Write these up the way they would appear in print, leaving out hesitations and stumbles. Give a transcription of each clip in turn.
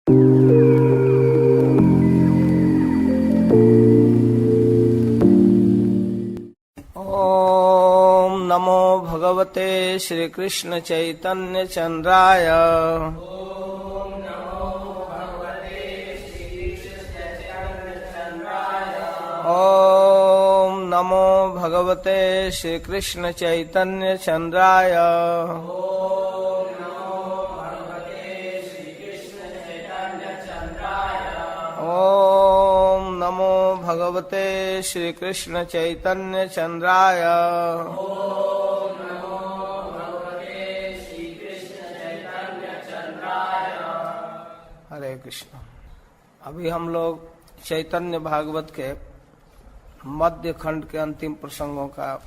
ओम नमो भगवते श्री कृष्ण चैतन्य चंद्राय। ओम नमो भगवते श्री कृष्ण चैतन्य चंद्राय। ओम नमो भगवते श्री कृष्ण चैतन्य चंद्राय। हरे कृष्ण। अभी हम लोग चैतन्य भागवत के मध्य खंड के अंतिम प्रसंगों का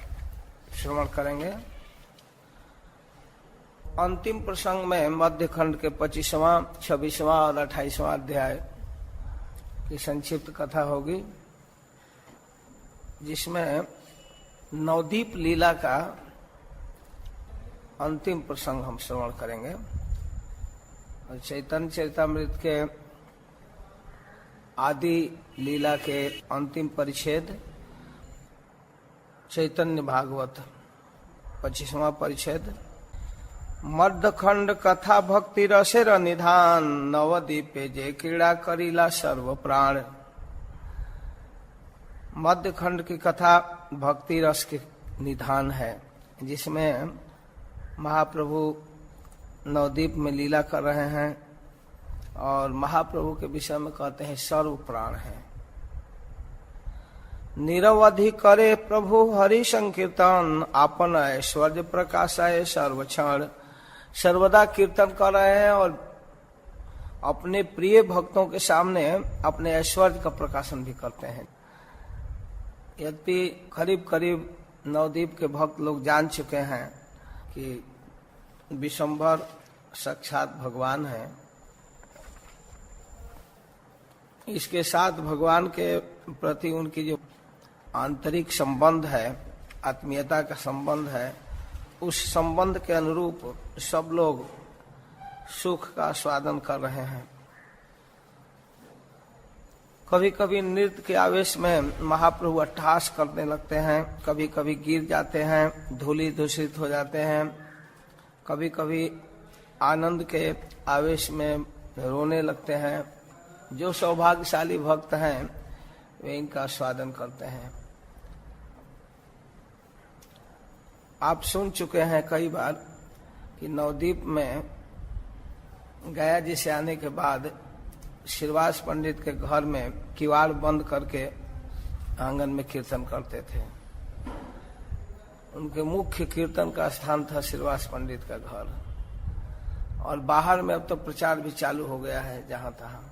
श्रवण करेंगे। अंतिम प्रसंग में मध्य खंड के 25वां, 26वां और 28वां अध्याय की संक्षिप्त कथा होगी, जिसमें नवदीप लीला का अंतिम प्रसंग हम श्रवण करेंगे। और चैतन्य चरितामृत के आदि लीला के अंतिम परिच्छेद चैतन्य भागवत 25वां परिच्छेद। मध्यखंड कथा भक्ति रसेर निधान, नवदीपे जे क्रीड़ा करीला सर्व प्राण। मध्यखंड की कथा भक्ति रस के निधान है, जिसमें महाप्रभु नवदीप में लीला कर रहे हैं और महाप्रभु के विषय में कहते हैं सर्व प्राण है। निरवधि करे प्रभु हरि संकीर्तन, आपन ऐश्वर्य प्रकाशाय सर्व क्षण। सर्वदा कीर्तन कर रहे हैं और अपने प्रिय भक्तों के सामने अपने ऐश्वर्य का प्रकाशन भी करते हैं। यद्यपि करीब करीब नवदीप के भक्त लोग जान चुके हैं कि विशंभर साक्षात भगवान है, इसके साथ भगवान के प्रति उनकी जो आंतरिक संबंध है, आत्मीयता का संबंध है, उस संबंध के अनुरूप सब लोग सुख का स्वादन कर रहे हैं। कभी कभी नृत्य के आवेश में महाप्रभु अट्टहास करने लगते हैं, कभी कभी गिर जाते हैं, धूलि दूषित हो जाते हैं, कभी कभी आनंद के आवेश में रोने लगते हैं। जो सौभाग्यशाली भक्त हैं वे इनका स्वादन करते हैं। आप सुन चुके हैं कई बार कि नवदीप में गया जी से आने के बाद श्रीवास पंडित के घर में किवाड़ बंद करके आंगन में कीर्तन करते थे। उनके मुख्य कीर्तन का स्थान था श्रीवास पंडित का घर, और बाहर में अब तो प्रचार भी चालू हो गया है जहां तहां।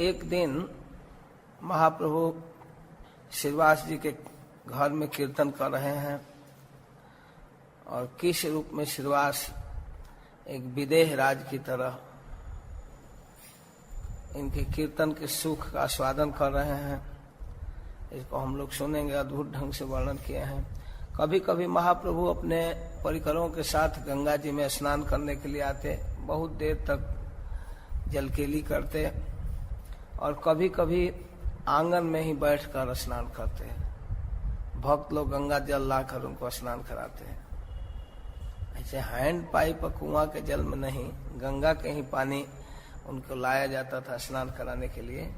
एक दिन महाप्रभु श्रीवास जी के घर में कीर्तन कर रहे हैं और किस रूप में श्रीवास एक विदेह राज की तरह इनके कीर्तन के सुख का स्वादन कर रहे हैं, इसको हम लोग सुनेंगे। अद्भुत ढंग से वर्णन किए हैं। कभी कभी महाप्रभु अपने परिकरों के साथ गंगा जी में स्नान करने के लिए आते, बहुत देर तक जलकेली करते, और कभी कभी आंगन में ही बैठकर स्नान करते हैं। भक्त लोग गंगा जल लाकर उनको स्नान कराते हैं। ऐसे हैंड पाइप कुआं के जल में नहीं, गंगा के ही पानी उनको लाया जाता था स्नान कराने के लिए।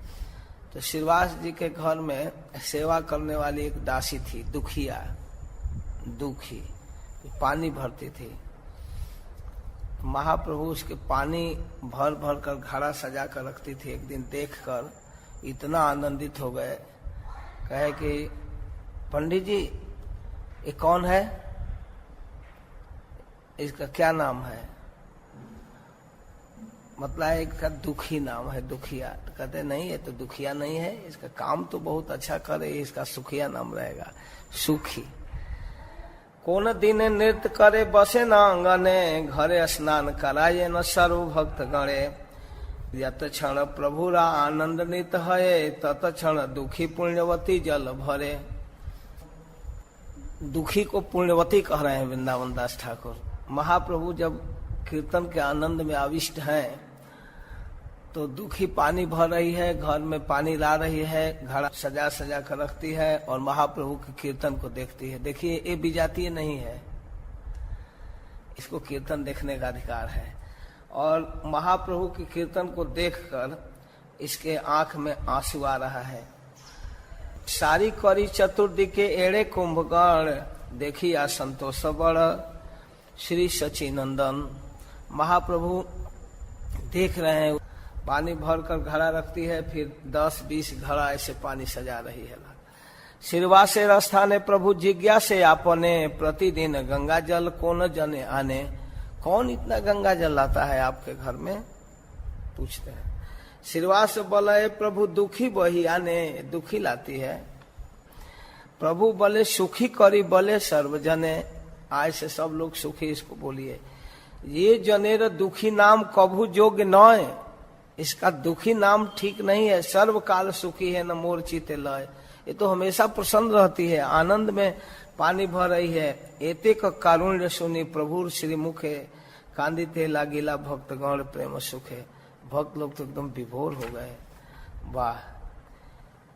तो श्रीवास जी के घर में सेवा करने वाली एक दासी थी, दुखी, पानी भरती थी। महाप्रभु उसके पानी भर भर कर घड़ा सजा कर रखती थी। एक दिन देखकर इतना आनंदित हो गए, कहे कि पंडित जी ये कौन है, इसका क्या नाम है? मतलब इसका दुखी नाम है, दुखिया। तो कहते नहीं, ये तो दुखिया नहीं है, इसका काम तो बहुत अच्छा करे, इसका सुखिया नाम रहेगा, सुखी। कोन दिन नृत्य करे बसे न अंगने, घरे स्नान कराये न सर्व भक्त गणे। यत क्षण प्रभुरा आनंदनित है, तत क्षण दुखी पुण्यवती जल भरे। दुखी को पुण्यवती कह रहे हैं वृंदावन दास ठाकुर। महाप्रभु जब कीर्तन के आनंद में आविष्ट हैं तो दुखी पानी भर रही है, घर में पानी ला रही है, घड़ा सजा सजा कर रखती है और महाप्रभु के कीर्तन को देखती है। देखिए ये विजातीय नहीं है, इसको कीर्तन देखने का अधिकार है। और महाप्रभु के कीर्तन को देखकर इसके आंख में आंसू आ रहा है। सारी करी चतुर्दी के एड़े कुंभकर्ण, देखी आ संतोष बड़ श्री सचिनंदन। महाप्रभु देख रहे हैं, पानी भरकर घड़ा रखती है, फिर 10-20 घड़ा ऐसे पानी सजा रही है। सिरवा से रस्थाने प्रभु जिज्ञा से आपने, प्रतिदिन गंगा जल कौन जने आने। कौन इतना गंगा जल लाता है आपके घर में, पूछते हैं। सिरवा से बोले प्रभु दुखी बही आने, दुखी लाती है। प्रभु बोले सुखी करी बोले सर्वजने, आज से सब लोग सुखी, इसको बोलिए। ये जनेर दुखी नाम कभू जोग्य नय, इसका दुखी नाम ठीक नहीं है। सर्वकाल सुखी है न मोर चिते लय, ये तो हमेशा प्रसन्न रहती है, आनंद में पानी भर रही है। एते का कारुण्य सुनी प्रभु श्री मुखे, कांदिते लागिला भक्तगण प्रेम सुखे। भक्त लोग तो एकदम विभोर हो गए। वाह,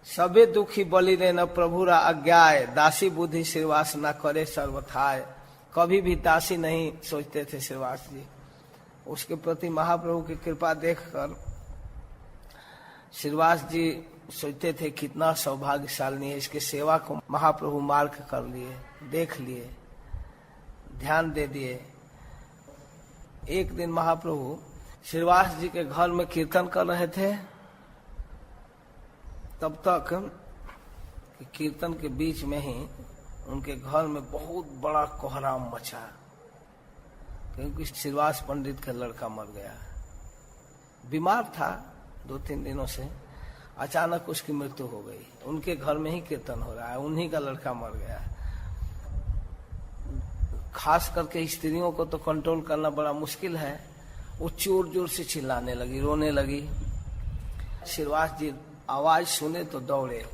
सबे दुखी बलि रे न प्रभुरा आज्ञाय, दासी बुद्धि श्रीवास न करे सर्वथाय। कभी भी दासी नहीं सोचते थे श्रीवास जी। उसके प्रति महाप्रभु की कृपा देखकर श्रीवास जी सोचते थे कितना सौभाग्यशाली है, इसके सेवा को महाप्रभु मार्ग कर लिए, देख लिए, ध्यान दे दिए। एक दिन महाप्रभु श्रीवास जी के घर में कीर्तन कर रहे थे, तब तक कीर्तन के बीच में ही उनके घर में बहुत बड़ा कोहराम मचा, क्योंकि श्रीवास पंडित का लड़का मर गया। बीमार था 2-3 दिनों से, अचानक उसकी मृत्यु हो गई। उनके घर में ही कीर्तन हो रहा है, उन्हीं का लड़का मर गया। खास करके स्त्रियों को तो कंट्रोल करना बड़ा मुश्किल है। वो जोर जोर से चिल्लाने लगी, रोने लगी। श्रीवास जी आवाज सुने तो दौड़े,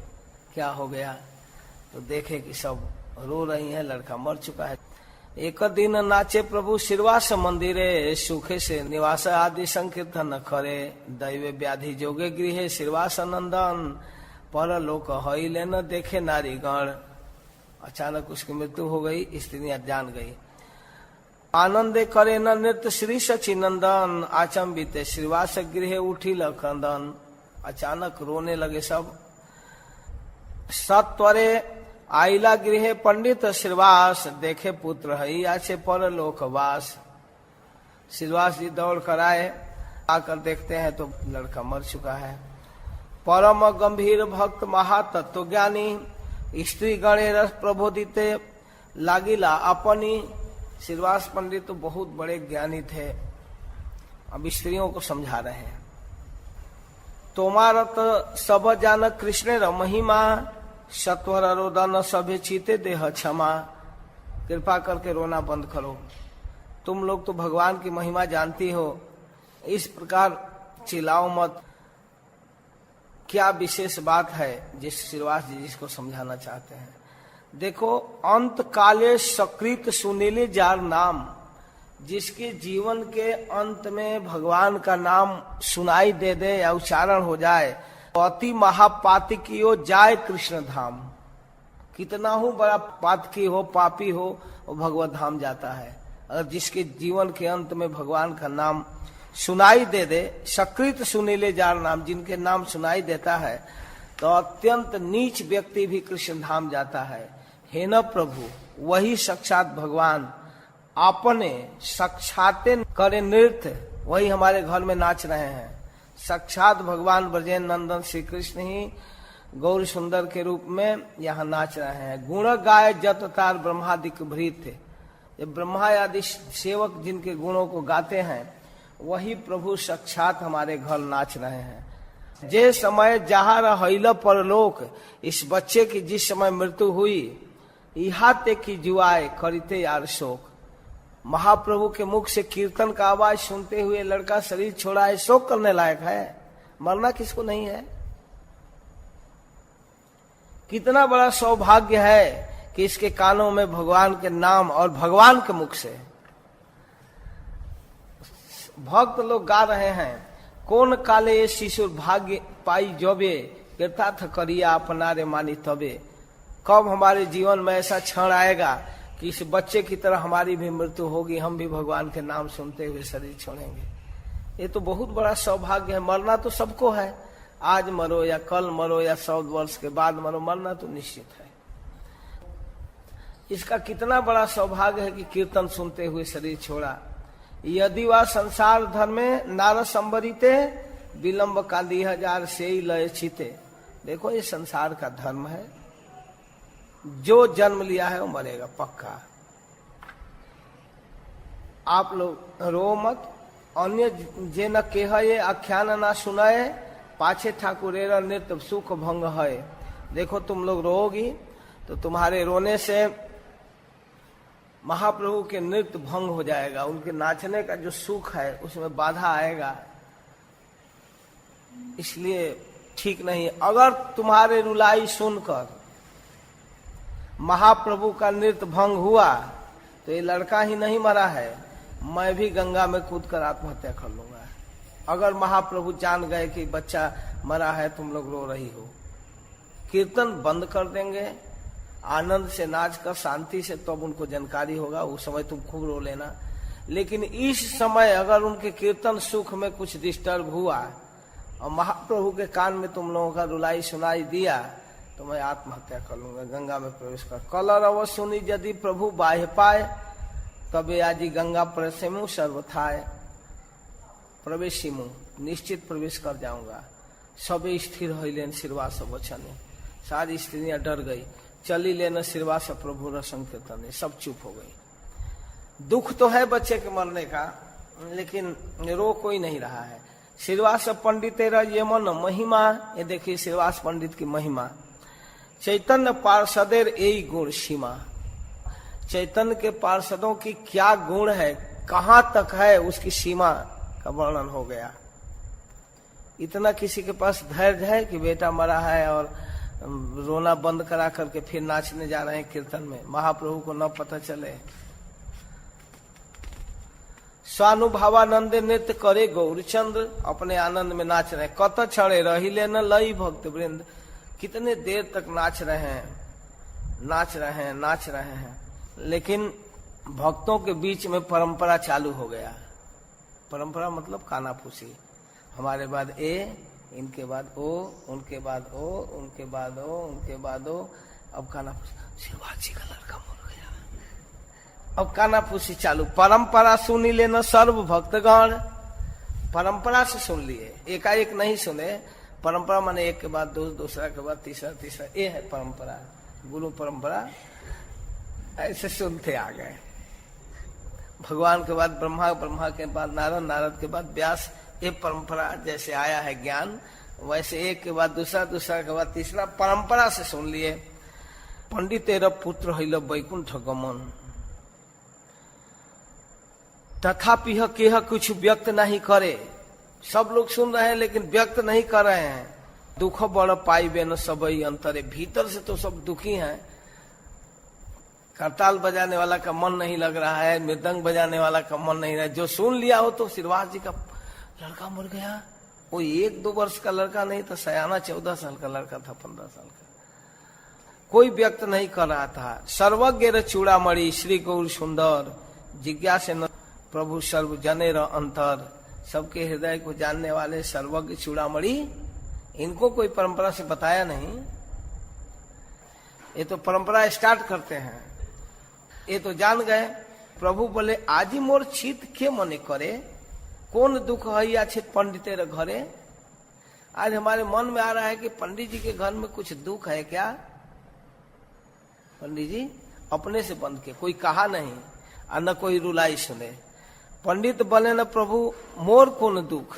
क्या हो गया, तो देखे कि सब रो रही हैं, लड़का मर चुका है। एक दिन नाचे प्रभु श्रीवास मंदिरे, सुखे से निवास आदि संकीर्तन करे। दैवे व्याधि जोगे गृहे श्रीवास नंदन, पर लोक हईले न देखे नारीगण। अचानक उसकी मृत्यु हो गई, स्त्रियां जान गई। आनंदे करे न नृत्य श्री सचिनंदन, आचंबिते श्रीवास गृहे उठी लखंदन। अचानक रोने लगे सब। सत्वरे आइला गृहे पंडित श्रीवास, देखे पुत्र हई आचे पर लोकवास। श्रीवास जी दौड़ कर आए, आकर देखते हैं तो लड़का मर चुका है। परम गंभीर भक्त महातत्व ज्ञानी, स्त्री गणे रस प्रबोधिते लागिला अपनी। श्रीवास पंडित तो बहुत बड़े ज्ञानी थे, अब स्त्रियों को समझा रहे हैं। तोमारत सब जान कृष्ण र महिमा, सत्वर रोदन सभे चीते देह क्षमा। कृपा करके रोना बंद करो, तुम लोग तो भगवान की महिमा जानती हो, इस प्रकार चिल्लाओ मत। क्या विशेष बात है जिस श्रीवास जी जिसको समझाना चाहते हैं। देखो, अंत काले सकृत सुनीले जार नाम, जिसके जीवन के अंत में भगवान का नाम सुनाई दे दे या उच्चारण हो जाए, अति महापातकियो जाय कृष्ण धाम। कितना हो बड़ा पातकी हो, पापी हो, वो भगवत धाम जाता है। अगर जिसके जीवन के अंत में भगवान का नाम सुनाई दे दे, सकृत सुनीले जार नाम, जिनके नाम सुनाई देता है, तो अत्यंत नीच व्यक्ति भी कृष्ण धाम जाता है। हे न प्रभु, वही साक्षात भगवान अपने साक्षाते करे नृत्य, वही हमारे घर में नाच रहे हैं। साक्षात भगवान ब्रजेन नंदन श्री कृष्ण ही गौर सुंदर के रूप में यहाँ नाच रहे हैं। गुण गाय जत तार ब्रह्मादिक भृत, ये ब्रह्मा आदि सेवक जिनके गुणों को गाते हैं, वही प्रभु साक्षात हमारे घर नाच रहे हैं। जे समय जहाँ रहिल परलोक, इस बच्चे की जिस समय मृत्यु हुई, इहाते की जुआए करते यार शोक। महाप्रभु के मुख से कीर्तन का आवाज सुनते हुए लड़का शरीर छोड़ा है, शोक करने लायक है। मरना किसको नहीं है। कितना बड़ा सौभाग्य है कि इसके कानों में भगवान के नाम और भगवान के मुख से भक्त लोग गा रहे हैं। कौन काले ये शिशु भाग्य पाई जबे कृतार्थ करिया अपना रे मानी तबे। कब हमारे जीवन में ऐसा क्षण आएगा कि इस बच्चे की तरह हमारी भी मृत्यु होगी, हम भी भगवान के नाम सुनते हुए शरीर छोड़ेंगे। ये तो बहुत बड़ा सौभाग्य है। मरना तो सबको है, आज मरो या कल मरो या 100 वर्ष के बाद मरो, मरना तो निश्चित है। इसका कितना बड़ा सौभाग्य है कि कीर्तन सुनते हुए शरीर छोड़ा। यदि वह संसार धर्मे नार संबरिते विलंब कांदी हजार से ही लय चिते। देखो ये संसार का धर्म है, जो जन्म लिया है वो मरेगा पक्का। आप लोग रो मत। अन्य जे न केहये आख्यान ना सुनाए पाछे ठाकुरेरा नृत्य सुख भंग है। देखो तुम लोग रोओगी तो तुम्हारे रोने से महाप्रभु के नृत्य भंग हो जाएगा, उनके नाचने का जो सुख है उसमें बाधा आएगा, इसलिए ठीक नहीं। अगर तुम्हारे रुलाई सुनकर महाप्रभु का नृत्य भंग हुआ तो ये लड़का ही नहीं मरा है, मैं भी गंगा में कूद कर आत्महत्या कर लूंगा। अगर महाप्रभु जान गए कि बच्चा मरा है, तुम लोग रो रही हो, कीर्तन बंद कर देंगे, आनंद से नाच कर शांति से, तब उनको जानकारी होगा, उस समय तुम खूब रो लेना। लेकिन इस समय अगर उनके कीर्तन सुख में कुछ डिस्टर्ब हुआ और महाप्रभु के कान में तुम लोगों का रुलाई सुनाई दिया तो मैं आत्महत्या कर लूंगा, गंगा में प्रवेश कर। कलर अव सुनी यदि प्रभु बाह्य पाए तबे आजी गंगा प्रसेमु सर्वथाय। प्रवेशिमु, निश्चित प्रवेश कर जाऊंगा। सबे स्थिर होइलेन सिरवा सब वचने। सारी स्त्रियां डर गई। चली लेना सिरवा से प्रभु रसंग कीर्तन, सब चुप हो गई। दुख तो है बच्चे के मरने का, लेकिन रो कोई नहीं रहा है। श्रीवास पंडित ये मन महिमा, ये देखिए श्रीवास पंडित की महिमा। चैतन्य पार्षदेर यही गुण सीमा। चैतन्य के पार्षदों की क्या गुण है, कहां तक है, उसकी सीमा का वर्णन हो गया। इतना किसी के पास धैर्य है कि बेटा मरा है और रोना बंद करा करके फिर नाचने जा रहे हैं कीर्तन में, महाप्रभु को न पता चले। स्वानुभावानंद नृत्य करे गौरचंद्र, अपने आनंद में नाच रहे हैं। कत छड़े रही लेना लई भक्त वृंद, कितने देर तक नाच रहे हैं, नाच रहे हैं, नाच रहे हैं। लेकिन भक्तों के बीच में परंपरा चालू हो गया। परंपरा मतलब कानाफूसी, हमारे बाद ए, इनके बाद ओ, उनके बाद ओ, उनके बाद ओ, उनके बाद ओ। अब कानाफूसी, शिवाजी का लड़का मर गया, अब कानाफूसी चालू। परंपरा सुनी लेना सर्व भक्तगण, परंपरा से सुन लिए, एकाएक नहीं सुने। परंपरा माने एक के बाद दूसरा के बाद तीसरा, ये है परंपरा, गुरु परंपरा। ऐसे सुनते आ गए। भगवान के बाद ब्रह्मा, ब्रह्मा के बाद नारद, नारद के बाद व्यास। ये परंपरा जैसे आया है ज्ञान, वैसे एक के बाद दूसरा, दूसरा के बाद तीसरा, परंपरा से सुन लिए। पंडित तेरा पुत्र हिल वैकुंठ गमन, तथापि यह कुछ व्यक्त नहीं करे। सब लोग सुन रहे हैं लेकिन व्यक्त नहीं कर रहे हैं। दुख बड़ पाइबे न सबई अंतरे, भीतर से तो सब दुखी हैं। करताल बजाने वाला का मन नहीं लग रहा है, मृदंग बजाने वाला का मन नहीं रहा है। जो सुन लिया हो तो श्रीवास जी का लड़का मर गया, वो 1-2 वर्ष का लड़का नहीं था, सयाना 14 साल का लड़का था, 15 साल का। कोई व्यक्त नहीं कर रहा था। सर्वज्ञ र चूड़ामणि श्री गौर सुंदर, जिज्ञासे न प्रभु सर्व जने र अंतर। सबके हृदय को जानने वाले सर्वज्ञ चूड़ामणि, इनको कोई परंपरा से बताया नहीं। ये तो परंपरा स्टार्ट करते हैं। ये तो जान गए। प्रभु बोले आजी मोर चित के मने करे, कौन दुख है अच्छे पंडित घरे। आज हमारे मन में आ रहा है कि पंडित जी के घर में कुछ दुख है क्या। पंडित जी अपने से बंद के, कोई कहा नहीं और न कोई रुलाई सुने। पंडित बोले न प्रभु मोर कौन दुख,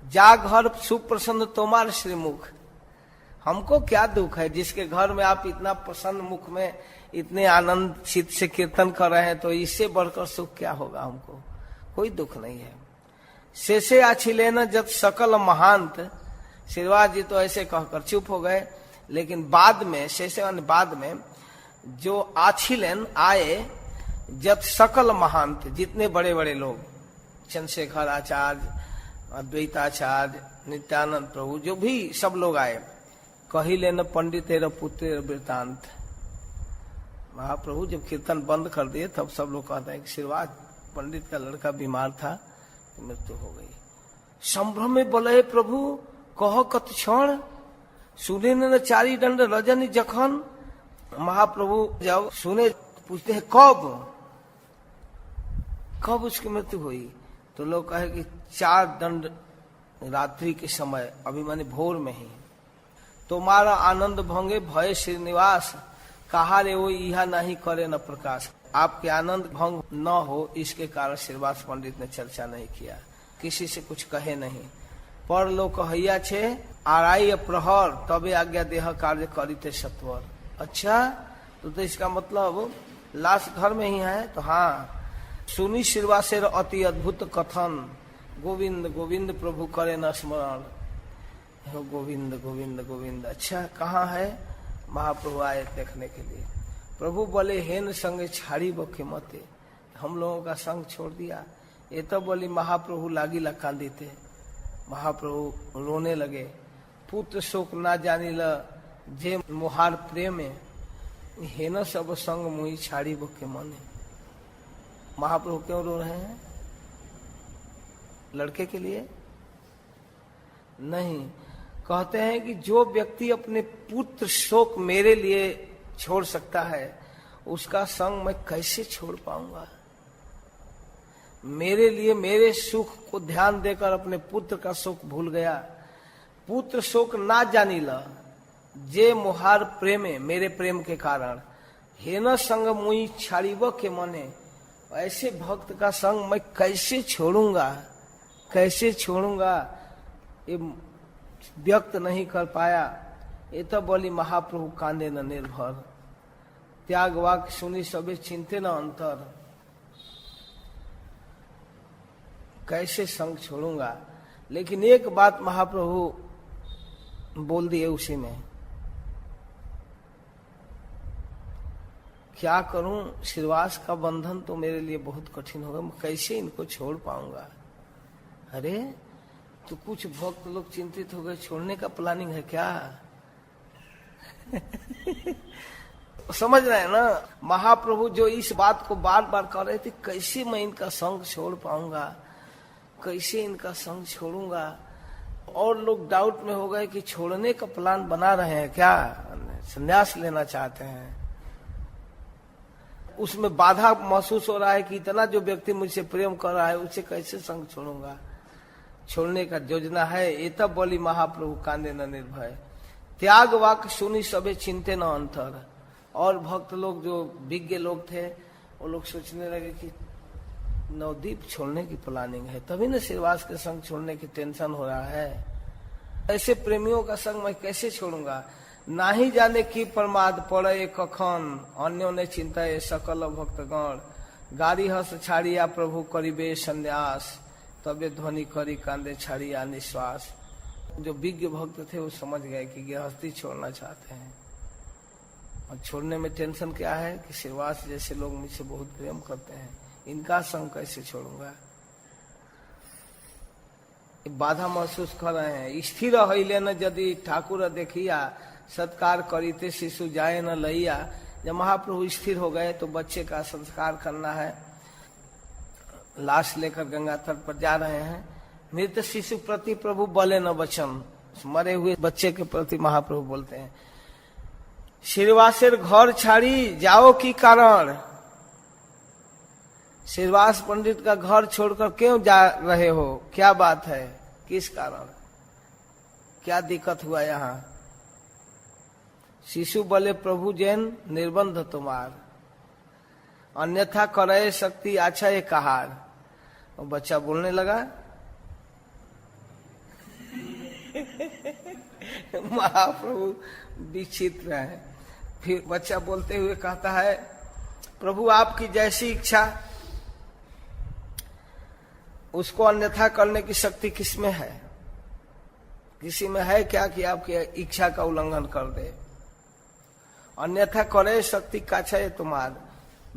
जा घर सुप्रसन्न तोमार श्रीमुख। हमको क्या दुख है, जिसके घर में आप इतना प्रसन्न मुख में इतने आनंद चित्त से कीर्तन कर रहे हैं, तो इससे बढ़कर सुख क्या होगा। हमको कोई दुख नहीं है। शेषे आछिलेन जब सकल महांत, श्रीवास जी तो ऐसे कहकर चुप हो गए। लेकिन बाद में, शेषे बाद में जो आछिलेन आए, जब सकल महांत, जितने बड़े बड़े लोग, चंद्रशेखर आचार्य, अद्वैताचार्य, नित्यानंद प्रभु, जो भी सब लोग आए। कहिले न पंडित तेरा पुत्र वृतांत। महाप्रभु जब कीर्तन बंद कर दिए तब सब लोग कहते हैं कि श्रीवास पंडित का लड़का बीमार था, मृत्यु हो गई। संभ्रम में बोले प्रभु कहो कत क्षण, सुने न चारी दंड रजनी जखन। महाप्रभु जब सुने पूछते हैं कब उसकी मृत्यु हुई, तो लोग कहे कि 4 दंड रात्रि के समय, अभी माने भोर में ही। तुम्हारा आनंद भंगे भय श्रीनिवास, कहा रे वो यह नहीं करे न प्रकाश। आपके आनंद भंग न हो इसके कारण श्रीवास पंडित ने चर्चा नहीं किया, किसी से कुछ कहे नहीं। पर लोग कहैया छे आराई प्रहर, तबे आज्ञा देह कार्य करिते सत्वर। अच्छा, तो इसका मतलब लाश घर में ही है। तो हाँ, सुनी श्रीवासेर अति अद्भुत कथन, गोविंद गोविंद प्रभु करे न स्मरण। गोविंद गोविंद गोविंद। अच्छा, कहाँ है? महाप्रभु आए देखने के लिए। प्रभु बोले हेन संग छाड़ी बखे मते, हम लोगों का संग छोड़ दिया। ये तो बोली महाप्रभु लागिला कांदिते। महाप्रभु रोने लगे। पुत्र शोक ना जानी ल जे मोहार प्रेम, हेन सब संग मुही छाड़ी बखे मने। महाप्रभु क्यों रो रहे हैं? लड़के के लिए नहीं। कहते हैं कि जो व्यक्ति अपने पुत्र शोक मेरे लिए छोड़ सकता है, उसका संग मैं कैसे छोड़ पाऊंगा? मेरे लिए मेरे सुख को ध्यान देकर अपने पुत्र का शोक भूल गया। पुत्र शोक ना जानी ल जे मोहार प्रेमे, मेरे प्रेम के कारण। हेन संग मुई छाड़ीब के मने, ऐसे भक्त का संग मैं कैसे छोड़ूंगा, कैसे छोड़ूंगा? ये व्यक्त नहीं कर पाया। ये तो बोली महाप्रभु कांदे न निर्भर, त्याग वाक्य सुनी सबे चिंते न अंतर। कैसे संग छोड़ूंगा? लेकिन एक बात महाप्रभु बोल दिए उसी में, क्या करूं, श्रीवास का बंधन तो मेरे लिए बहुत कठिन होगा, मैं कैसे इनको छोड़ पाऊंगा? अरे तो कुछ भक्त लोग चिंतित हो गए, छोड़ने का प्लानिंग है क्या? समझ रहे हैं ना? महाप्रभु जो इस बात को बार बार कह रहे थे, कैसे मैं इनका संग छोड़ पाऊंगा, कैसे इनका संग छोड़ूंगा? और लोग डाउट में हो गए कि छोड़ने का प्लान बना रहे हैं क्या, संन्यास लेना चाहते हैं। उसमें बाधा महसूस हो रहा है कि इतना जो व्यक्ति मुझसे प्रेम कर रहा है, उससे कैसे संग छोड़ूंगा? छोड़ने का योजना है। ये तब बोली महाप्रभु कांदे न निर्भय, त्याग वाक्य सुनी सबे चिंते न अंतर। और भक्त लोग जो विज्ञ लोग थे, वो लोग सोचने लगे कि नवदीप छोड़ने की प्लानिंग है, तभी न श्रीवास के संग छोड़ने की टेंशन हो रहा है। ऐसे प्रेमियों का संग मैं कैसे छोड़ूंगा? नाही जाने की प्रमाद पड़े कखन, अन्यों ने चिंता है सकल भक्तगण। गाड़ी हस छाड़िया प्रभु करीबे संन्यास, तबे ध्वनि करी कांदे छाड़िया निश्वास। जो विज्ञ भक्त थे वो समझ गए कि गृहस्थी छोड़ना चाहते हैं। और छोड़ने में टेंशन क्या है कि श्रीवास जैसे लोग मुझसे बहुत प्रेम करते हैं, इनका संग कैसे छोड़ूंगा? बाधा महसूस कर रहे हैं। स्थिर हईले न यदि ठाकुर देखिया, सत्कार करीते शिशु जाए न लैया। जब महाप्रभु स्थिर हो गए तो बच्चे का संस्कार करना है। लाश लेकर गंगा तट पर जा रहे हैं। मृत शिशु प्रति प्रभु बोले न वचन, मरे हुए बच्चे के प्रति महाप्रभु बोलते हैं, श्रीवासेर घर छाड़ी जाओ की कारण। श्रीवास पंडित का घर छोड़कर क्यों जा रहे हो? क्या बात है, किस कारण, क्या दिक्कत हुआ यहाँ? शिशु बोले प्रभु जैन निर्बंध तुम्हार, अन्यथा करे शक्ति अच्छा ये कहार। और बच्चा बोलने लगा। महाप्रभु विचित्र है। फिर बच्चा बोलते हुए कहता है, प्रभु आपकी जैसी इच्छा, उसको अन्यथा करने की शक्ति किसमें है? किसी में है क्या कि आपकी इच्छा का उल्लंघन कर दे? अन्यथा करे शक्ति काछा है तुम्हार।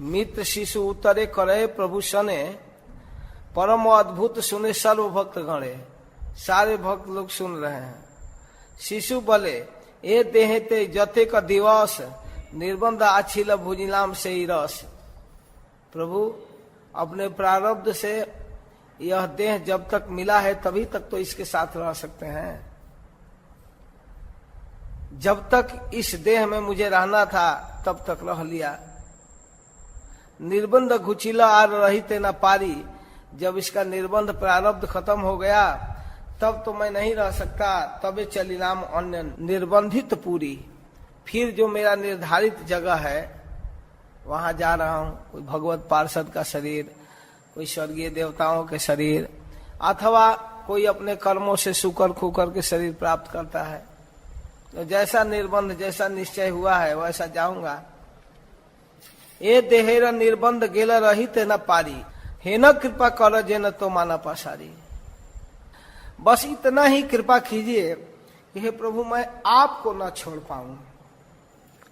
मित्र शिशु उतरे करे प्रभु सने, परम अद्भुत सुने सर्व भक्त गणे। सारे भक्त लोग सुन रहे हैं। शिशु बोले, ए देहते जते का दिवस, निर्बंध आछिल भुजिलाम से ही रस। प्रभु, अपने प्रारब्ध से यह देह जब तक मिला है तभी तक तो इसके साथ रह सकते हैं। जब तक इस देह में मुझे रहना था तब तक रह लिया। निर्बंध घुचिला आर रहिते न पारी, जब इसका निर्बंध प्रारब्ध खत्म हो गया तब तो मैं नहीं रह सकता। तबे चलिलाम अन्य निर्बंधित पूरी, फिर जो मेरा निर्धारित जगह है वहां जा रहा हूं। कोई भगवत पार्षद का शरीर, कोई स्वर्गीय देवताओं के शरीर, अथवा कोई अपने कर्मों से सुकर खुकर के शरीर प्राप्त करता है। तो जैसा निर्बंध, जैसा निश्चय हुआ है वैसा जाऊंगा। ए देहेर निर्बंध गेल रहित न पारी, हे न कृपा कर जे न तो माना पासारी। बस इतना ही कृपा कीजिए कि हे प्रभु मैं आपको न छोड़ पाऊं।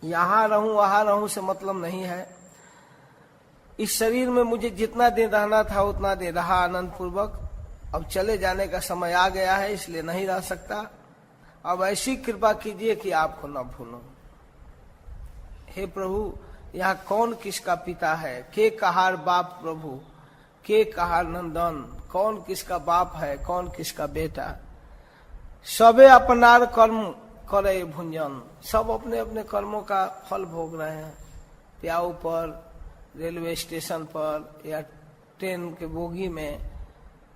यहां रहूं वहां रहूं से मतलब नहीं है। इस शरीर में मुझे जितना दिन रहना था उतना दिन रहा आनंद पूर्वक। अब चले जाने का समय आ गया है, इसलिए नहीं रह सकता। अब ऐसी कृपा कीजिए कि आपको न भूलूं। हे प्रभु, यहाँ कौन किसका पिता है? के कहार बाप प्रभु, के कहार नंदन। कौन किसका बाप है, कौन किसका बेटा। सबे अपनार कर्म करे भुंजन, सब अपने अपने कर्मों का फल भोग रहे हैं। प्याऊ पर, रेलवे स्टेशन पर या ट्रेन के बोगी में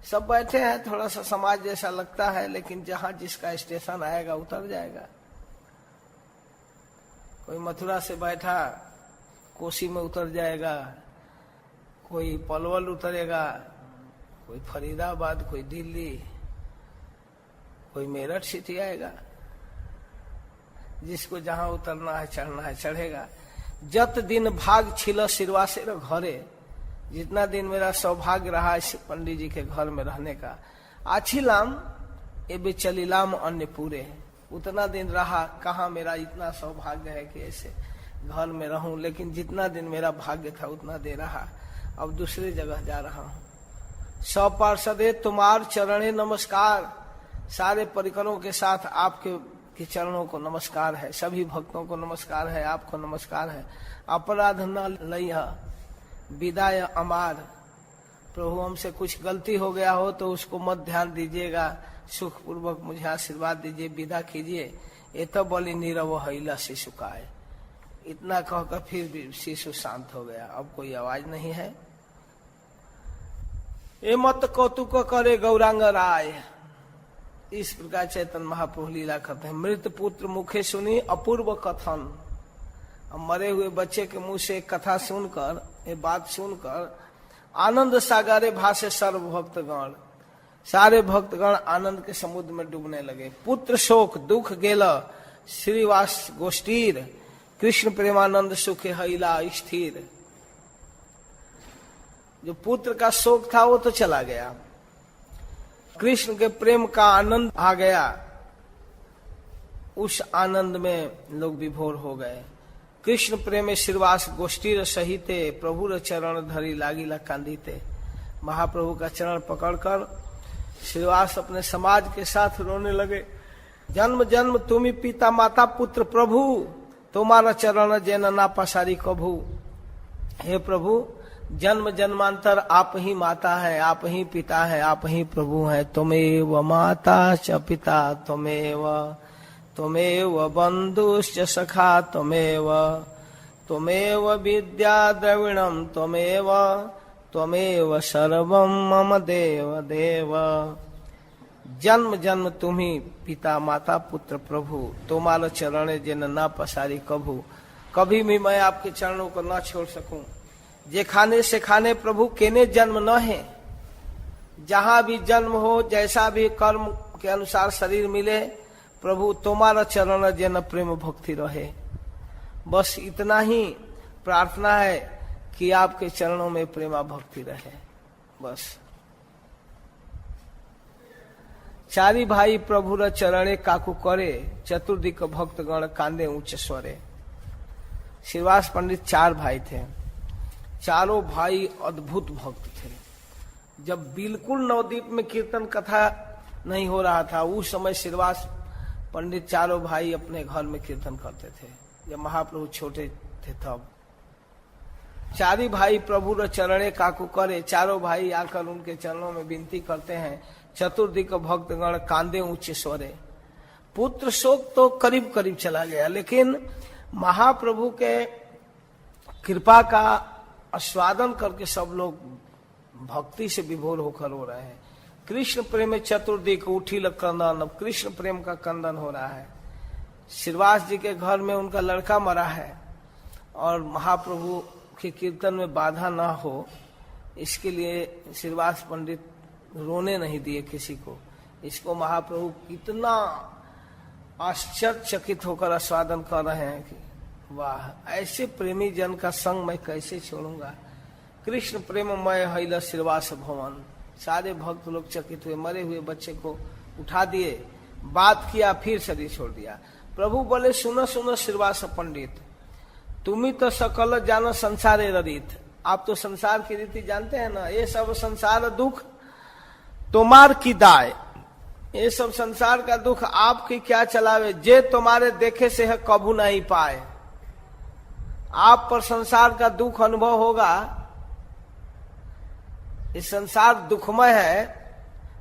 सब बैठे हैं। थोड़ा सा समाज जैसा लगता है, लेकिन जहां जिसका स्टेशन आएगा उतर जाएगा। कोई मथुरा से बैठा कोसी में उतर जाएगा, कोई पलवल उतरेगा, कोई फरीदाबाद, कोई दिल्ली, कोई मेरठ सिटी आएगा। जिसको जहां उतरना है चढ़ना है चढ़ेगा। जत दिन भाग छिल सिरवासेर घरे, जितना दिन मेरा सौभाग्य रहा इस पंडित जी के घर में रहने का, आछिलाम एबे चलिलाम अन्य पूरे, उतना दिन रहा। कहाँ मेरा इतना सौभाग्य है कि ऐसे घर में रहूं, लेकिन जितना दिन मेरा भाग्य था उतना दे रहा। अब दूसरी जगह जा रहा हूं। सौ पार्षदे तुम्हार चरणे नमस्कार, सारे परिकरों के साथ आपके चरणों को नमस्कार है। सभी भक्तों को नमस्कार है, आपको नमस्कार है। अपराध न लइहा विदाय अमार, प्रभु हमसे कुछ गलती हो गया हो तो उसको मत ध्यान दीजिएगा, सुख पूर्वक मुझे आशीर्वाद दीजिए, विदा कीजिए। ये तो बोली नीरव हिला शिशु का है। इतना कहकर फिर भी शिशु शांत हो गया। अब कोई आवाज नहीं है। ए मत कौतुक करे गौरांग राय, इस प्रकार चैतन्य महाप्रभु लीला करते हैं। मृत पुत्र मुखे सुनी अपूर्व कथन, मरे हुए बच्चे के मुंह से कथा सुनकर, ये बात सुनकर आनंद सागरे भाषे सर्व भक्तगण, सारे भक्तगण आनंद के समुद्र में डूबने लगे। पुत्र शोक दुख गेला श्रीवास गोष्ठीर, कृष्ण प्रेमानंद सुखे हैला स्थिर। जो पुत्र का शोक था वो तो चला गया, कृष्ण के प्रेम का आनंद आ गया। उस आनंद में लोग विभोर हो गए। कृष्ण प्रेमे श्रीवास गोष्ठीर सहिते, प्रभुर चरण धरी लागिला कांदीते। महाप्रभु का चरण पकड़कर श्रीवास अपने समाज के साथ रोने लगे। जन्म जन्म तुम्ही पिता माता पुत्र प्रभु, तुम्हारा चरण जैन ना पसारी कभू। हे प्रभु, जन्म जन्मांतर आप ही माता है, आप ही पिता है, आप ही प्रभु है। तुमेव माता च पिता तुमेव, तुमेव बंधुश्च सखा तुमेव, तुमेव विद्या द्रविणम तुमेव, त्वमेव सर्वम मम देव देव। जन्म जन्म तुम्ही पिता माता पुत्र प्रभु, तुम्हारा चरण जिन ना पसारी कभू। कभी भी मैं आपके चरणों को न छोड़ सकूं। जे खाने से खाने प्रभु केने जन्म न है। जहां भी जन्म हो, जैसा भी कर्म के अनुसार शरीर मिले, प्रभु तुम्हारा चरण जिन प्रेम भक्ति रहे। बस इतना ही प्रार्थना है कि आपके चरणों में प्रेमा भक्ति रहे। बस चारी भाई प्रभुर चरणे काकू करे, चतुर्दिक भक्तगण कांदे उच्च स्वरे। श्रीवास पंडित 4 भाई थे। चारों भाई अद्भुत भक्त थे। जब बिल्कुल नवद्वीप में कीर्तन कथा नहीं हो रहा था, उस समय श्रीवास पंडित चारों भाई अपने घर में कीर्तन करते थे। जब महाप्रभु छोटे थे तब चारी भाई प्रभु र चरणे काकू करे, चारों भाई आकर उनके चरणों में विनती करते हैं। चतुर्दिक भक्तगण कांदे ऊंचे स्वरे। पुत्र शोक तो करीब करीब चला गया, लेकिन महाप्रभु के कृपा का आस्वादन करके सब लोग भक्ति से विभोर होकर हो रहे हैं। कृष्ण प्रेम चतुर्दिक उठिल क्रंदन, अब कृष्ण प्रेम का क्रंदन हो रहा है। श्रीवास जी के घर में उनका लड़का मरा है और महाप्रभु के कीर्तन में बाधा ना हो, इसके लिए श्रीवास पंडित रोने नहीं दिए किसी को। इसको महाप्रभु कितना आश्चर्यचकित होकर आस्वादन कर रहे हैं कि वाह, ऐसे प्रेमी जन का संग मैं कैसे छोड़ूंगा। कृष्ण प्रेममय हैल श्रीवास भवन। सारे भक्त लोग चकित हुए, मरे हुए बच्चे को उठा दिए, बात किया, फिर शरीर छोड़ दिया। प्रभु बोले सुनो सुनो श्रीवास पंडित, तुम्ही तो सकल जानो संसारे रीत। आप तो संसार की रीति जानते हैं ना, ये सब संसार दुख तुम्हार की दाय, ये सब संसार का दुख आपकी क्या चलावे, जे तुम्हारे देखे से है कबू नहीं पाए। आप पर संसार का दुख अनुभव होगा। इस संसार दुखमय है,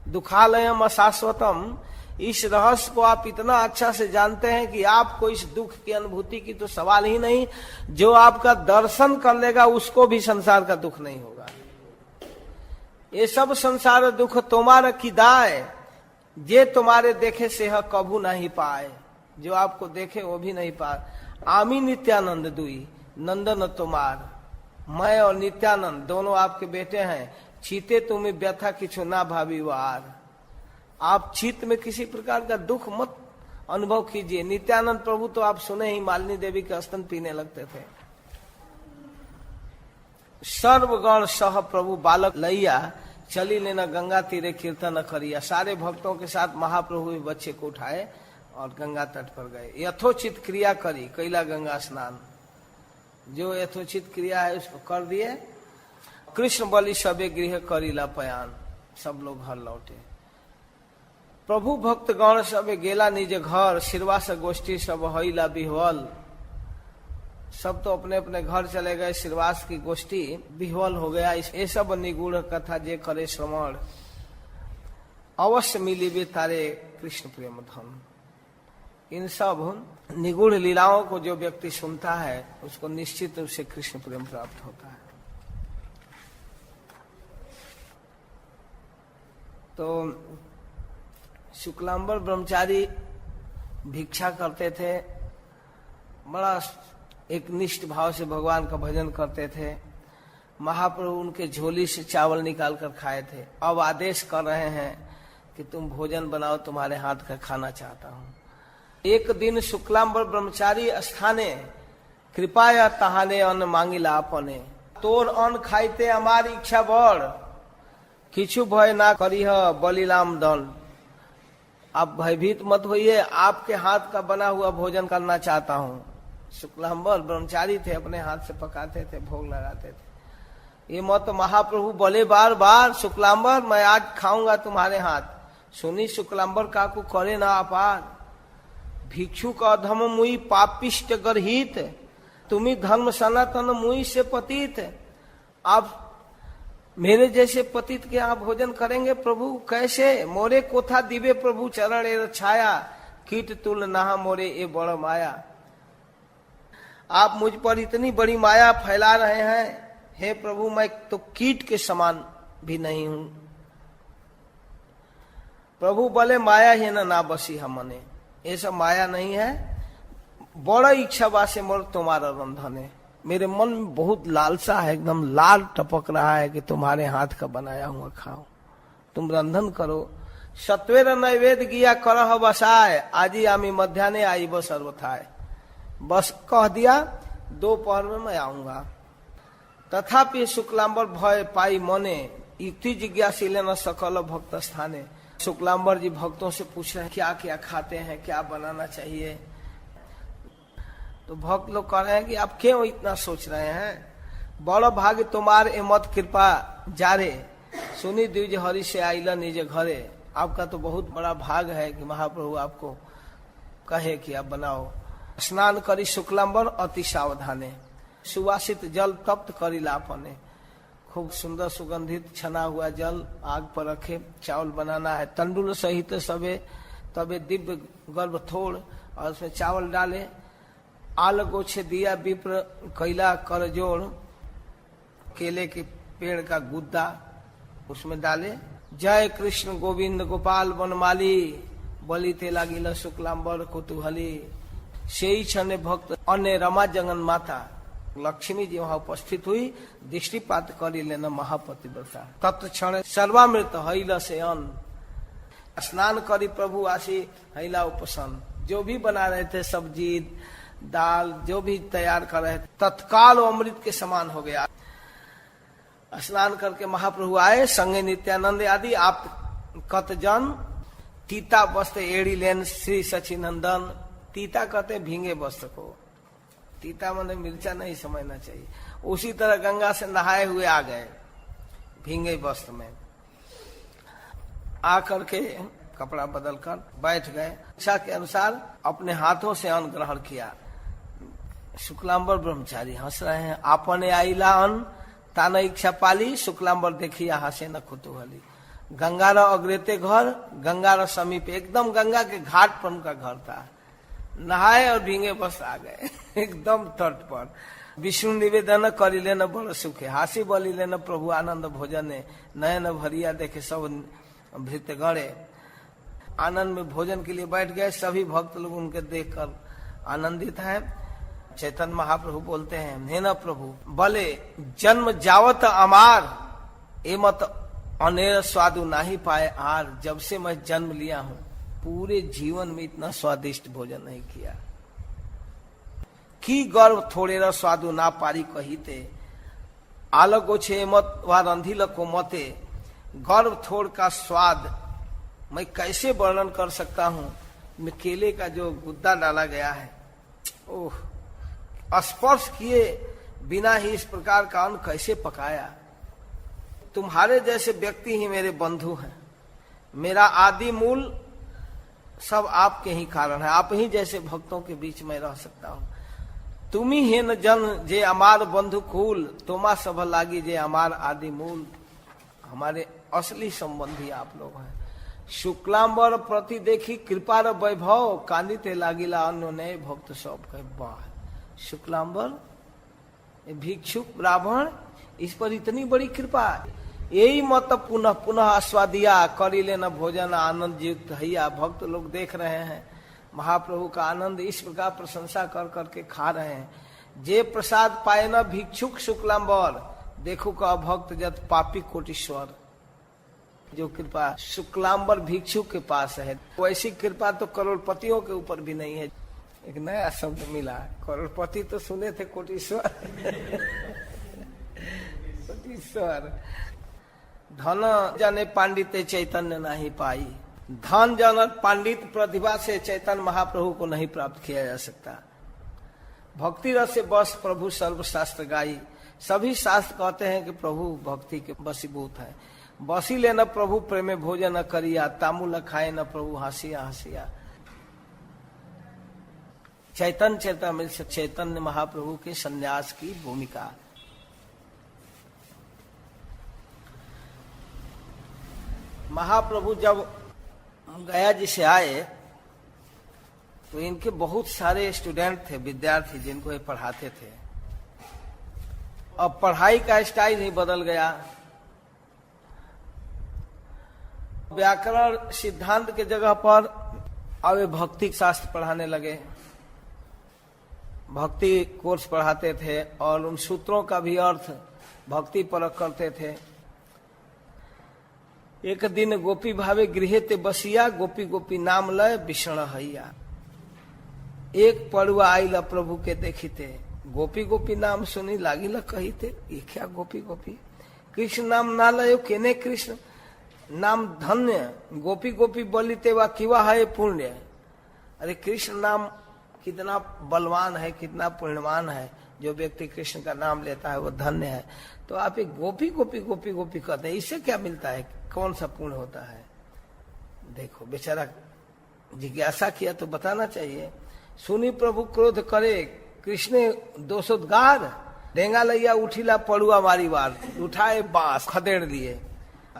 दुखालयम अशाश्वतम। इस रहस्य को आप इतना अच्छा से जानते हैं कि आपको इस दुख की अनुभूति की तो सवाल ही नहीं। जो आपका दर्शन कर लेगा उसको भी संसार का दुख नहीं होगा। ये सब संसार दुख तुम्हारा की दाय, जे तुम्हारे देखे से है कबू नहीं पाए। जो आपको देखे वो भी नहीं पाए। आमी नित्यानंद दुई नंदन तुम्हार, मैं और नित्यानंद दोनों आपके बेटे हैं। चीते तुम्हें व्यथा किछु ना भावी वार। आप चित्त में किसी प्रकार का दुख मत अनुभव कीजिए। नित्यानंद प्रभु तो आप सुने ही मालिनी देवी के स्तन पीने लगते थे। सर्वगण सह प्रभु बालक लैया, चली लेना गंगा तीरे कीर्तन करिया। सारे भक्तों के साथ महाप्रभु बच्चे को उठाए और गंगा तट पर गए। यथोचित क्रिया करी, कैला गंगा स्नान। जो यथोचित क्रिया है उसको कर दिए। कृष्ण बलि सबे गृह करीला पयान, सब लोग घर लौटे। प्रभु भक्त गण सबे गेला निज घर, श्रीवास गोष्ठी सब हईला बिहवल। सब तो अपने अपने घर चले गए, श्रीवास की गोष्ठी बिहवल हो गया। ये सब निगूढ़ कथा जे करे श्रवण, अवश्य मिली वे तारे कृष्ण प्रेम धन। इन सब निगूढ़ लीलाओं को जो व्यक्ति सुनता है उसको निश्चित रूप से कृष्ण प्रेम प्राप्त होता है। तो शुक्लांबर ब्रह्मचारी भिक्षा करते थे, बड़ा एक निष्ठ भाव से भगवान का भजन करते थे। महाप्रभु उनके झोली से चावल निकाल कर खाए थे। अब आदेश कर रहे हैं कि तुम भोजन बनाओ, तुम्हारे हाथ का खाना चाहता हूं। एक दिन शुक्लांबर ब्रह्मचारी स्थाने, कृपया तहाने अन्न मांगिला अपने। तोर अन्न खाइते हमारी इच्छा बढ़, किछु भय ना करीह बलिलाम दंड। आप भयभीत मत होइए, आपके हाथ का बना हुआ भोजन करना चाहता हूं। शुक्लांबर ब्रह्मचारी थे, अपने हाथ से पकाते थे, भोग लगाते थे। ये मत महाप्रभु बोले बार बार, शुक्लांबर मैं आज खाऊंगा तुम्हारे हाथ। सुनी शुक्लांबर काकू करे ना अपार, भिक्षु का धर्म मुई पापिष्ट गर्हित, तुम्ही धर्म सनातन मुई से पतित। आप मेरे जैसे पतित के आप भोजन करेंगे प्रभु, कैसे? मोरे कोथा दिवे प्रभु चरण ए छाया, कीट तुल नहा मोरे ए बड़ माया। आप मुझ पर इतनी बड़ी माया फैला रहे हैं, हे प्रभु मैं तो कीट के समान भी नहीं हूं। प्रभु बोले माया ही ना बसी हमने, ये सब माया नहीं है। बड़ा इच्छा वासे मोर तुम्हारा रंधन है। मेरे मन में बहुत लालसा है, एकदम लाल टपक रहा है कि तुम्हारे हाथ का बनाया हुआ खाओ, तुम रंधन करो। सत्वेर नैवेद्य किया करह बसाए, आजी आमी मध्याने आई बस सर्वथाय। बस कह दिया दोपहर में मैं आऊंगा। तथापि शुक्लांबर भय पाई मने, युक्ति जिज्ञासी न सकल भक्त स्थाने। शुक्लांबर जी भक्तों से पूछ रहे हैं क्या क्या खाते हैं, क्या बनाना चाहिए। तो भक्त लोग कह रहे हैं कि आप क्यों इतना सोच रहे हैं, बड़ भाग्य तुम्हारे मत कृपा जारे, सुनी द्विज हरि से आइला निज घरे। आपका तो बहुत बड़ा भाग है कि महाप्रभु आपको कहे कि आप बनाओ। स्नान करी शुक्लांबर अति सावधाने, सुवासित जल तप्त करी लापने। खूब सुंदर सुगंधित छना हुआ जल आग पर रखे, चावल बनाना है, तंडुल सहित सबे तबे दिव्य गर्भ थोड़, और उसमें चावल डाले। आल गोछे दिया विप्र कैला कर जोड़, केले के पेड़ का गुद्दा उसमें डाले। जय कृष्ण गोविंद गोपाल वनमाली, बलि तेला गिला शुक्लांबर कुतूहली। सेई क्षण भक्त अन्य रमा जगन माता, लक्ष्मी जी वहां उपस्थित हुई, दृष्टिपात करी लेना महापतिव्रता। तत्व क्षण सर्वामृत हैला से अन्न, स्नान करी प्रभु आशी हैला उपसन। जो भी बना रहे थे सब्जी दाल जो भी तैयार कर रहे थे, तत्काल अमृत के समान हो गया। स्नान करके महाप्रभु आए, संगे नित्यानंद आदि आप कतजन। तीता वस्त्र एड़ी लेन श्री सचिनंदन। तीता कहते भींगे वस्त्र को, तीता मैंने मिर्चा नहीं समझना चाहिए। उसी तरह गंगा से नहाए हुए आ गए भींगे वस्त्र में, आकर के कपड़ा बदल कर बैठ गए। इच्छा के अनुसार अपने हाथों से अन्न ग्रहण किया। शुक्लांबर ब्रह्मचारी हंस रहे हैं। आपने आईला अन्न ताना इच्छा पाली, शुक्लांबर देखिया हंसे न कुतूहली। गंगा रा अग्रेते घर, गंगा रा समीप, एकदम गंगा के घाट पर उनका घर था। नहाए और भींगे बस आ गए एकदम तट पर। विष्णु निवेदन करी लेना बड़ सुखे, हासी बोली लेना प्रभु आनंद भोजने। नयन भरिया देखे सब भृत गणे। आनंद में भोजन के लिए बैठ गए। सभी भक्त लोग उनके देखकर आनंदित हैं। चैतन्य महाप्रभु बोलते हैं, हे न प्रभु बोले जन्म जावत अमार, ए मत अनेर स्वादु नाही पाए आर। जब से मैं जन्म लिया हूं पूरे जीवन में इतना स्वादिष्ट भोजन नहीं किया। की गर्व थोड़े र स्वादु ना पारी कहीते, आलगो छे मत व रंधिल को मते। गर्व थोड़ का स्वाद मैं कैसे वर्णन कर सकता हूँ। मैं केले का जो गुद्दा डाला गया है, ओह, स्पर्श किए बिना ही इस प्रकार का अन्न कैसे पकाया। तुम्हारे जैसे व्यक्ति ही मेरे बंधु हैं। मेरा आदि मूल सब आपके ही कारण है। आप ही जैसे भक्तों के बीच में रह सकता हूँ। तुम ही है न जन जे अमार बंधु कुल, तोमा सब लागी जे अमार आदि मूल। हमारे असली संबंधी आप लोग हैं। शुक्लांबर प्रति देखी कृपा र वैभव, कांदिते लागिला अन्य नए भक्त सब कहे वाह। शुक्लांबर भिक्षुक ब्राह्मण, इस पर इतनी बड़ी कृपा। यही मत पुनः पुनः आस्वादिया करी लेना भोजन आनंद युक्त हैया। भक्त लोग देख रहे हैं महाप्रभु का आनंद, इस प्रकार प्रशंसा कर करके खा रहे हैं। जे प्रसाद पाए न भिक्षुक शुक्लांबर, देखो का भक्त जत पापी कोटीश्वर। जो कृपा शुक्लांबर भिक्षुक के पास है, वैसी कृपा तो करोड़पतियों के ऊपर भी नहीं है। एक नया शब्द मिला, करोड़पति तो सुने थे, कोटीश्वर कोटीश्वर। धन जाने पांडित्य चैतन्य नहीं पाई। धन जन पांडित प्रतिभा से चैतन्य महाप्रभु को नहीं प्राप्त किया जा सकता। भक्ति रस से बस प्रभु सर्वशास्त्र गाई। सभी शास्त्र कहते हैं कि प्रभु भक्ति के बसीभूत है। बसी लेना प्रभु प्रेमे भोजन न करिया, तामुल खाए न प्रभु हंसिया हंसिया। चैतन्य चैतन्य चैतन्य महाप्रभु के संन्यास की भूमिका। महाप्रभु जब गया जी से आए तो इनके बहुत सारे स्टूडेंट थे, विद्यार्थी जिनको ये पढ़ाते थे। अब पढ़ाई का स्टाइल ही बदल गया। व्याकरण सिद्धांत के जगह पर अब वे भक्ति शास्त्र पढ़ाने लगे। भक्ति कोर्स पढ़ाते थे और उन सूत्रों का भी अर्थ भक्ति परक करते थे। एक दिन गोपी भावे गृहे ते बसिया, गोपी गोपी नाम लय विषण हैया। एक पड़ुआ आइला प्रभु के देखिते, गोपी गोपी नाम सुनी लागिला कहिते, ये क्या गोपी गोपी। कृष्ण नाम ना लयो केने कृष्ण नाम धन्य, गोपी गोपी बोलिते वा किवा है पुण्य। अरे कृष्ण नाम कितना बलवान है, कितना पुण्यवान है। जो व्यक्ति कृष्ण का नाम लेता है वो धन्य है। तो आप एक गोपी गोपी गोपी गोपी कहते हैं, इससे क्या मिलता है, कौन सा पुण्य होता है। देखो बेचारा जिज्ञासा किया तो बताना चाहिए। सुनी प्रभु क्रोध करे कृष्ण दोषोद्गार, डेंगा लैया उठिला पड़ुआ मारी बार, उठाए बांस खदेड़ दिए।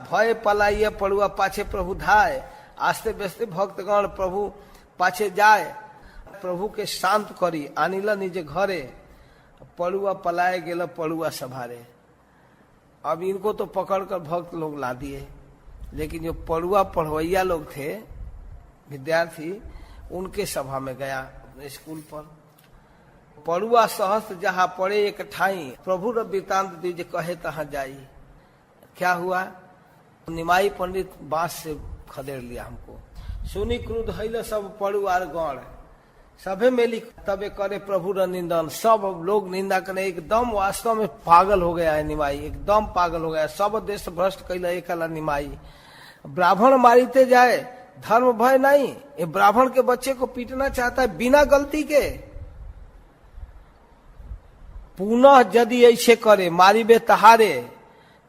भय पलाइए पड़ुआ पाछे प्रभु धाय, आस्ते बेस्ते भक्तगण प्रभु पाछे जाए। प्रभु के शांत करी आनिला निजे घरे, पड़ुआ पलाए गेला पड़ुआ सभारे। अब इनको तो पकड़कर भक्त लोग ला दिए, लेकिन जो पड़ुआ पढ़वैया लोग थे विद्यार्थी, उनके सभा में गया अपने स्कूल पर। पड़ुआ सहस्त्र जहाँ पड़े एक ठाई, प्रभु र वृतांत दीजिए कहे तहाँ जाई। क्या हुआ? निमाई पंडित बांस से खदेड़ लिया हमको। सुनी क्रुद्ध हैल सब पड़ुआर गण, सभे मेली तबे करे प्रभु र निंदन। सब लोग निंदा करे, एकदम वास्तव में पागल हो गया है निमाई, एकदम पागल हो गया। सब देश भ्रष्ट कैला एक निमाई। ब्राह्मण मारीते जाए धर्म भय नहीं, ये ब्राह्मण के बच्चे को पीटना चाहता है बिना गलती के। पुनः यदि ऐसे करे मारिबे तहारे,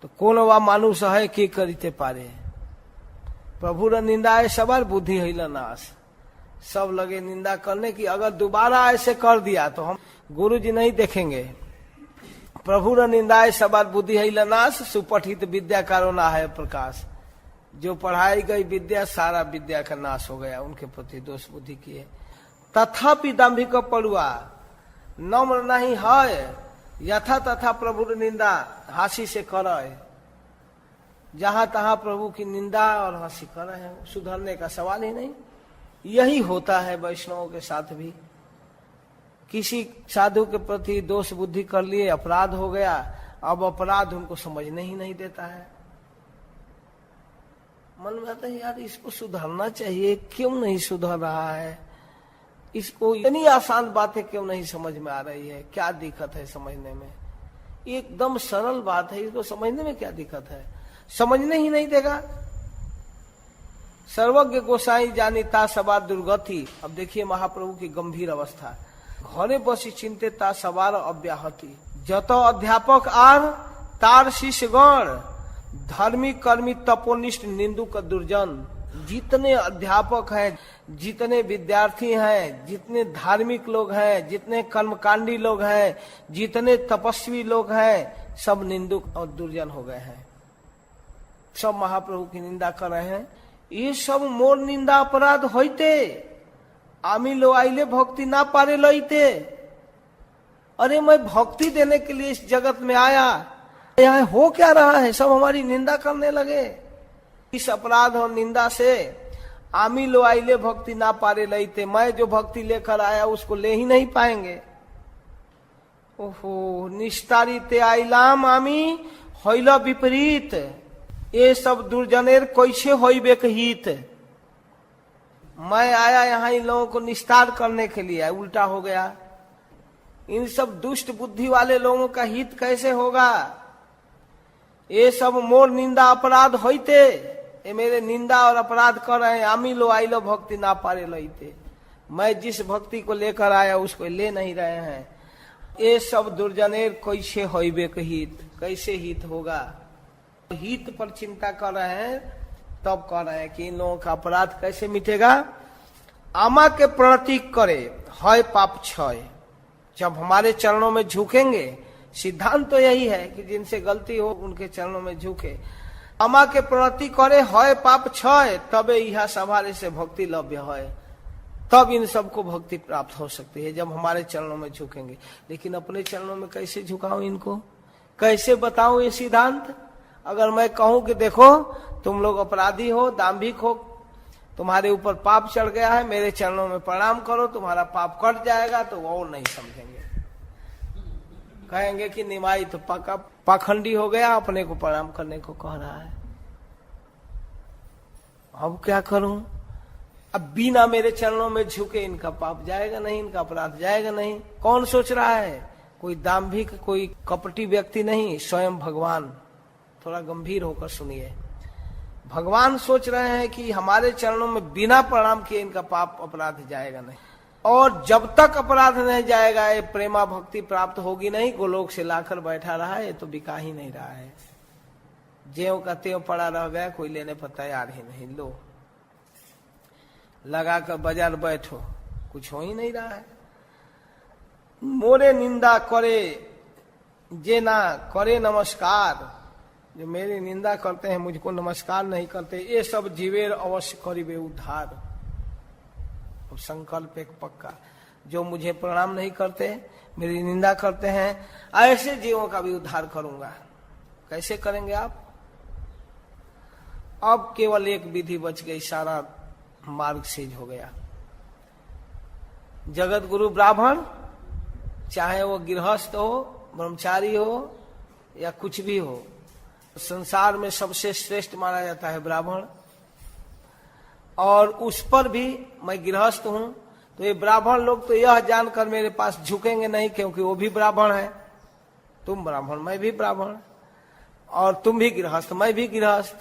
तो कौन वा मानुष है के करीते पारे। प्रभु र निंदा है सवार बुद्धि हैला नाश। सब लगे निंदा करने की, अगर दोबारा ऐसे कर दिया तो हम गुरु जी नहीं देखेंगे। प्रभु र निंदा है सवार बुद्धि हैला नाश, सुपठित विद्या कारोना है प्रकाश। जो पढ़ाई गई विद्या सारा विद्या का नाश हो गया, उनके प्रति दोष बुद्धि किए। तथापि दाम्भिक पड़ुआ नम्र नहीं है, यथा तथा प्रभु निंदा हासी से करे। जहां तहां प्रभु की निंदा और हंसी कर रहे हैं, सुधरने का सवाल ही नहीं। यही होता है वैष्णवों के साथ भी। किसी साधु के प्रति दोष बुद्धि कर लिए, अपराध हो गया, अब अपराध उनको समझने ही नहीं देता है। मन में आता है यार इसको सुधरना चाहिए, क्यों नहीं सुधर रहा है, इसको इतनी आसान बातें क्यों नहीं समझ में आ रही है, क्या दिक्कत है समझने में। एकदम सरल बात है, इसको समझने में क्या दिक्कत है, समझने ही नहीं देगा। सर्वज्ञ गोसाई जानी ता सवार दुर्गति। अब देखिए महाप्रभु की गंभीर अवस्था। घरे बसी चिंते ता सवार अव्याहति, जतो अध्यापक आर तार शिष्यगण, धर्मी कर्मी तपोनिष्ठ निंदुक दुर्जन। जितने अध्यापक हैं, जितने विद्यार्थी हैं, जितने धार्मिक लोग हैं, जितने कर्मकांडी लोग हैं, जितने तपस्वी लोग हैं, सब निंदुक और दुर्जन हो गए हैं। सब महाप्रभु की निंदा कर रहे हैं। ये सब मोर निंदा अपराध होते, आमी लो आइले भक्ति ना पारे लईते। अरे मैं भक्ति देने के लिए इस जगत में आया, यहाँ हो क्या रहा है, सब हमारी निंदा करने लगे। इस अपराध और निंदा से आमी लो आइले भक्ति ना पारे लईते, मैं जो भक्ति लेकर आया उसको ले ही नहीं पाएंगे। ओहो निस्तारिते आइलाम आमी होइला विपरीत, ये सब दुर्जनेर कैसे होइबे हित। मैं आया यहाँ इन लोगों को निस्तार करने के लिए, उल्टा हो गया। इन सब दुष्ट बुद्धि वाले लोगों का हित कैसे होगा। ये सब मोर निंदा अपराध होते, ये मेरे निंदा और अपराध कर रहे हैं। आमी लो आइलो भक्ति ना पारे लईते, मैं जिस भक्ति को लेकर आया उसको ले नहीं रहे हैं। ये सब दुर्जनेर कैसे होइबे हित, कैसे हित होगा। हित पर चिंता कर रहे हैं, तब कह रहे हैं कि इन लोगों का अपराध कैसे मिटेगा। आमा के प्रणति करे है पाप क्षय। जब हमारे चरणों में झुकेंगे, सिद्धांत तो यही है कि जिनसे गलती हो उनके चरणों में झुके। आमा के प्रणति करे है पाप क्षय, तबे यह सवारे से भक्ति लभ्य है। तब इन सबको भक्ति प्राप्त हो सकती है, जब हमारे चरणों में झुकेंगे। लेकिन अपने चरणों में कैसे झुकाऊं इनको, कैसे बताऊं ये सिद्धांत। अगर मैं कहूं कि देखो तुम लोग अपराधी हो, दाम्भिक हो, तुम्हारे ऊपर पाप चढ़ गया है, मेरे चरणों में प्रणाम करो, तुम्हारा पाप कट जाएगा, तो वो नहीं समझेंगे। कहेंगे कि निमाई तो पक्का पाखंडी हो गया, अपने को प्रणाम करने को कह रहा है। अब क्या करूं। अब बिना मेरे चरणों में झुके इनका पाप जाएगा नहीं, इनका अपराध जाएगा नहीं। कौन सोच रहा है, कोई दाम्भिक, कोई कपटी व्यक्ति नहीं, स्वयं भगवान। थोड़ा गंभीर होकर सुनिए। भगवान सोच रहे हैं कि हमारे चरणों में बिना प्रणाम किए इनका पाप अपराध जाएगा नहीं। और जब तक अपराध नहीं जाएगा, ये प्रेमा भक्ति प्राप्त होगी नहीं। गोलोक से लाकर बैठा रहा है, ये तो बिका ही नहीं रहा है। ज्यों का त्यों पड़ा रह गया, कोई लेने पर तैयार ही नहीं। लो लगाकर बाजार बैठो, कुछ हो ही नहीं रहा है। मोरे निंदा करे जे ना करे नमस्कार, जो मेरी निंदा करते हैं, मुझको नमस्कार नहीं करते, ये सब जीवेर अवश्य करिबे उद्धार। अब संकल्प एक पक्का, जो मुझे प्रणाम नहीं करते, मेरी निंदा करते हैं, ऐसे जीवों का भी उद्धार करूंगा। कैसे करेंगे आप? अब केवल एक विधि बच गई, सारा मार्ग सीज हो गया। जगत गुरु ब्राह्मण, चाहे वो गृहस्थ हो, ब्रह्मचारी हो या कुछ भी हो, संसार में सबसे श्रेष्ठ माना जाता है ब्राह्मण। और उस पर भी मैं गृहस्थ हूं, तो ये ब्राह्मण लोग तो यह जानकर मेरे पास झुकेंगे नहीं, क्योंकि वो भी ब्राह्मण है। तुम ब्राह्मण, मैं भी ब्राह्मण, और तुम भी गृहस्थ, मैं भी गृहस्थ,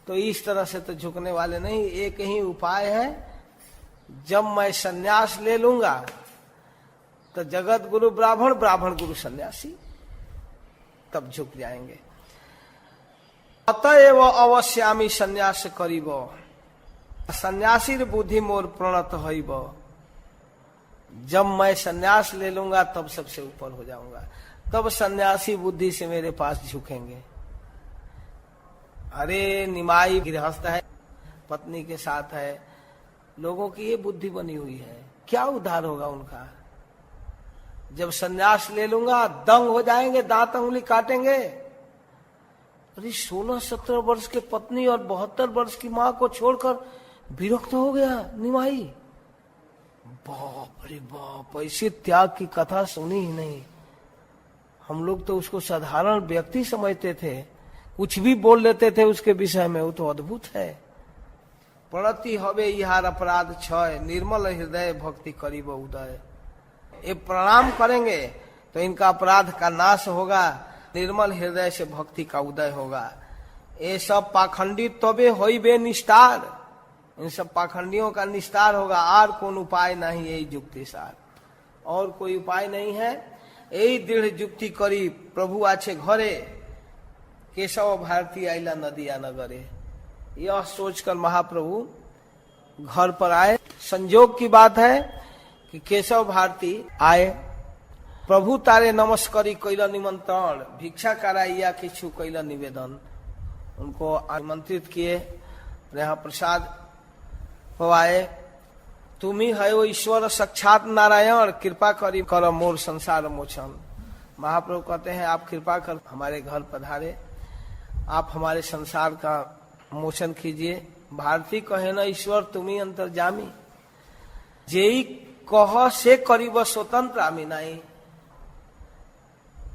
तो इस तरह से तो झुकने वाले नहीं। एक ही उपाय है, जब मैं सन्यास ले लूंगा तो जगत गुरु ब्राह्मण, ब्राह्मण गुरु सन्यासी, तब झुक जाएंगे। अतएव अवश्यामी सन्यास करीब, सन्यासी बुद्धि मोर प्रणत हईब। जब मैं सन्यास ले लूंगा तब सबसे ऊपर हो जाऊंगा, तब सन्यासी बुद्धि से मेरे पास झुकेंगे। अरे निमाई गृहस्थ है, पत्नी के साथ है, लोगों की ये बुद्धि बनी हुई है, क्या उद्धार होगा उनका? जब सन्यास ले लूंगा दंग हो जाएंगे, दांत अंगुली काटेंगे। अरे 16-17 वर्ष के पत्नी और 72 वर्ष की माँ को छोड़कर विरक्त हो गया निमाई। बाप रे बाप, ऐसे त्याग की कथा सुनी ही नहीं। हम लोग तो उसको साधारण व्यक्ति समझते थे, कुछ भी बोल लेते थे उसके विषय में, वो तो अद्भुत है। प्रणति हवे इहार अपराध क्षय, निर्मल हृदय भक्ति करीब उदय। ये प्रणाम करेंगे तो इनका अपराध का नाश होगा, निर्मल हृदय से भक्ति का उदय होगा। ये सब पाखंडी तबे होइबे निस्तार, इन सब पाखंडियों का निस्तार होगा। आर कौन उपाय नहीं, यही युक्ति सार, और कोई उपाय नहीं है। यही दृढ़ युक्ति करी प्रभु आछे घरे, केशव भारती आइला नदिया नगरे। यह सोचकर महाप्रभु घर पर आए। संजोग की बात है कि केशव भारती आए, प्रभु तारे नमस्कारी कैला निमंत्रण, भिक्षा कराइया किछु कैला निवेदन। उनको आमंत्रित किए, यहाँ प्रसाद पवाए। तुम ही है वो ईश्वर साक्षात नारायण, कृपा करी कर मोर संसार मोचन। महाप्रभु कहते हैं आप कृपा कर हमारे घर पधारे, आप हमारे संसार का मोचन कीजिए। भारती कहे न ईश्वर तुम्ही अंतर्जामी, जेई कह से करीब स्वतंत्र आमी नहीं।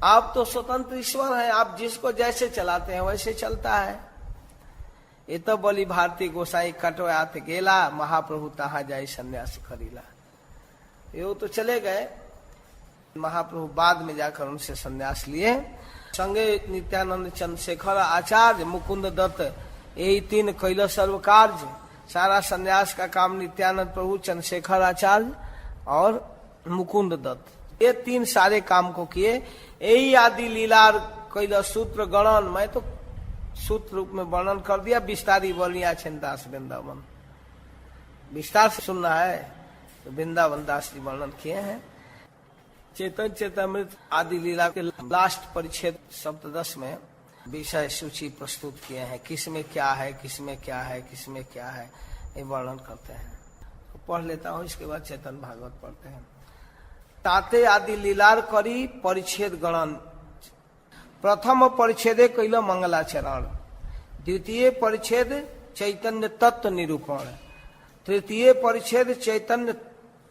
आप तो स्वतंत्र ईश्वर हैं, आप जिसको जैसे चलाते हैं वैसे चलता है। ये तो बोली भारती गोसाई कटवात गेला, महाप्रभु तहा जाई सन्यास करीला। ये तो चले गए, महाप्रभु बाद में जाकर उनसे सन्यास लिए। संगे नित्यानंद चंद्रशेखर आचार्य मुकुंद दत्त, यही 3 कैला सर्व कार्य। सारा सन्यास का काम नित्यानंद प्रभु, चंद्रशेखर आचार्य और मुकुंद दत्त, ये 3 सारे काम को किए। यही आदि लीलार कैला सूत्र गणन, मैं तो सूत्र रूप में वर्णन कर दिया। विस्तारी बोलिया दास वृंदावन, विस्तार से सुनना है तो वृंदावन दास जी वर्णन किए हैं। चेतन चेतामृत आदि लीला के लास्ट परिच्छेद सप्तदश में विषय सूची प्रस्तुत किए हैं, किसमें क्या है, किसमें क्या है, किसमें क्या है, ये वर्णन करते हैं। तो पढ़ लेता हूँ, इसके बाद चेतन भागवत पढ़ते हैं। ताते आदि लीलार करी परिच्छेद गणन। प्रथम परिच्छेदे कैल मंगलाचरण, द्वितीय परिच्छेद चैतन्य तत्व निरूपण, तृतीय परिच्छेद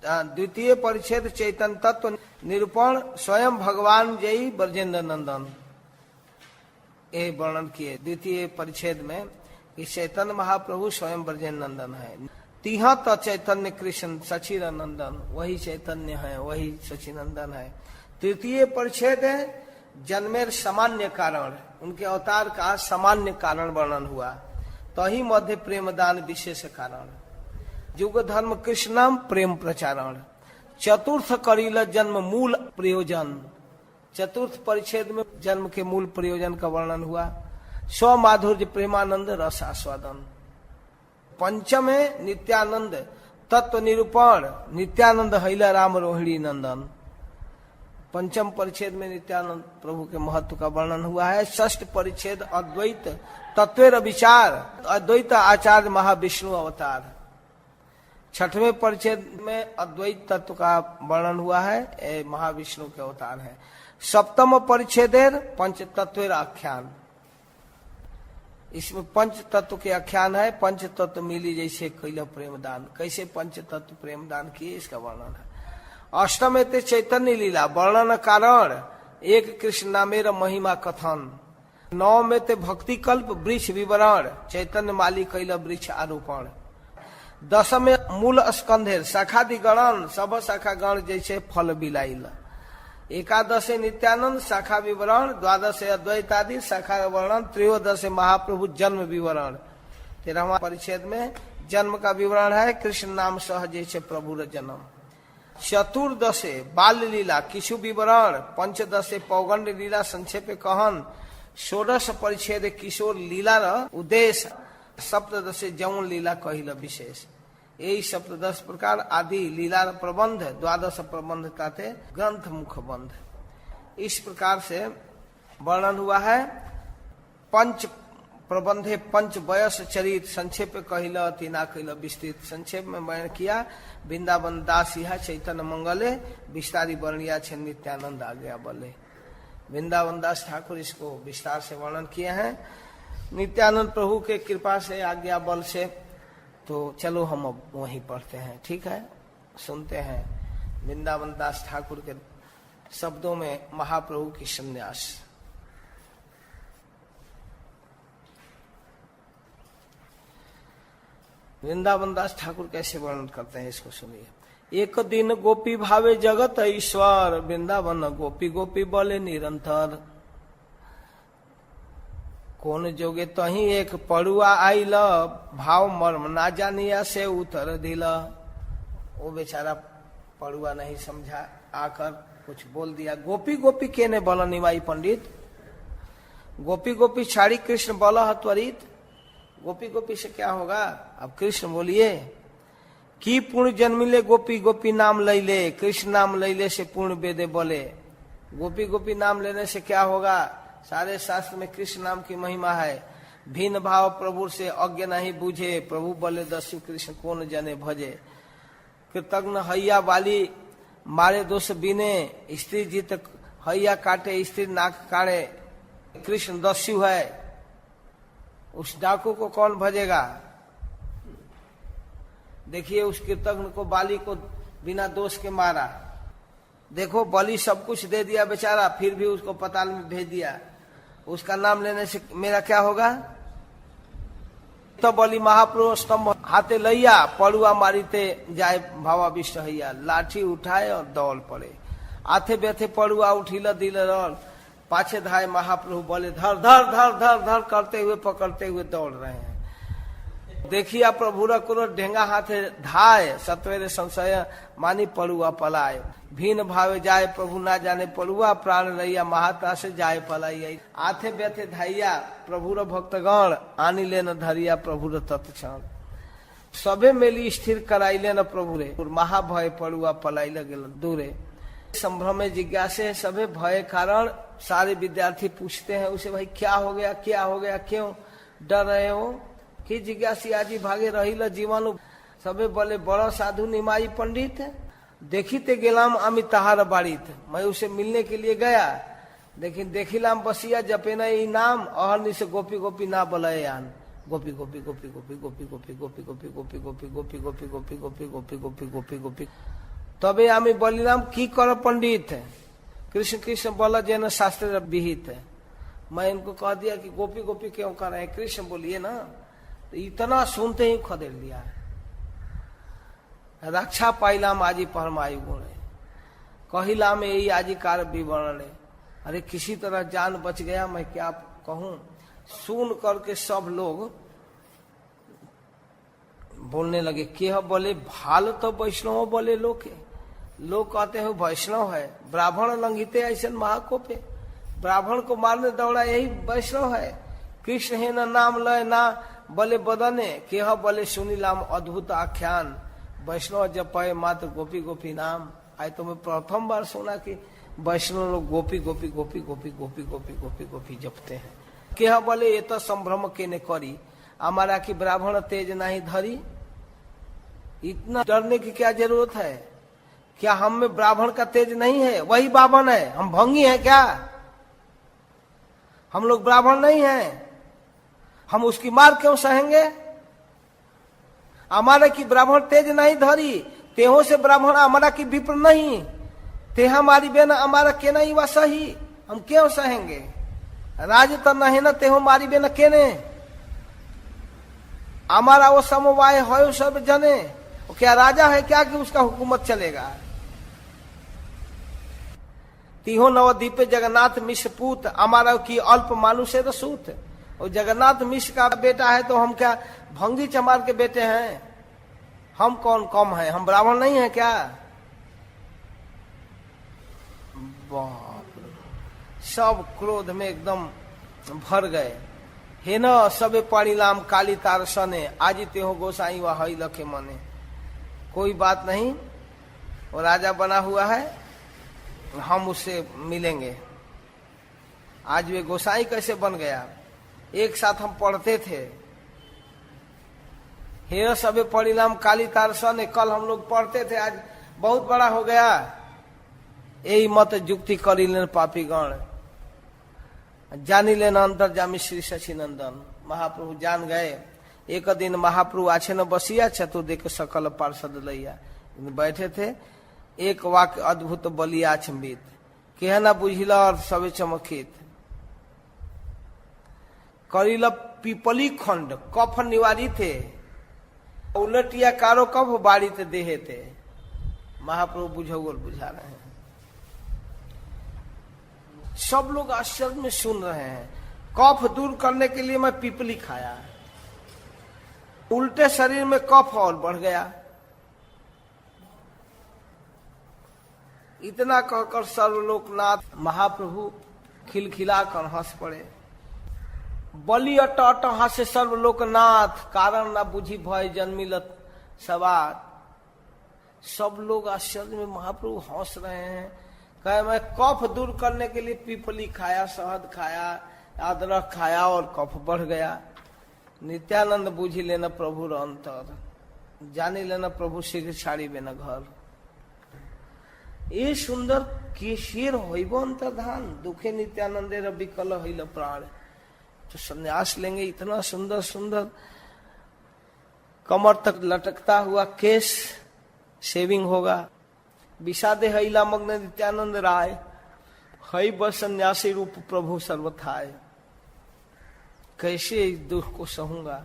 द्वितीय परिच्छेद चैतन्य तत्व निरूपण, स्वयं भगवान जयी ब्रजेंद्र नंदन। ये वर्णन किए द्वितीय परिच्छेद में कि चैतन्य महाप्रभु स्वयं ब्रजेंद्र नंदन है। तिहत चैतन्य कृष्ण सचिदानंदन, वही चैतन्य है, वही सचिनंदन है। तृतीय परिच्छेद है जन्मेर सामान्य कारण, उनके अवतार का सामान्य कारण वर्णन हुआ। तही मध्य प्रेमदान विशेष कारण, युग धर्म कृष्णम प्रेम प्रचारण। चतुर्थ करील जन्म मूल प्रयोजन, चतुर्थ परिच्छेद में जन्म के मूल प्रयोजन का वर्णन हुआ। स्व माधुर्य प्रेमानंद रस आस्वादन। पंचम है नित्यानंद तत्व निरूपण, नित्यानंद हैला राम रोहिणी नंदन। पंचम परिच्छेद में नित्यानंद प्रभु के महत्व का वर्णन हुआ है। षष्ठ परिच्छेद अद्वैत तत्वेर विचार, अद्वैत आचार्य महाविष्णु अवतार। छठवें परिच्छेद में अद्वैत तत्व का वर्णन हुआ है, महाविष्णु के अवतार है। सप्तम परिच्छेदेर पंच तत्वेर आख्यान, इसमें पंच तत्व के आख्यान है। पंच तत्व मिली जैसे कैल प्रेम दान, कैसे पंच तत्व प्रेम दान किए इसका वर्णन है। अष्टम ते चैतन्य लीला वर्णन कारण, एक कृष्ण नामेर महिमा कथन। नौ में ते भक्ति कल्प वृक्ष विवरण, चैतन्य माली कैल वृक्ष आरोपण। दशम में मूल स्कंधेर शाखादि गणन, सब शाखा गण जैसे फल बिलाइल। एकादशे नित्यानंद शाखा विवरण, द्वादशे अद्वैत आदि शाखा वर्णन, त्रयोदशे महाप्रभु जन्म विवरण। 13वां परिच्छेद में जन्म का विवरण है, कृष्ण नाम सह जैसे प्रभु जन्म। चतुर्दशे बाल लीला किशु विवरण, पंचदशे पौगंड लीला संक्षेप कहन। षोडश परिच्छेद किशोर लीला उद्देश्य, सप्तदशे जौन लीला कहिल विशेष। यही सप्तदश प्रकार आदि लीला प्रबंध, द्वादश प्रबंध ताते ग्रंथ मुख बंध। इस प्रकार से वर्णन हुआ है। पंच प्रबंधे पंच वयस चरित, संक्षेप कहिल तीना कहिल विस्तृत। संक्षेप में वर्णन किया वृंदावन दास यह चैतन्य मंगले, विस्तारी वर्णिया छे नित्यानंद आज्ञा बले। वृंदावन दास ठाकुर इसको विस्तार से वर्णन किए हैं नित्यानंद प्रभु के कृपा से, आज्ञा बल से। तो चलो हम अब वहीं पढ़ते हैं, ठीक है। सुनते हैं वृंदावन दास ठाकुर के शब्दों में महाप्रभु की संन्यास। वृंदावन दास ठाकुर कैसे वर्णन करते हैं इसको सुनिए। एक दिन गोपी भावे जगत ईश्वर, वृंदावन गोपी गोपी बोले निरंतर। कौन जोगे तही एक पड़ुआ आइल, भाव मर्म ना जानिया से उतर दिला। वो बेचारा पड़ुआ नहीं समझा, आकर कुछ बोल दिया। गोपी गोपी केने बोला निवाई पंडित, गोपी गोपी छाड़ी कृष्ण बोला त्वरित। गोपी गोपी से क्या होगा, अब कृष्ण बोलिए। की पूर्ण जन्मिले गोपी गोपी नाम लैले, कृष्ण नाम लैले से पूर्ण वेदे बोले। गोपी गोपी नाम लेने से क्या होगा, सारे शास्त्र में कृष्ण नाम की महिमा है। भिन्न भाव प्रभु से अज्ञ नहीं बूझे, प्रभु बोले दस्यु कृष्ण कौन जने भजे। कृतज्ञ हैया वाली मारे दोष बिने, स्त्री जीत हैया काटे स्त्री नाक काटे। कृष्ण दस्यु है, उस डाकू को कौन भजेगा। देखिए उस कृतज्ञ को, बाली को बिना दोष के मारा। देखो बलि सब कुछ दे दिया बेचारा, फिर भी उसको पताल में भेज दिया। उसका नाम लेने से मेरा क्या होगा। तो बलि महाप्रभु स्तंभ हाथे लैया, पड़ुआ मारीते जाए भावा विष्ट हैया। लाठी उठाए और दौड़ पड़े, आथे बेथे पड़ुआ उठिल दिल रल। पाछे धाए महाप्रभु बोले धर धर धर धर धर करते हुए पकड़ते हुए दौड़ रहे हैं। देखिया प्रभु रो ढेंगा हाथे धाय, सत्वेरे संशय मानी पड़ुआ पलाय। भीन भावे जाए प्रभु ना जाने पड़ुआ, प्राण रैया महाता से जाए पलाई। आथे बेथे धाइया प्रभु रो भक्तगण, आनी लेन धरिया प्रभु रो तत्क्षण। सबे मेली स्थिर कराइले न प्रभु रे, महाभय पड़ुआ पलाई गेल दूरे। संभ्रम जिज्ञासे सभे भय कारण, सारे विद्यार्थी पूछते हैं उसे, भाई क्या हो गया, क्या हो गया, क्यों डर रहे हो। कि जिज्ञासी आजी भागे रही जीवन। सबे बोले बड़ा साधु निमाई पंडित, देखिते गेलाम आमी तहार बाड़ीत। मैं उसे मिलने के लिए गया, लेकिन देखिलाम बसिया जपेना ई नाम, अहरनी से गोपी गोपी ना बोले आन। गोपी गोपी गोपी गोपी गोपी गोपी गोपी गोपी गोपी गोपी गोपी गोपी गोपी गोपी गोपी गोपी गोपी गोपी। तबे आमी बोलिलाम की कर पंडित, कृष्ण कृष्ण बोला जेन शास्त्र विहित है। मैं इनको कह दिया कि गोपी गोपी क्यों कर रहे हैं, कृष्ण बोलिए ना। तो इतना सुनते ही खदेड़ लिया। रक्षा पाइलाम आजी परमायु गुण, कहिला में यही आजी कार्य विवरण। अरे किसी तरह जान बच गया, मैं क्या कहूं। सुन करके सब लोग बोलने लगे। के बोले भाल तो वैष्णव बोले लोग कहते हैं वैष्णव है। ब्राह्मण लंघिते ऐसे महाकोपे, ब्राह्मण को मारने दौड़ा यही वैष्णव है। कृष्ण है ना नाम लय ना बले बदने केह बले सुनीलाम अद्भुत आख्यान, वैष्णव जपय मात्र गोपी गोपी नाम। आज तो मैं प्रथम बार सुना कि वैष्णव लोग गोपी गोपी गोपी गोपी गोपी गोपी गोपी गोपी जपते हैं। केह बले ये तो संभ्रम के ने करी, हमारा की ब्राह्मण तेज नहीं धरी। इतना डरने की क्या जरूरत है? क्या हम में ब्राह्मण का तेज नहीं है? वही बावन है, हम भंगी हैं क्या? हम लोग ब्राह्मण नहीं हैं, हम उसकी मार क्यों सहेंगे? हमारा की ब्राह्मण तेज नहीं धरी, तेहो से ब्राह्मण हमारा की विप्र नहीं, तेहा मारी बेन हमारा के नहीं वा सही, हम क्यों सहेंगे? राज तो नहीं न तेहो मारी बेन केने, हमारा वो समवाय हो सब जने। वो क्या राजा है क्या कि उसका हुकूमत चलेगा? तिहो नवद्वीप जगन्नाथ मिश्र पूत, हमारा की अल्प मानुष है रसूत। और जगन्नाथ मिश्र का बेटा है तो हम क्या भंगी चमार के बेटे हैं? हम कौन कम है? हम ब्राह्मण नहीं है क्या? सब क्रोध में एकदम भर गए। हे न सबे परिणाम काली तार सने, आज ते हो गोसाई व हई लखे मने। कोई बात नहीं, वो राजा बना हुआ है, हम उससे मिलेंगे। आज वे गोसाई कैसे बन गया? एक साथ हम पढ़ते थे, हे सबे परिणाम काली तार सने, कल हम लोग पढ़ते थे, आज बहुत बड़ा हो गया। यही मत जुक्ति करी लेन पापी गण, जानी लेना अंतर जामी श्री शशिनंदन। महाप्रभु जान गए। एक दिन महाप्रभु आछे न बसिया, चतुर्दिक सकल पार्षद लैया बैठे थे। एक वाक्य अद्भुत बलिया छमित, कहना बुझिला और सबे चमकित। करिल पीपली खंड कफ निवारी थे, उलटिया कारो कफ बाड़ी थे देहे थे। महाप्रभु बुझौल बुझा रहे हैं। सब लोग आश्चर्य में सुन रहे हैं। कफ दूर करने के लिए मैं पीपली खाया, उल्टे शरीर में कफ और बढ़ गया। इतना कहकर सर्वलोकनाथ महाप्रभु खिलखिलाकर हंस पड़े। बलि अट अट हंसे सर्वलोकनाथ, कारण न बुझी भय जन्मिलत सवार। सब लोग आश्चर्य में महाप्रभु हंस रहे हैं। कहे मैं कफ दूर करने के लिए पीपली खाया, शहद खाया, अदरक खाया और कफ बढ़ गया। नित्यानंद बुझी लेना प्रभु अंतर, जानी लेना प्रभु शीघ्र छाड़ी बेना घर। ये सुंदर केशिर होइबो अंतर्धान, दुखे नित्यानंदे विकल होइल प्राण। तो संन्यास लेंगे, इतना सुंदर सुंदर कमर तक लटकता हुआ केश, शेविंग होगा। विषादे हैला मग्न नित्यानंद राय, हई बस सन्यासी रूप प्रभु सर्वथाय। कैसे इस दुख को सहूंगा?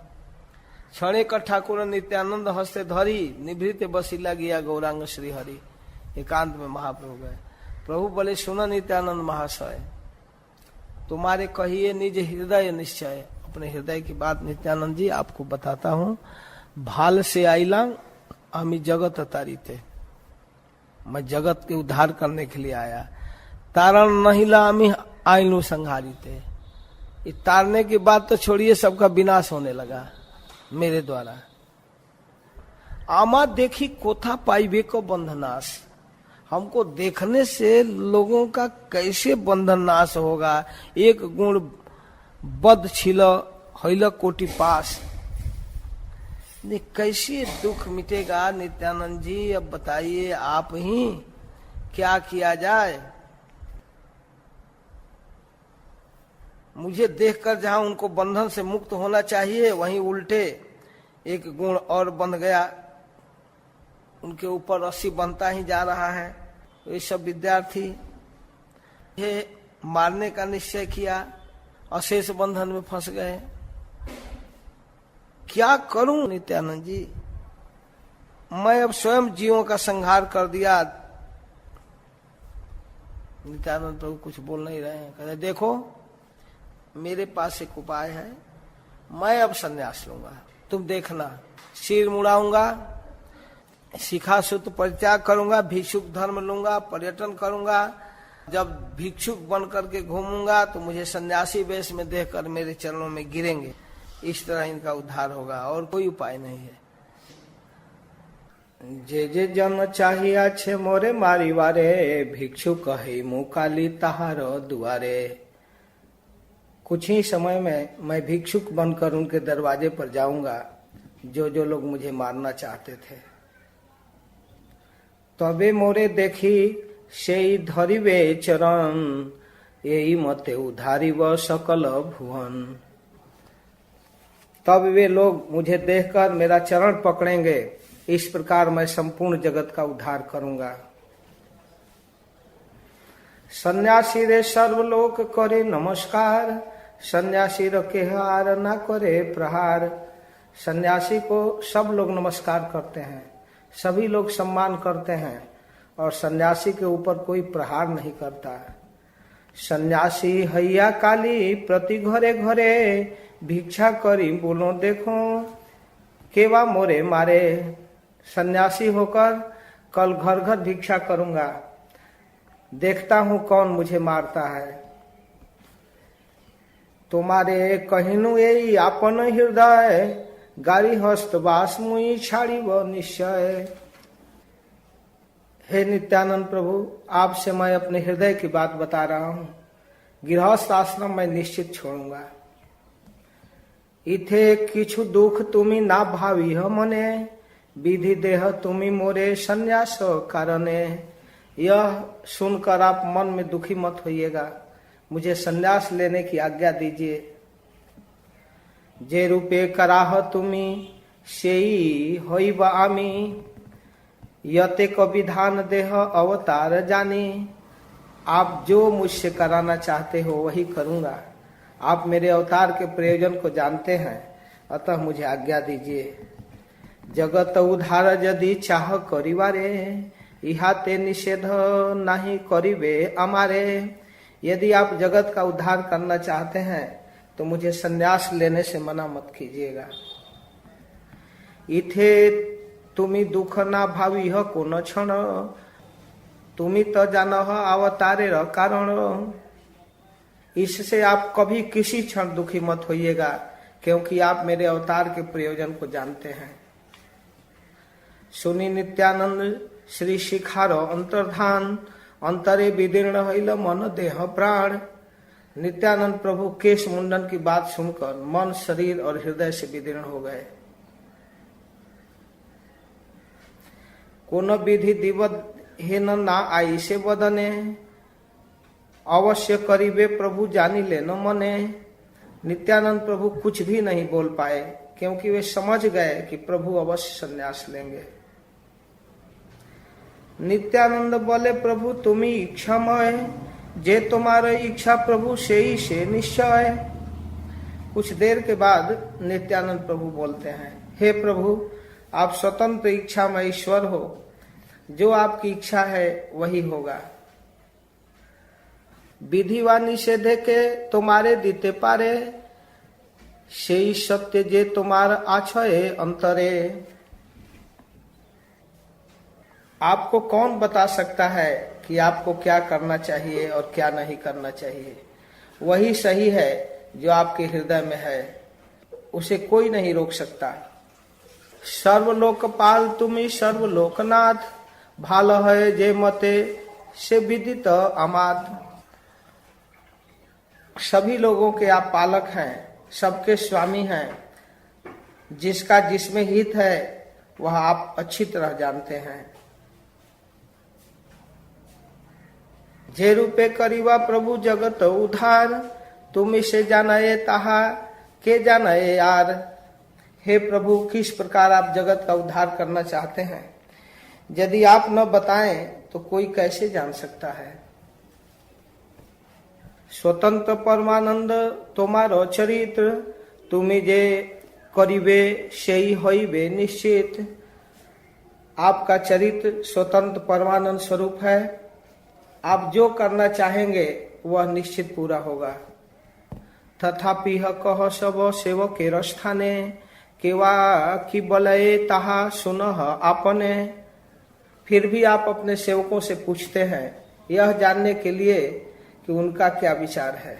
क्षणे का ठाकुर नित्यानंद हस्ते धरी, निभृत बसिला गया गौरांग श्री हरि। एकांत में महाप्रभु गए। प्रभु बोले सुनो नित्यानंद महाशय, तुम्हारे कहिए निज हृदय निश्चय। अपने हृदय की बात नित्यानंद जी आपको बताता हूँ। भाल से आईला हमी जगत तारीते, मैं जगत के उद्धार करने के लिए आया। तारण नहीं ला हमी आईलू संहारीते, ये तारने की बात तो छोड़िए, सबका विनाश होने लगा मेरे द्वारा। आमा देखी कोथा पाइबे को बंधनाश, हमको देखने से लोगों का कैसे बंधन नाश होगा। एक गुण बद छिल हैल कोटि पास, कैसे दुख मिटेगा? नित्यानंद जी अब बताइए आप ही, क्या किया जाए? मुझे देखकर जहां उनको बंधन से मुक्त होना चाहिए, वहीं उल्टे एक गुण और बंध गया, उनके ऊपर रस्सी बंधता ही जा रहा है। ये सब विद्यार्थी ये मारने का निश्चय किया, अशेष बंधन में फंस गए। क्या करूं नित्यानंद जी? मैं अब स्वयं जीवों का संहार कर दिया। नित्यानंद प्रभु कुछ बोल नहीं रहे हैं। कहते देखो मेरे पास एक उपाय है, मैं अब संन्यास लूंगा, तुम देखना। सिर मुड़ाऊंगा, शिखा सूत्र परित्याग करूंगा, भिक्षुक धर्म लूंगा, पर्यटन करूंगा। जब भिक्षुक बन करके घूमूंगा तो मुझे सन्यासी वेश में देखकर मेरे चरणों में गिरेंगे। इस तरह इनका उद्धार होगा, और कोई उपाय नहीं है। जे जे जन चाहिया छे मोरे मारी वारे, भिक्षु कहे मुकाली तहार दुआरे। कुछ ही समय में मैं भिक्षुक बनकर उनके दरवाजे पर जाऊंगा, जो जो लोग मुझे मारना चाहते थे। तबे मोरे देखी सेई धरिवे चरण, यही मते उधारी व सकल भुवन। तब वे लोग मुझे देखकर मेरा चरण पकड़ेंगे, इस प्रकार मैं संपूर्ण जगत का उद्धार करूंगा। सन्यासी रे सर्वलोक करे नमस्कार, सन्यासी रखे हार ना करे प्रहार। सन्यासी को सब लोग नमस्कार करते हैं, सभी लोग सम्मान करते हैं, और सन्यासी के ऊपर कोई प्रहार नहीं करता। सन्यासी हैया काली प्रति घरे घरे, भिक्षा करी बोलो देखो केवा मोरे मारे। सन्यासी होकर कल घर घर भिक्षा करूंगा, देखता हूं कौन मुझे मारता है। तुम्हारे कहिनु यही आपन हृदय, गारी हस्तवास मुई छाड़ी व निश्चय। हे नित्यानंद प्रभु, आपसे मैं अपने हृदय की बात बता रहा हूं। गृहस्थ आश्रम मैं निश्चित छोड़ूंगा। इथे किछु दुख तुमी ना भावी ह मने, विधि देह तुमी मोरे संन्यास कारणे। यह सुनकर आप मन में दुखी मत होइएगा, मुझे संन्यास लेने की आज्ञा दीजिए। जे रूपे कराह तुमी सेई होइब आमी, यते को विधान देह अवतार जानी। आप जो मुझसे कराना चाहते हो वही करूंगा। आप मेरे अवतार के प्रयोजन को जानते हैं, अतः मुझे आज्ञा दीजिए। जगत उद्धार यदि चाह करिवारे, इहाते निषेध नहीं करिवे अमारे। यदि आप जगत का उद्धार करना चाहते हैं तो मुझे संन्यास लेने से मना मत कीजिएगा। इथे तुमी दुख ना भावी ह कोन क्षण, तुमी तो जानो ह अवतारे र कारण। इससे आप कभी किसी क्षण दुखी मत होइएगा, क्योंकि आप मेरे अवतार के प्रयोजन को जानते हैं। सुनी नित्यानंद श्री शिखारो अंतर्धान, अंतरे विदीर्ण हईल मन देह प्राण। नित्यानंद प्रभु केश मुंडन की बात सुनकर मन, शरीर और हृदय से विदीर्ण हो गए। कोन विधि दिवद हेन ना आई से बदने, अवश्य करीबे प्रभु जानी ले न मने। नित्यानंद प्रभु कुछ भी नहीं बोल पाए, क्योंकि वे समझ गए कि प्रभु अवश्य संन्यास लेंगे। नित्यानंद बोले, प्रभु तुम्ही इच्छामय, जे तुम्हारा इच्छा प्रभु से ही से निश्चय। कुछ देर के बाद नित्यानंद प्रभु बोलते हैं, हे प्रभु, आप स्वतंत्र इच्छा में ईश्वर हो, जो आपकी इच्छा है वही होगा। विधि व निषेध के तुम्हारे दीते पारे, से सत्य जे तुम्हारा आछे अंतरे। आपको कौन बता सकता है कि आपको क्या करना चाहिए और क्या नहीं करना चाहिए। वही सही है जो आपके हृदय में है, उसे कोई नहीं रोक सकता। सर्वलोकपाल तुम्ही सर्वलोकनाथ, भाल है जे मते से विदित अमात। सभी लोगों के आप पालक हैं, सबके स्वामी हैं। जिसका जिसमें हित है वह आप अच्छी तरह जानते हैं। जे रूपे करीबा प्रभु जगत उद्धार, तुम इसे जानाए ताहा के जानाए यार। हे प्रभु, किस प्रकार आप जगत का उद्धार करना चाहते हैं, यदि आप न बताएं तो कोई कैसे जान सकता है। स्वतंत्र परमानंद तुम्हारो चरित्र, तुम्हें जे करीबे सेई होइबे निश्चित। आपका चरित्र स्वतंत्र परमानंद स्वरूप है, आप जो करना चाहेंगे वह निश्चित पूरा होगा। तथापि कह सब सेवके रस्थाने, केवा की बलये ताहा सुनह आपने। फिर भी आप अपने सेवकों से पूछते हैं यह जानने के लिए कि उनका क्या विचार है।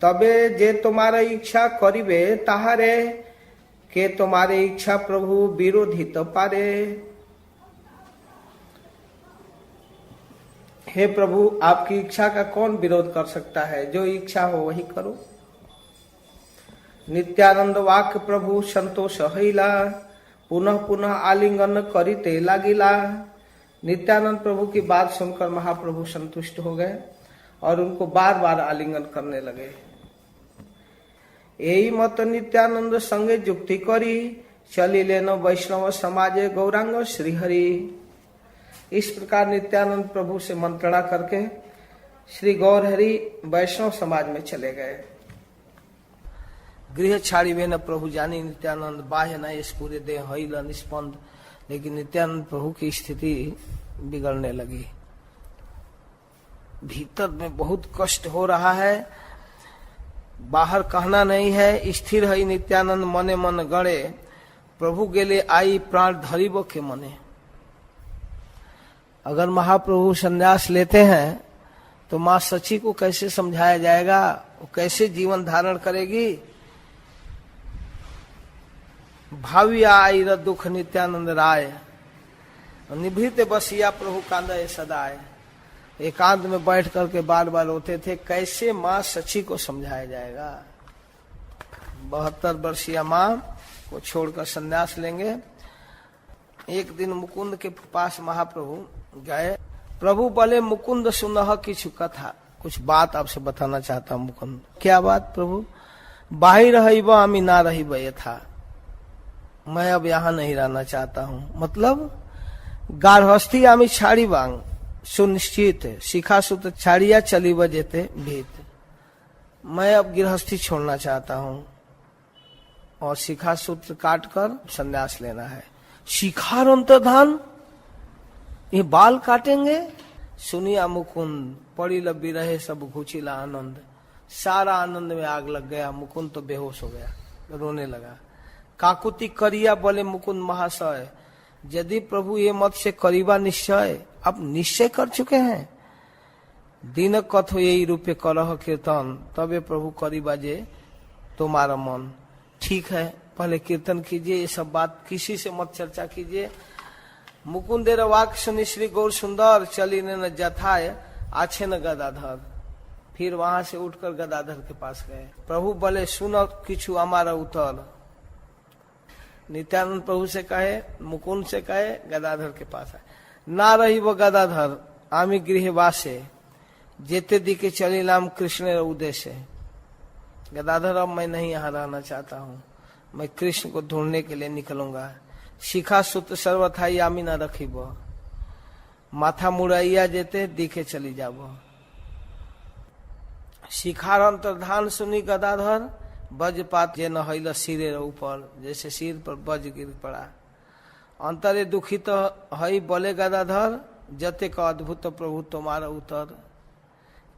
तबे जे तुम्हारा इच्छा करिबे ताहारे, के तुम्हारे इच्छा प्रभु विरोधी तो पारे। हे प्रभु, आपकी इच्छा का कौन विरोध कर सकता है? जो इच्छा हो वही करो। नित्यानंद वाक्य प्रभु संतोष हईला, पुनः पुनः आलिंगन करिते लागिला। नित्यानंद प्रभु की बात सुनकर महाप्रभु संतुष्ट हो गए और उनको बार बार आलिंगन करने लगे। यही मत नित्यानंद संगे जुक्ति करी, चली लेनो वैष्णव समाजे गौरांग श्रीहरि। इस प्रकार नित्यानंद प्रभु से मंत्रणा करके श्री गौरहरि वैष्णव समाज में चले गए। गृह छाड़ी वे न प्रभु जानी नित्यानंद, बाह्य न इस पूरे देह हईल निष्पंद। लेकिन नित्यानंद प्रभु की स्थिति बिगड़ने लगी। भीतर में बहुत कष्ट हो रहा है, बाहर कहना नहीं है। स्थिर है नित्यानंद मने मन गड़े, प्रभु गेले आई प्राण धरिबो के मने। अगर महाप्रभु संन्यास लेते हैं तो माँ सची को कैसे समझाया जाएगा? वो कैसे जीवन धारण करेगी? भावी आई र दुख नित्यानंद राय, निभृत बसिया प्रभु कांदे सदाए। एकांत में बैठ करके बार बार रोते थे, कैसे माँ सची को समझाया जाएगा? 72 वर्षीय माँ को छोड़कर संन्यास लेंगे। एक दिन मुकुंद के पास महाप्रभु गए। प्रभु बोले, मुकुंद सुनह किछ कथा, कुछ बात आपसे बताना चाहता हूँ। मुकुंद, क्या बात प्रभु? बाहिर रहिब आमी ना रहिब यथा, मैं अब यहाँ नहीं रहना चाहता हूँ। मतलब गार्हस्थी आमी छाड़ी बांग सुनिश्चित, शिखा सूत छाड़िया चली बजेते भीत। मैं अब गृहस्थी छोड़ना चाहता हूँ और शिखा सूत्र काट कर संन्यास लेना है। शिखार अंतर्धान, ये बाल काटेंगे? सुनिया मुकुंद, पड़ी लबी रहे सब घुचिला आनंद। सारा आनंद में आग लग गया। मुकुंद तो बेहोश हो गया, रोने लगा। काकुति करिया बोले मुकुंद महाशय, यदि प्रभु ये मत से करीबा निश्चय, अब निश्चय कर चुके हैं। दिन कथो यही रूपे करह कीर्तन, तबे प्रभु करीबा जे तुम्हारा मन। ठीक है, पहले कीर्तन कीजिए, ये सब बात किसी से मत चर्चा कीजिए। मुकुंदेर वाक्य सुनी श्री गौर सुंदर, चली न जथाए आछे न गदाधर। फिर वहां से उठकर गदाधर के पास गए। प्रभु बोले, सुनो किछु हमारा उतर। नित्यानंद प्रभु से कहे, मुकुंद से कहे, गदाधर के पास आए। ना रही वो गदाधर आमी गृह वासे, जेते दिखे चली नाम कृष्ण उद्देश्य। गदाधर, अब मैं नहीं यहाँ रहना चाहता हूँ, मैं कृष्ण को ढूंढने के लिए निकलूंगा। शिखा सूत्र सर्वथाई आमी न रखीब, माथा मुड़ैया जेते दिखे चली जाब। शिखार अंतर्धान सुनी गदाधर, वज्रपात जे न हईल सिरे ऊपर, जैसे सिर पर वज्र गिर पड़ा। अंतरे दुखित तो हई बोले गदाधर, जते का अद्भुत प्रभु तुम्हारा उतर।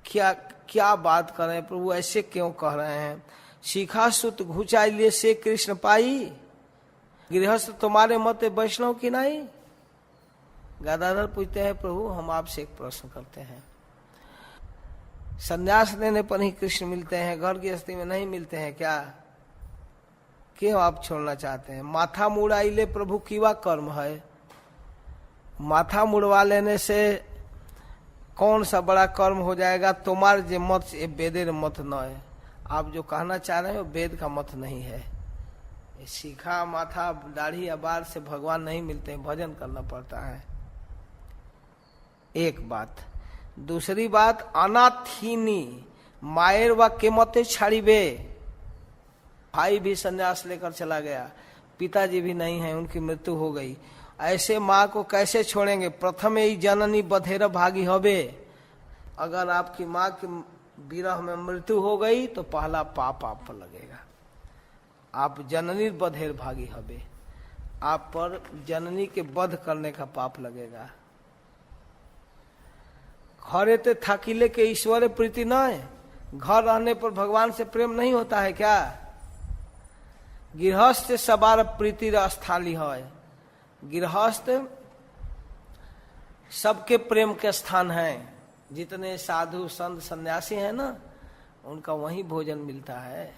क्या क्या बात कर रहे हैं प्रभु, ऐसे क्यों कह रहे हैं? शिखा सुत घुचाइलिए से कृष्ण पाई, गृहस्थ तुम्हारे मते वैष्णव की नहीं। गदाधर पूछते हैं, प्रभु हम आपसे एक प्रश्न करते हैं, संन्यास लेने पर ही कृष्ण मिलते हैं, घर गृहस्थी में नहीं मिलते हैं क्या? क्यों आप छोड़ना चाहते हैं? माथा मुड़ाइले प्रभु कीवा कर्म है? माथा मुड़वा लेने से कौन सा बड़ा कर्म हो जाएगा? तुम्हारे जो मत वेदेर मत न है। आप जो कहना चाह रहे हो वेद का मत नहीं है। शिखा माथा दाढ़ी या बाल से भगवान नहीं मिलते हैं, भजन करना पड़ता है। एक बात। दूसरी बात, अनाथीनी मायर व केमते छाड़ीबे। भाई भी संन्यास लेकर चला गया, पिताजी भी नहीं है, उनकी मृत्यु हो गई। ऐसे माँ को कैसे छोड़ेंगे? प्रथम ही जननी बधेर भागी होबे। अगर आपकी माँ की विरह में मृत्यु हो गई तो पहला पाप आप पर लगेगा। आप जननी बधेर भागी होबे, आप पर जननी के वध करने का पाप लगेगा। घरे ते थाकिले के ईश्वर प्रीति न है। घर रहने पर भगवान से प्रेम नहीं होता है क्या? गृहस्थ सबार प्रीति स्थाली है। गृहस्थ सबके प्रेम के स्थान है। जितने साधु संत सन्यासी हैं ना, उनका वहीं भोजन मिलता है।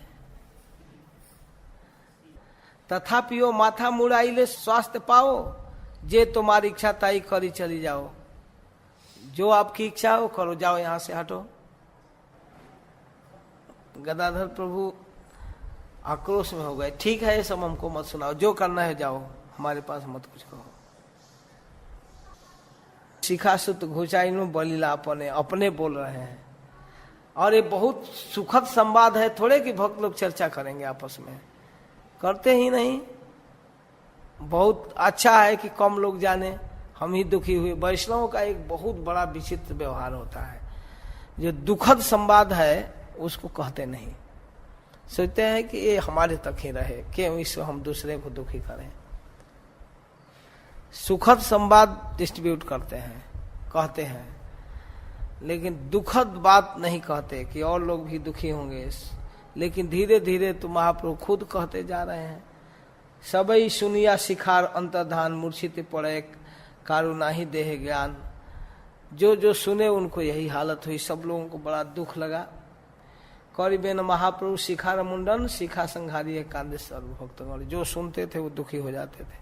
तथापियो माथा मुड़ाइले स्वास्थ्य पाओ, जे तुम्हारी इच्छा ताई करी चली जाओ। जो आपकी इच्छा हो करो, जाओ यहां से हटो। गदाधर प्रभु आक्रोश में हो गए, ठीक है ये सब हमको मत सुनाओ, जो करना है जाओ, हमारे पास मत कुछ कहो। शिखासुत घुचाइनु बलिला अपने बोल रहे हैं। और ये बहुत सुखद संवाद है, थोड़े कि भक्त लोग चर्चा करेंगे आपस में, करते ही नहीं। बहुत अच्छा है कि कम लोग जाने, हम ही दुखी हुए। वैष्णवों का एक बहुत बड़ा विचित्र व्यवहार होता है, जो दुखद संवाद है उसको कहते नहीं, सोचते हैं कि ये हमारे तक ही रहे, क्यों इससे हम दूसरे को दुखी करें। सुखद संवाद डिस्ट्रीब्यूट करते हैं, कहते हैं, लेकिन दुखद बात नहीं कहते कि और लोग भी दुखी होंगे। लेकिन धीरे धीरे तो महाप्रभु खुद कहते जा रहे हैं, सबई सुनिया शिखार अंतर्धान मूर्छित पड़े कारुणा ही देह ज्ञान। जो जो सुने उनको यही हालत हुई, सब लोगों को बड़ा दुख लगा। कौरिबेन महाप्रभु शिखार मुंडन शिखा संघारी कांदे सर्वभक्तगण, जो सुनते थे वो दुखी हो जाते थे।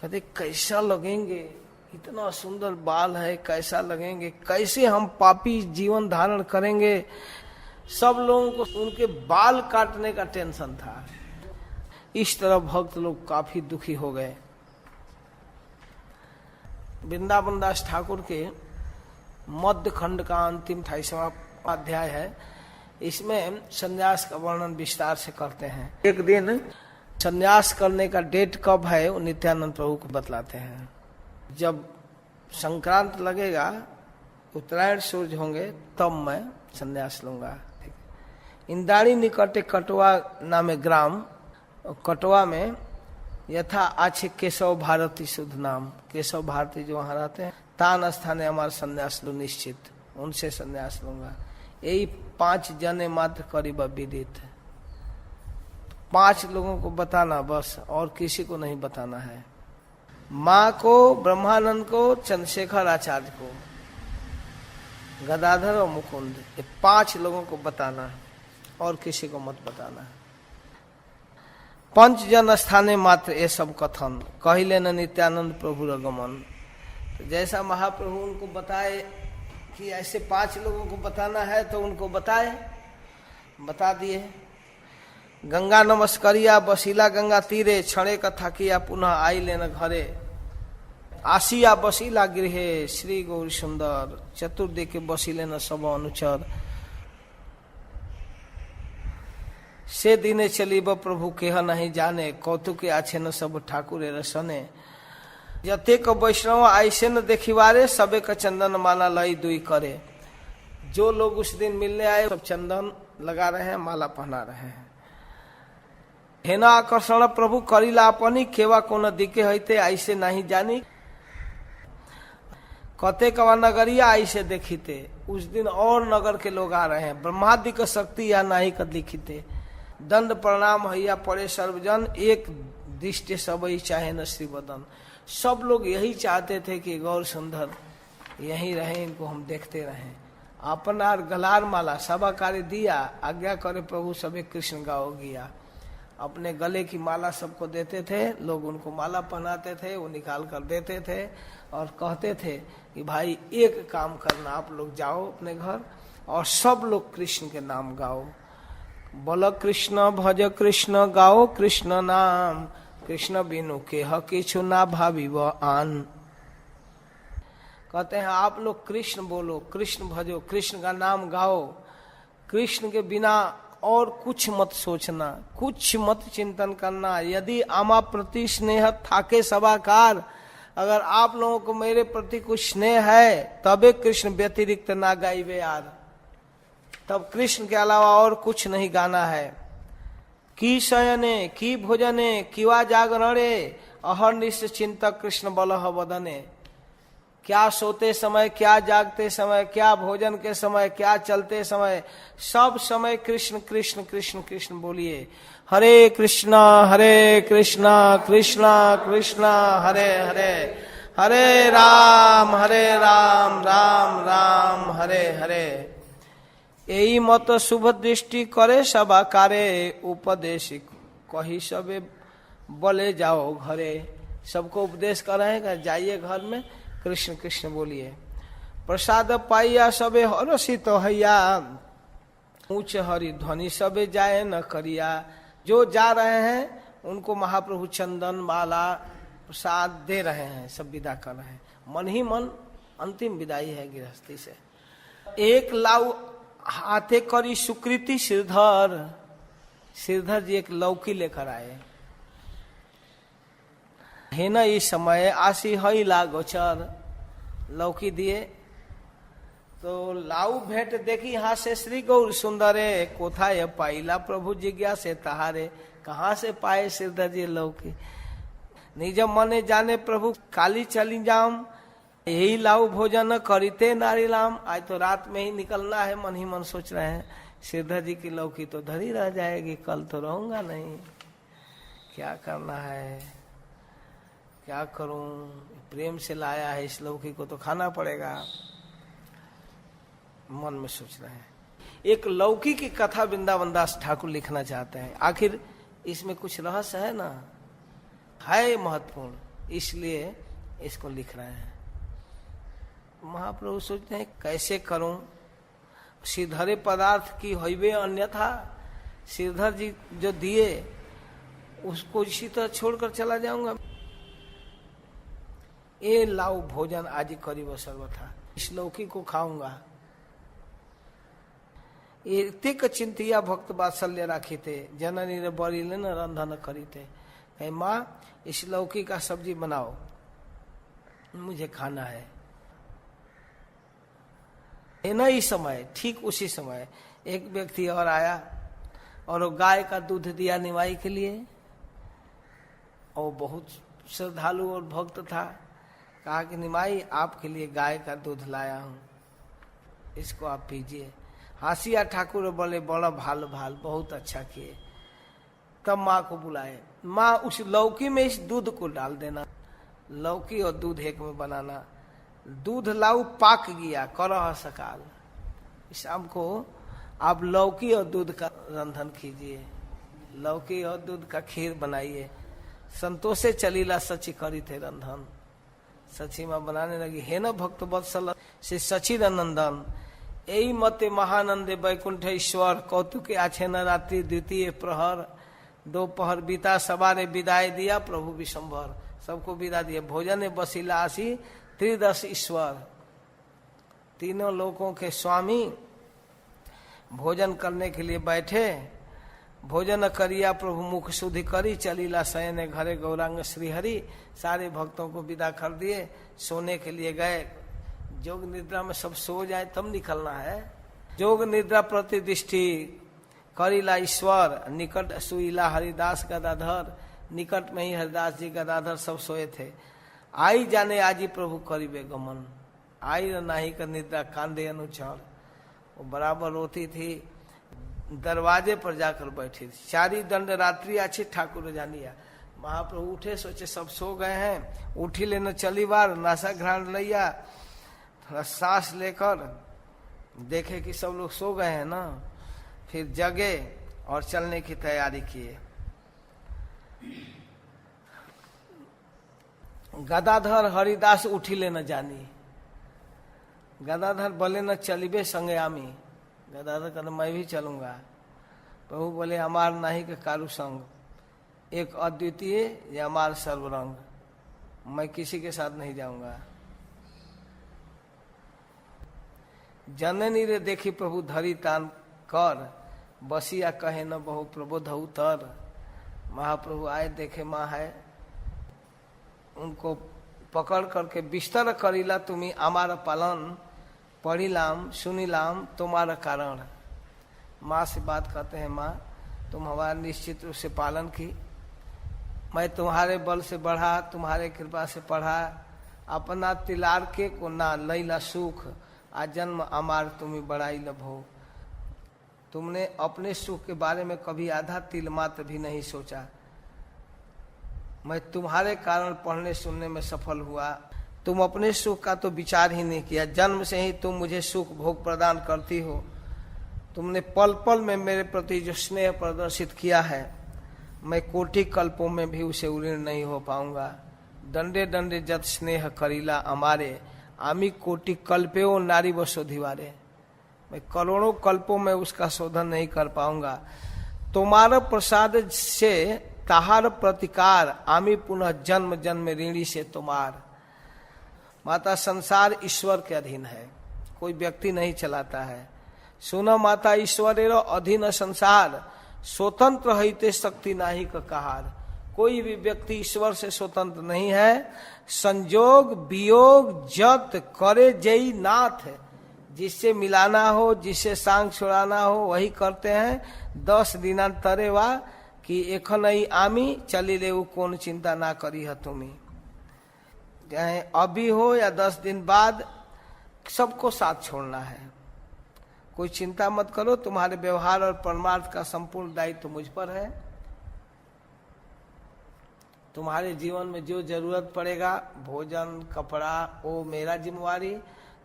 कहते कैसा लगेंगे, इतना सुंदर बाल है, कैसा लगेंगे, कैसे हम पापी जीवन धारण करेंगे। सब लोगों को उनके बाल काटने का टेंशन था। इस तरह भक्त लोग काफी दुखी हो गए। वृंदावन दास ठाकुर के मध्य खंड का अंतिम 28वां अध्याय है, इसमें संन्यास का वर्णन विस्तार से करते हैं। एक दिन संन्यास करने का डेट कब है वो नित्यानंद प्रभु को बतलाते हैं। जब संक्रांत लगेगा, उत्तरायण सूर्य होंगे, तब मैं संन्यास लूंगा। इंदाड़ी निकटे कटवा नामे ग्राम, कटवा में यथा आछे केशव भारती शुद्ध नाम, केशव भारती जो वहां रहते हैं, तान स्थाने हमारा संन्यास लू निश्चित, उनसे संन्यास लूंगा। यही 5 जने मात्र करीब विदित, 5 लोगों को बताना बस, और किसी को नहीं बताना है। माँ को, ब्रह्मानंद को, चंद्रशेखर आचार्य को, गदाधर और मुकुंद, ये 5 लोगों को बताना, और किसी को मत बताना। 5 जन स्थाने मात्र ये सब कथन, कहिले न नित्यानंद प्रभु रगमन। तो जैसा महाप्रभु उनको बताए कि ऐसे 5 लोगों को बताना है, तो उनको बता दिए। गंगा नमस्करिया बसीला गंगा तीरे, क्षणे कथा किया पुनः आई लेन घरे। आसिया बसीला गृहे श्री गौरी सुंदर, चतुर्दे के बसीले न सब अनुचर। से दिने चलीब प्रभु केह नहीं जाने, कौतुके आछे न सब ठाकुरे रसने। यतेक वैष्णव ऐसे न देखिवारे, सबे का चंदन माला लई दुई करे। जो लोग उस दिन मिलने आए सब चंदन लगा रहे हैं, माला पहना रहे हैं। हेना आकर्षण प्रभु करीला अपनी, केवा कोन दिखे हईते ऐसे नहीं जानी। कते कवा नगरिया ऐसे देखीते, उस दिन और नगर के लोग आ रहे हैं। ब्रह्मादि का शक्ति या नहीं कर लिखिते। दंड प्रणाम हैया पड़े सर्वजन, एक दृष्टि सबई चाहे न श्रीवदन। सब लोग यही चाहते थे कि गौर सुंदर यहीं रहे, इनको हम देखते रहें। अपनार गलार माला सभा कार्य दिया, आज्ञा करे प्रभु सबे कृष्ण गाओ गिया। अपने गले की माला सबको देते थे, लोग उनको माला पहनाते थे, वो निकाल कर देते थे और कहते थे कि भाई एक काम करना, आप लोग जाओ अपने घर और सब लोग कृष्ण के नाम गाओ। बोलो कृष्ण भज कृष्ण गाओ कृष्ण नाम, कृष्ण बिनु के किछु ना भावी व आन। कहते हैं आप लोग कृष्ण बोलो, कृष्ण भजो, कृष्ण का नाम गाओ, कृष्ण के बिना और कुछ मत सोचना, कुछ मत चिंतन करना। यदि आमा प्रति स्नेह थाके सभाकार, अगर आप लोगों को मेरे प्रति कुछ स्नेह है तबे कृष्ण व्यतिरिक्त ना गाइबे यार, तब कृष्ण के अलावा और कुछ नहीं गाना है। की शयने की भोजने किवा जागरणे, अहर्निश चिंतक कृष्ण बलह वदने। क्या सोते समय, क्या जागते समय, क्या भोजन के समय, क्या चलते समय, सब समय कृष्ण कृष्ण कृष्ण कृष्ण बोलिए। हरे कृष्णा कृष्ण कृष्ण हरे हरे, हरे राम राम राम हरे हरे। यही मत शुभ दृष्टि करे सब आकारे, उपदेश कही सबे बोले जाओ घरे। सबको उपदेश कर रहे हैं, जाइए घर में कृष्ण कृष्ण बोलिए। प्रसाद पाइया सबे हरषित हैया, ऊंच हरि ध्वनि सबे जाए न करिया। जो जा रहे हैं उनको महाप्रभु चंदन माला प्रसाद दे रहे हैं, सब विदा कर रहे हैं। मन ही मन अंतिम विदाई है गृहस्थी से। एक लाउ हाथे करी सुकृति श्रीधर, श्रीधर जी एक लौकी लेकर आए। है न इस समय आशी हई लागोचर, लौकी दिए तो लाऊ भेंट देखी यहाँ से श्री गौर सुंदरे, कोथा ये पाइला प्रभु जिज्ञासे तहारे। कहाँ से पाए श्रीधर जी लौकी? निज मने जाने प्रभु काली चली जाम, यही लाऊ भोजन करीते नारी लाम। आज तो रात में ही निकलना है, मन ही मन सोच रहे हैं श्रीधर जी की लौकी तो धरी रह जाएगी, कल तो रहूंगा नहीं, क्या करना है, क्या करूं, प्रेम से लाया है इस लौकी को तो खाना पड़ेगा, मन में सोच रहे हैं। एक लौकी की कथा वृंदावन दास ठाकुर लिखना चाहते हैं। आखिर इसमें कुछ रहस्य है ना, है महत्वपूर्ण, इसलिए इसको लिख रहे हैं। महाप्रभु सोचते हैं कैसे करूं, श्रीधरे पदार्थ की होइबे अन्यथा। श्रीधर जी जो दिए उसको इसी तरह छोड़कर चला जाऊंगा। ये लाऊ भोजन आज करीब सर्वथा, इस लौकी को खाऊंगा। एक चिंतिया भक्त वात्सल्य राखी थे, जननी रे बड़ी ले न रंधन करी थे। कहे माँ इस लौकी का सब्जी बनाओ, मुझे खाना है। न इस समय, ठीक उसी समय एक व्यक्ति और आया और वो गाय का दूध दिया निमाई के लिए। और बहुत श्रद्धालु और भक्त था। कहा कि निमाई आपके लिए गाय का दूध लाया हूं, इसको आप पीजिए। हासिया ठाकुर बोले बड़ा भाल भाल, बहुत अच्छा किए। तब माँ को बुलाए, माँ उस लौकी में इस दूध को डाल देना, लौकी और दूध एक में बनाना। दूध लाऊ पाक गया करह सकाल, शाम को आप लौकी और दूध का रंधन कीजिए, लौकी और दूध का खीर बनाइए। संतोषे चलीला सची करी थे रंधन, सची माँ बनाने लगी। हे न भक्त वत्सल से सचिर नंदन, यही मते महानंदे वैकुंठ ईश्वर, कौतुके आछे न रात्रि द्वितीय प्रहर। दोपहर बीता सवारे विदाई दिया प्रभु विशंभर, सबको विदा दिया। भोजन बसीला आसी त्रिदश ईश्वर, तीनों लोकों के स्वामी भोजन करने के लिए बैठे। भोजन करिया प्रभु मुख शुद्धि करी, चलीला शयन घरे गौरांग श्रीहरि। सारे भक्तों को विदा कर दिए, सोने के लिए गए। जोग निद्रा में सब सो जाए तब निकलना है। जोग निद्रा प्रति दृष्टि करीला ईश्वर, निकट सुईला हरिदास गदाधर। निकट में ही हरिदास जी गदाधर सब सोए थे। आई जाने आजी प्रभु करीबे गमन, आई नाही कर निद्रा कांदे अनुचर। वो बराबर रोती थी, दरवाजे पर जाकर बैठी थी। चारी दंड रात्रि अच्छी ठाकुर जानिया। महाप्रभु उठे, सोचे सब सो गए हैं, उठी लेना चली बार, नासा घ्राण लिया, थोड़ा सांस लेकर देखे कि सब लोग सो गए हैं ना, फिर जगे और चलने की तैयारी किए। गदाधर हरिदास उठी ले न जानी, गदाधर बोले न चलिबे संगे आमी। गदाधर कहते मैं भी चलूंगा। प्रभु बोले हमार नाही के कारू संग, एक अद्वितीय या हमार सर्वरंग, मैं किसी के साथ नहीं जाऊंगा। जननी रे देखी प्रभु धरी तान कर, बसिया कहे न बहु प्रबोध उतर। महाप्रभु आए, देखे माँ है, उनको पकड़ करके बिस्तर करीला तुम्ही आमार पालन, पढ़ीलाम सुनीलाम तुम्हारा कारण। माँ से बात करते हैं, माँ तुम हमारा निश्चित रूप से पालन की, मैं तुम्हारे बल से बढ़ा, तुम्हारे कृपा से पढ़ा। अपना तिलार के को ना लैला सुख, आ जन्म अमार तुम्हें बड़ाई लभो। तुमने अपने सुख के बारे में कभी आधा तिल मात्र भी नहीं सोचा। मैं तुम्हारे कारण पढ़ने सुनने में सफल हुआ, तुम अपने सुख का तो विचार ही नहीं किया। जन्म से ही तुम मुझे सुख भोग प्रदान करती हो, तुमने पल पल में मेरे प्रति जो स्नेह प्रदर्शित किया है, मैं कोटि कल्पों में भी उसे उऋण नहीं हो पाऊंगा। दंडे दंडे जत स्नेह करीला अमारे, आमी कोटि कल्पेओ नारी व शोधिवारे। मैं करोड़ों कल्पों में उसका शोधन नहीं कर पाऊंगा। तुम्हारा प्रसाद से ताहार प्रतिकार, आमी पुनः जन्म जन्म ऋणी से तुम्हार। माता, संसार ईश्वर के अधीन है, कोई व्यक्ति नहीं चलाता है। सुनो माता, ईश्वर अधीन संसार, स्वतंत्र हिते शक्ति नाही का कहार। कोई भी व्यक्ति ईश्वर से स्वतंत्र नहीं है। संजोग वियोग जत करे जई नाथ, जिससे मिलाना हो, जिससे सांग छुड़ाना हो वही करते हैं। 10 दिनांतरे वा कि एखनई आमी चली ले, कौन चिंता ना करी है तुम्ही। चाहे अभी हो या 10 दिन बाद, सबको साथ छोड़ना है। कोई चिंता मत करो, तुम्हारे व्यवहार और परमार्थ का संपूर्ण दायित्व मुझ पर है। तुम्हारे जीवन में जो जरूरत पड़ेगा, भोजन कपड़ा, वो मेरा जिम्मेवारी,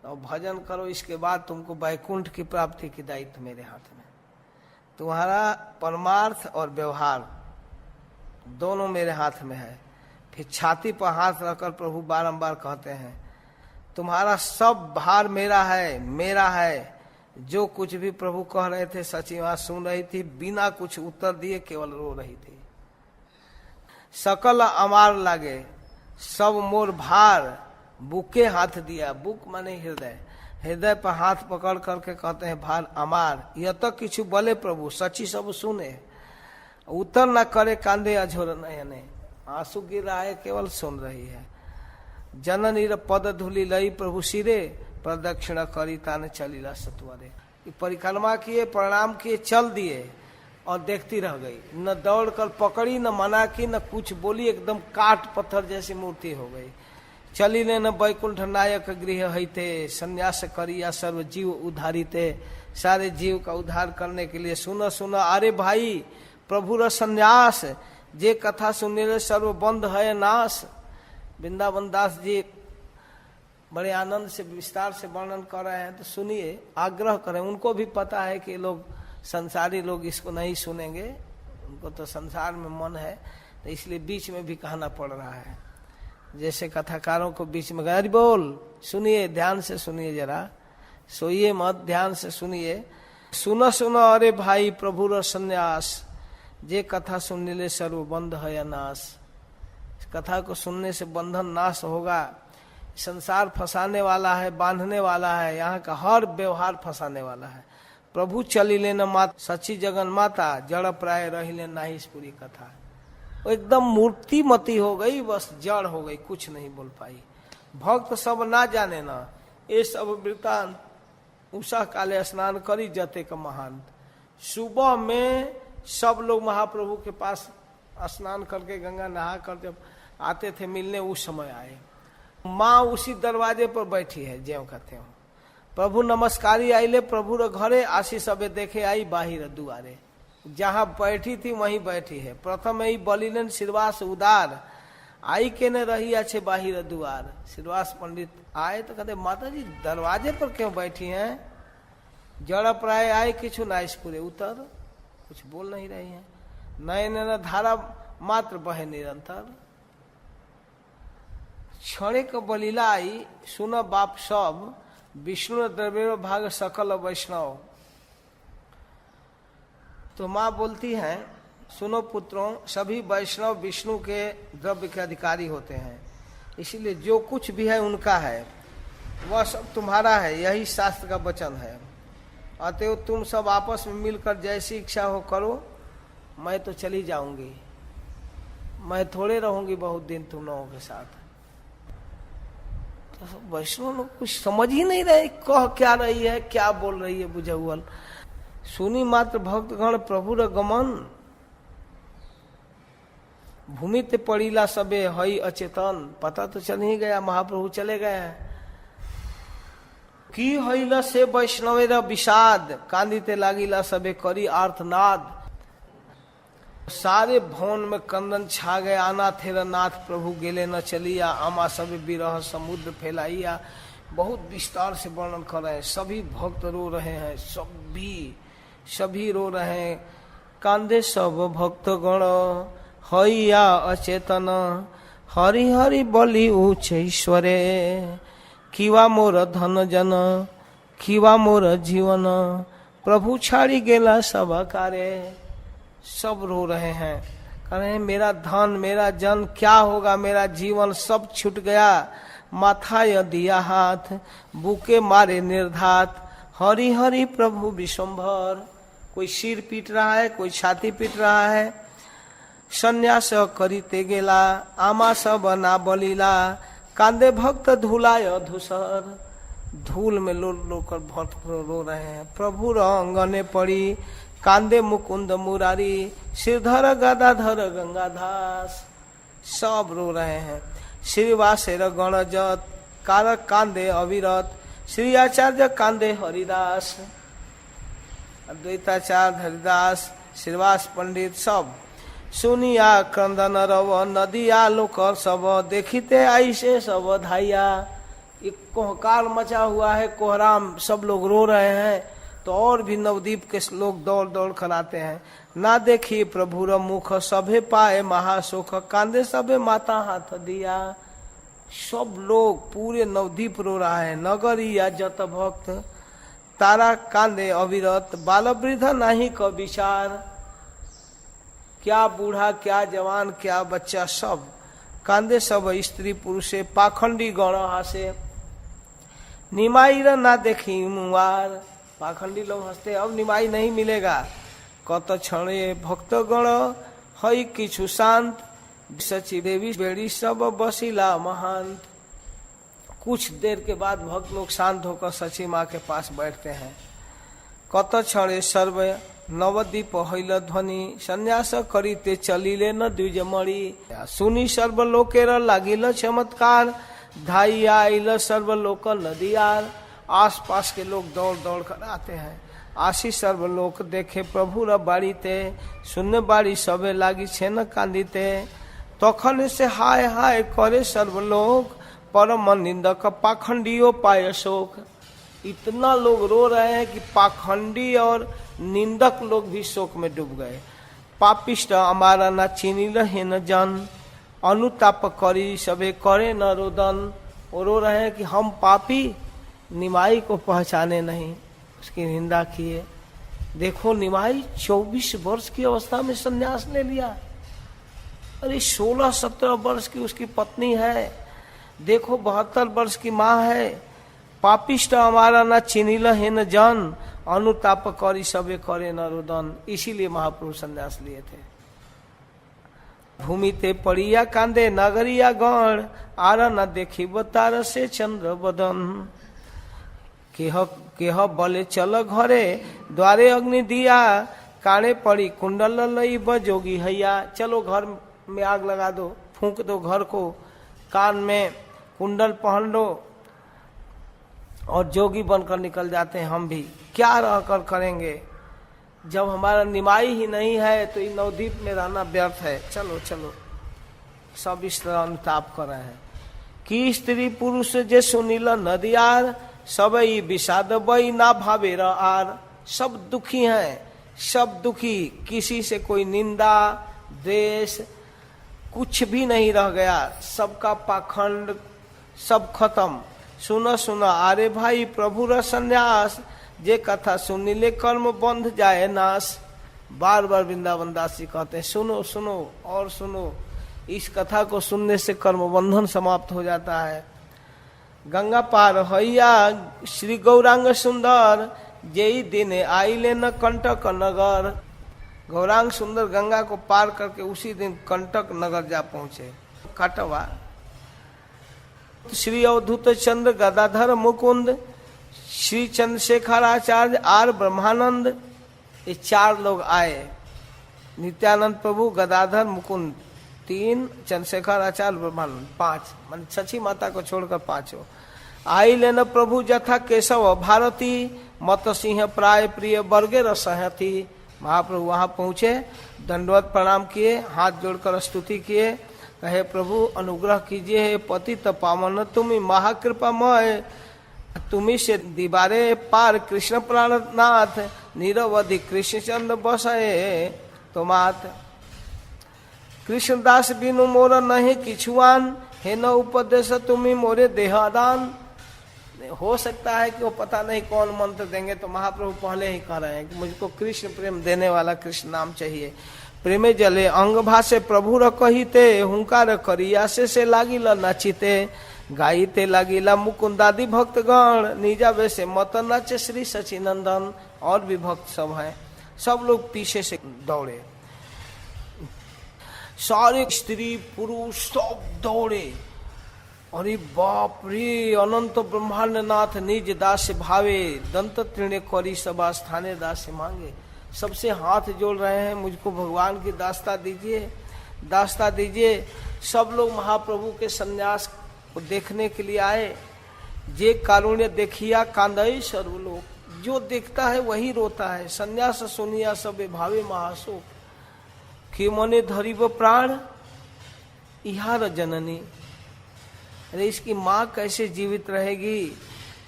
और भजन करो। इसके बाद तुमको वैकुंठ की प्राप्ति की दायित्व मेरे हाथ में। तुम्हारा परमार्थ और व्यवहार दोनों मेरे हाथ में है। फिर छाती पर हाथ रखकर प्रभु बारंबार कहते हैं, तुम्हारा सब भार मेरा है, मेरा है। जो कुछ भी प्रभु कह रहे थे सची वहां सुन रही थी, बिना कुछ उत्तर दिए केवल रो रही थी। सकल अमार लागे सब मोर भार, बुके हाथ दिया। बुक माने हृदय, हृदय पर हाथ पकड़ करके कहते हैं भार अमार। यह तक किछु बोले प्रभु, सची सब सुने। उत्तर न करे कांदे अझोर नयने, आंसू गिर रहा है, केवल सुन रही है। जननी पद धूलि लई प्रभु सिरे, प्रदक्षिणा करी ताने चलीला सतुवरे। परिक्रमा किए, प्रणाम किए, चल दिए और देखती रह गई। न दौड़ कर पकड़ी, न मना की, न कुछ बोली। एकदम काट पत्थर जैसी मूर्ति हो गई। चली ने न वैकुंठ नायक गृह हईते, संन्यास करिया सर्व जीव उद्धारिते। सारे जीव का उद्धार करने के लिए सुनो सुनो अरे भाई, प्रभु र संन्यास, जे कथा सुनने सर्व बंध है नाश। वृंदावन दास जी बड़े आनंद से विस्तार से वर्णन कर रहे हैं, तो सुनिए, आग्रह करें। उनको भी पता है कि लोग संसारी लोग इसको नहीं सुनेंगे, उनको तो संसार में मन है, तो इसलिए बीच में भी कहना पड़ रहा है। जैसे कथाकारों को बीच में गैर बोल, सुनिए, ध्यान से सुनिए, जरा सोइए मत, ध्यान से सुनिए। सुनो सुनो अरे भाई, प्रभु र संन्यास, जे कथा सुनने ले सर्व बंध है नाश। इस कथा को सुनने से बंधन नाश होगा। संसार फंसाने वाला है, बांधने वाला है, यहाँ का हर व्यवहार फंसाने वाला है। प्रभु चली लेना मात सची जगन माता, जड़ प्राय रही ले नाही इस पूरी कथा। वो एकदम मूर्तिमती हो गई, बस जड़ हो गई, कुछ नहीं बोल पाई। भक्त सब ना जाने ना, ये सब वृतांत उषा काले स्नान करी जते का महान। सुबह में सब लोग महाप्रभु के पास स्नान करके गंगा नहा कर जब आते थे मिलने, उस समय आए। माँ उसी दरवाजे पर बैठी है, ज्यों कहते हो। प्रभु नमस्कारी आइले, प्रभु रे घरे आशी सबे देखे आई बाहिर दुआरे। जहाँ बैठी थी वहीं बैठी है। प्रथम ही बलिलन श्रीवास उदार, आई के न रही अच्छे बाहिर दुआर। श्रीवास पंडित आए तो कहते, माता जी दरवाजे पर क्यों बैठी हैं? जड़ प्राय आए किछु नाइस पूरे उतर, कुछ बोल नहीं रही है। नयन धारा मात्र बहे निरंतर। क्षणिक बलिला आई, सुन बाप सब, विष्णु द्रव्य भाग सकल वैष्णव। तो माँ बोलती है, सुनो पुत्रों, सभी वैष्णव विष्णु के द्रव्य के अधिकारी होते हैं, इसीलिए जो कुछ भी है उनका है, वह सब तुम्हारा है, यही शास्त्र का वचन है। अतएव तुम सब आपस में मिलकर जैसी इच्छा हो करो, मैं तो चली जाऊंगी, मैं थोड़े रहूंगी बहुत दिन तुम लोगों के साथ। तो वैष्णव लोग कुछ समझ ही नहीं रहे, कह क्या रही है, क्या बोल रही है बुझौल। सुनी मात्र भक्तगण प्रभु र गमन, भूमि ते पड़ीला सबे हई अचेतन। पता तो चल ही गया, महाप्रभु चले गए हैं। की हईला से वैष्णवेर विषाद, कांदिते लागिला सबे करी आर्तनाद। सारे भवन में कंदन छा गए, आना थेरा नाथ प्रभु गेले न चलिया, आमा सबे विरह समुद्र फैलाइया। बहुत विस्तार से वर्णन कर रहे हैं, सभी भक्त रो रहे हैं, सभी सभी रो रहे हैं। कांदे सब भक्त गण हैया अचेतन, हरि हरि बोली उच्च ईश्वरे, किवा मोर धन जन किवा मोर जीवन, प्रभु छाड़ी गेला सब कारे। सब रो रहे हैं, कह रहे हैं मेरा धन मेरा जन क्या होगा, मेरा जीवन सब छूट गया। माथा य दिया हाथ बुके मारे निर्धात, हरि हरि प्रभु विश्वम्भर। कोई सिर पीट रहा है, कोई छाती पीट रहा है। संन्यास करीते गेला आमा सब ना बलिला, कांदे भक्त धूलाय धूसर। धूल में लो कर भक्त रो रहे हैं। प्रभु रंगने पड़ी कांदे मुकुंद मुरारी, श्रीधर गदाधर गंगाधास। सब रो रहे हैं। श्रीवासेर गणजत कारक कांदे अविरत, श्री आचार्य कांदे हरिदास। अद्वैताचार्य हरिदास श्रीवास पंडित सब। सुनिया क्रंदन रव नदिया लोकर सब, देखिते आई से सब धाइया। एक कोहकार मचा हुआ है, कोहराम, सब लोग रो रहे हैं। तो और भी नवदीप के लोग दौड़ दौड़ कर आते हैं। ना देखी प्रभु र मुख सभे पाए महासुख, कांदे सभे माता हाथ दिया। सब लोग पूरे नवदीप रो रहा है। नगरिया जत भक्त तारा कांदे अविरत, बाल वृद्ध नहीं का विचार। क्या बूढ़ा क्या जवान क्या बच्चा सब कांदे, सब स्त्री पुरुषे पाखंडी गण हासे। निमाई ना देखी मुआर, पाखंडी लोग हंसते अब निमाई नहीं मिलेगा। कत क्षणे भक्त गण हई किछु शांत, सची देवी बेड़ी सब बसिला महांत। कुछ देर के बाद भक्त लोग शांत होकर सची माँ के पास बैठते हैं। कत क्षणे सर्व नवदीप हईल ध्वनि, संन्यास करीते चलिले न द्विजमणि। सुनी सर्वलोकेर लागिल चमत्कार, धाई आइल सर्वलोक नदियार। आस पास के लोग दौड़ दौड़ कर आते हैं। आशी सर्वलोक देखे प्रभु र बाड़ीते, सुनने बाड़ी सबे लागी छे न कांदीते। तखन से हाय हाय करे सर्वलोक, परम निंदक पाखंडियो पाय शोक। इतना लोग रो रहे हैं कि पाखंडी और निंदक लोग भी शोक में डूब गए। पापिष्ट हमारा न चिनिल है न जन, अनुताप करी सबे करे न रोदन। वो रो रहे हैं कि हम पापी निमाई को पहचाने नहीं, उसकी निंदा किए। देखो निमाई 24 वर्ष की अवस्था में संन्यास ले लिया। अरे 16-17 वर्ष की उसकी पत्नी है, देखो 72 वर्ष की माँ है। पापिष्ट हमारा न चिनिल है न जन, अनुताप करी सबे करे न रुदन। इसीलिए महाप्रभु संन्यास लिए थे। भूमि ते पड़िया कांदे नगरिया गण, आर न देखी बतार से चंद्र बदन। केह बले चल घरे द्वारे अग्नि दिया, काने पड़ी कुंडल लई बजोगी हैया। चलो घर में आग लगा दो, फूंक दो घर को, कान में कुंडल पहन लो और जोगी बनकर निकल जाते हैं। हम भी क्या रहकर करेंगे, जब हमारा निमाई ही नहीं है तो इन नवदीप में रहना व्यर्थ है। चलो चलो, सब इस तरह अनुताप कर रहे हैं कि स्त्री पुरुष जे सुनील नदियार, सब विषाद बई ना भावे आर। सब दुखी हैं, सब दुखी, किसी से कोई निंदा द्वेष कुछ भी नहीं रह गया। सबका पाखंड सब खत्म। सुनो सुनो आरे भाई प्रभु र संन्यास, जे कथा सुनिले कर्म बंध जाए नाश। बार बार वृंदावन दास जी कहते हैं सुनो सुनो और सुनो। इस कथा को सुनने से कर्म बंधन समाप्त हो जाता है। गंगा पार हैया श्री गौरांग सुंदर, जेई दिन आइले न कंटक नगर। गौरांग सुंदर गंगा को पार करके उसी दिन कंटक नगर जा पहुंचे। कटवा श्री अवधूत चंद्र गदाधर मुकुंद, श्री चंद्रशेखर आचार्य आर ब्रह्मानंद, ये 4 लोग आए। नित्यानंद प्रभु गदाधर मुकुंद 3, चंद्रशेखर आचार्य ब्रह्मानंद 5, मान सची माता को छोड़कर 5 आई लेन प्रभु जथा केशव भारती, मत सिंह प्राय प्रिय वर्गे रसहती। महाप्रभु वहां पहुंचे, दंडवत प्रणाम किए, हाथ जोड़कर स्तुति किए, कहे प्रभु अनुग्रह कीजिए, पतित पावन तुम्ही महाकृपामय, तुम्ही से दीवारे पार कृष्ण प्राणनाथ, निरवधि कृष्णचंद्र बसए तुमात। कृष्णदास बिनु मोर नहीं किछुआन, हे न उपदेश तुम्हें मोरे देहादान। हो सकता है कि वो पता नहीं कौन मंत्र देंगे, तो महाप्रभु पहले ही कह रहे हैं कि मुझको कृष्ण प्रेम देने वाला कृष्ण नाम चाहिए। प्रेमे जले अंग भाषे प्रभु र कहिते, हुंकार करिया से लागिला नाचिते। गाइते लागिला मुकुंदादि भक्तगण, निजा वैसे मत नाचे श्री सचिनंदन। और भी भक्त सब हैं, सब लोग पीछे से दौड़े, सारे स्त्री पुरुष सब दौड़े। अरे बाप रे, अनंत ब्रह्मांड नाथ निज दास भावे, दंत तृणे करी सभा स्थाने दास मांगे। सबसे हाथ जोड़ रहे हैं, मुझको भगवान की दास्ता दीजिए, दास्ता दीजिए। सब लोग महाप्रभु के संन्यास को देखने के लिए आए। जे कारुण्य देखिया कांदई सर्वलोक, जो देखता है वही रोता है। संन्यास सुनिया सबे भावे महाशोक, कि मने धरिब प्राण इहार जननी। अरे इसकी माँ कैसे जीवित रहेगी?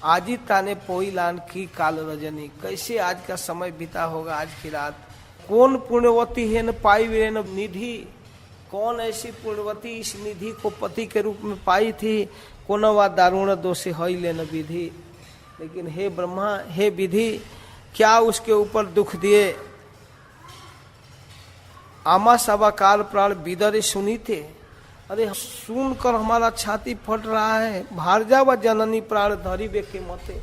आजी ताने पोईलान की काल रजनी, कैसे आज का समय बीता होगा, आज की रात। कौन पुण्यवती है न पाई वे न निधि, कौन ऐसी पुण्यवती इस निधि को पति के रूप में पाई थी। कोनवा दारुण दोषे हई लेन विधि, लेकिन हे ब्रह्मा, हे विधि, क्या उसके ऊपर दुख दिए। आमा सवाकार प्राण बिदरे सुनी थे। अरे सुनकर हमारा छाती फट रहा है। भारजा व जननी प्राण धरी बे के मते,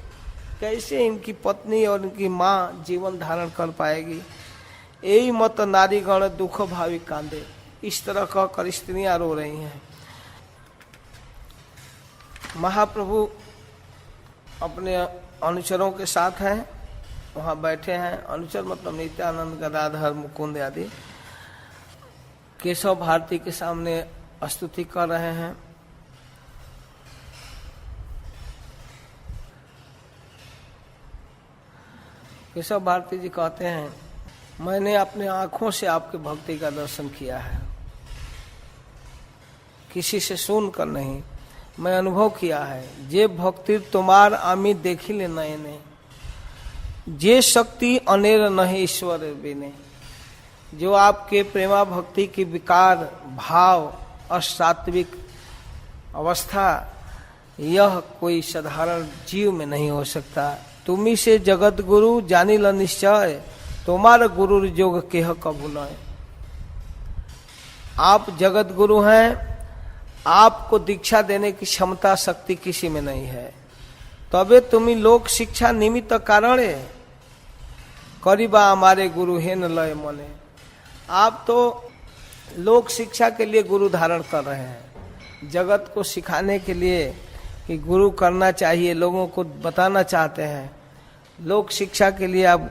कैसे इनकी पत्नी और इनकी माँ जीवन धारण कर पाएगी। यही मत नारीगण दुख भावी कांदे, इस तरह कहकर स्त्रियां रो रही हैं। महाप्रभु अपने अनुचरों के साथ हैं, वहाँ बैठे हैं। अनुचर मतलब नित्यानंद, गदाधर, मुकुंद आदि। केशव भारती के सामने स्तुति कर रहे हैं। केशव भारती जी कहते हैं, मैंने अपने आंखों से आपके भक्ति का दर्शन किया है, किसी से सुनकर नहीं, मैं अनुभव किया है। जे भक्ति तुम्हार आमी देखी ले नयने, जे शक्ति अनेर नहीं ईश्वर बिने। जो आपके प्रेमा भक्ति की विकार भाव और सात्विक अवस्था, यह कोई साधारण जीव में नहीं हो सकता। तुम्ही से जगत गुरु जानी ल निश्चय, तुम्हारा गुरु जोग केह कबू नय। आप जगत गुरु हैं, आपको दीक्षा देने की क्षमता शक्ति किसी में नहीं है। तबे तुम्ही लोक शिक्षा निमित्त कारण करीबा हमारे गुरु है न लय मने। आप तो लोक शिक्षा के लिए गुरु धारण कर रहे हैं, जगत को सिखाने के लिए कि गुरु करना चाहिए, लोगों को बताना चाहते हैं। लोक शिक्षा के लिए आप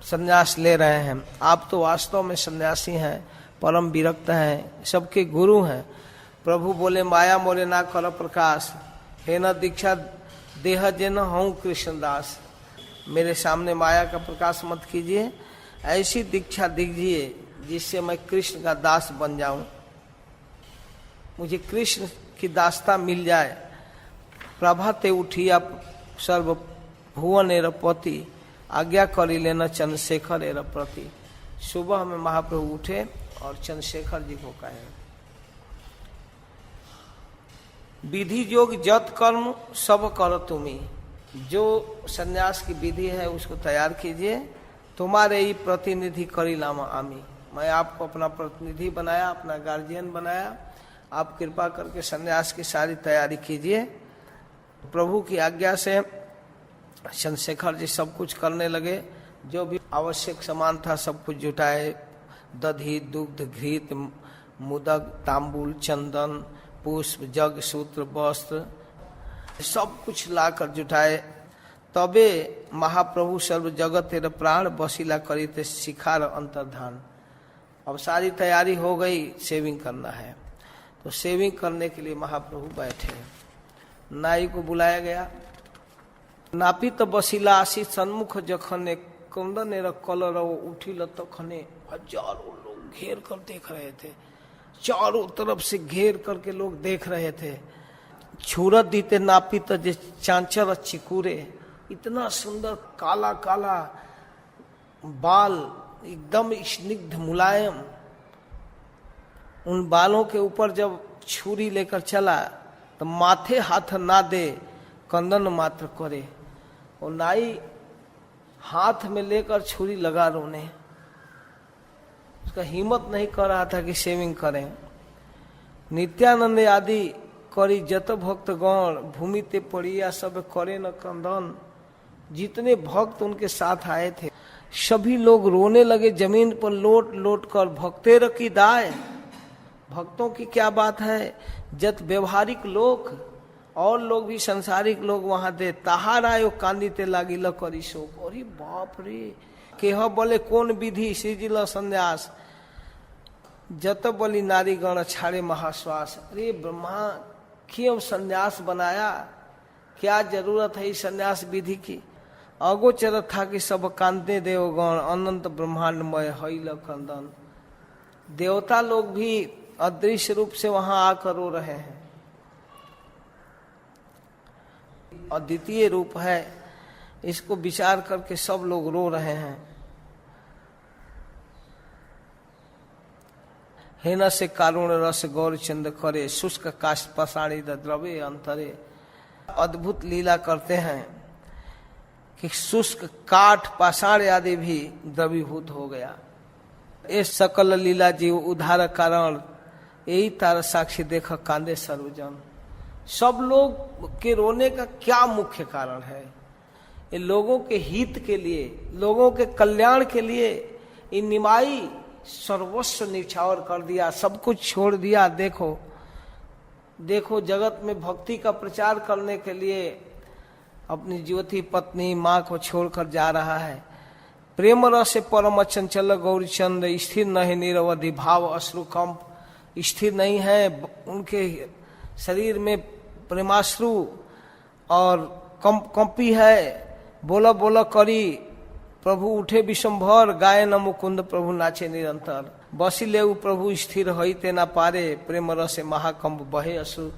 संन्यास ले रहे हैं। आप तो वास्तव में सन्यासी हैं, परम विरक्त हैं, सबके गुरु हैं। प्रभु बोले माया मोरे ना कर प्रकाश, हे न दीक्षा देह जे न हूँ कृष्णदास। मेरे सामने माया का प्रकाश मत कीजिए, ऐसी दीक्षा दीजिए जिससे मैं कृष्ण का दास बन जाऊं, मुझे कृष्ण की दास्ता मिल जाए। प्रभाते उठिया सर्व भुवन एरपति, आज्ञा करी लेना चंद्रशेखर एर प्रति। सुबह में महाप्रभु उठे और चंद्रशेखर जी को कहे, विधि योग जत कर्म सब कर तुम्ही। जो सन्यास की विधि है उसको तैयार कीजिए, तुम्हारे ही प्रतिनिधि करी लामा आमी। मैं आपको अपना प्रतिनिधि बनाया, अपना गार्जियन बनाया। आप कृपा करके सन्यास की सारी तैयारी कीजिए। प्रभु की आज्ञा से चंद्रशेखर जी सब कुछ करने लगे। जो भी आवश्यक सामान था सब कुछ जुटाए, दधी दुग्ध घृत मुदक तांबूल चंदन पुष्प जग सूत्र वस्त्र सब कुछ लाकर जुटाए। तबे महाप्रभु सर्व जगत तेरे प्राण बसीला करी ते शिखार अंतर्धान। अब सारी तैयारी हो गई, सेविंग करना है। तो सेविंग करने के लिए महाप्रभु बैठे। नाई को बुलाया गया। नापित बसीला आशी सन्मुख जखने कुंदन कलर उठिल तखने हजारों लोग घेर कर देख रहे थे। चारों तरफ से घेर करके लोग देख रहे थे। छूरत दीते नापित जे चांचर चिकूरे, इतना सुंदर काला काला बाल एकदम स्निग्ध मुलायम, उन बालों के ऊपर जब छुरी लेकर चला तो माथे हाथ ना दे, कंदन मात्र करे। और नाई हाथ में लेकर छुरी लगा रोने, उसका हिम्मत नहीं कर रहा था कि शेविंग करें। नित्यानंद आदि करी जत भक्त गण, भूमि ते पड़िया सब करे न कंदन। जितने भक्त उनके साथ आए थे सभी लोग रोने लगे, जमीन पर लोट लोट कर। भक्ते रखी दाय, भक्तों की क्या बात है। जत व्यवहारिक लोग और लोग भी संसारिक लोग वहां दे, ताहार आयो कांदिते लागी ल करी शोक। अरे बाप रे, केह बोले कौन विधि श्रीजिल संन्यास, जत बोली नारी गण छाड़े महाश्वास। अरे ब्रह्मा क्यों संन्यास बनाया, क्या जरूरत है इस संन्यास विधि की। अगोचर था कि सब कांते देवगण, अनंत ब्रह्मांडमय हईल कंदन। देवता लोग भी अदृश्य रूप से वहां आकर रो रहे हैं। अद्वितीय रूप है, इसको विचार करके सब लोग रो रहे हैं। हेन से कारुण रस गौर चंद करे, शुष्क काश पसाणी द्रवे अंतरे। अद्भुत लीला करते हैं कि शुष्क काठ पाषाण आदि भी द्रवीभूत हो गया। ये सकल लीला जीव उद्धार कारण, यही तार साक्षी देख कांदे सर्वजन। सब लोग के रोने का क्या मुख्य कारण है, ये लोगों के हित के लिए, लोगों के कल्याण के लिए इन निमाई सर्वस्व निछावर कर दिया, सब कुछ छोड़ दिया। देखो देखो जगत में भक्ति का प्रचार करने के लिए अपनी ज्योति पत्नी माँ को छोड़कर जा रहा है। प्रेम रस परम चंचल गौरीचंद, स्थिर नहीं निरवधि भाव अश्रुकंप। स्थिर नहीं है, उनके शरीर में प्रेमाश्रु और कंपी है। बोला बोला करी प्रभु उठे विषंभर, गाय न मुकुंद प्रभु नाचे निरंतर। बसिले प्रभु स्थिर होते न पारे, प्रेम रस महाकंप बहे अश्रु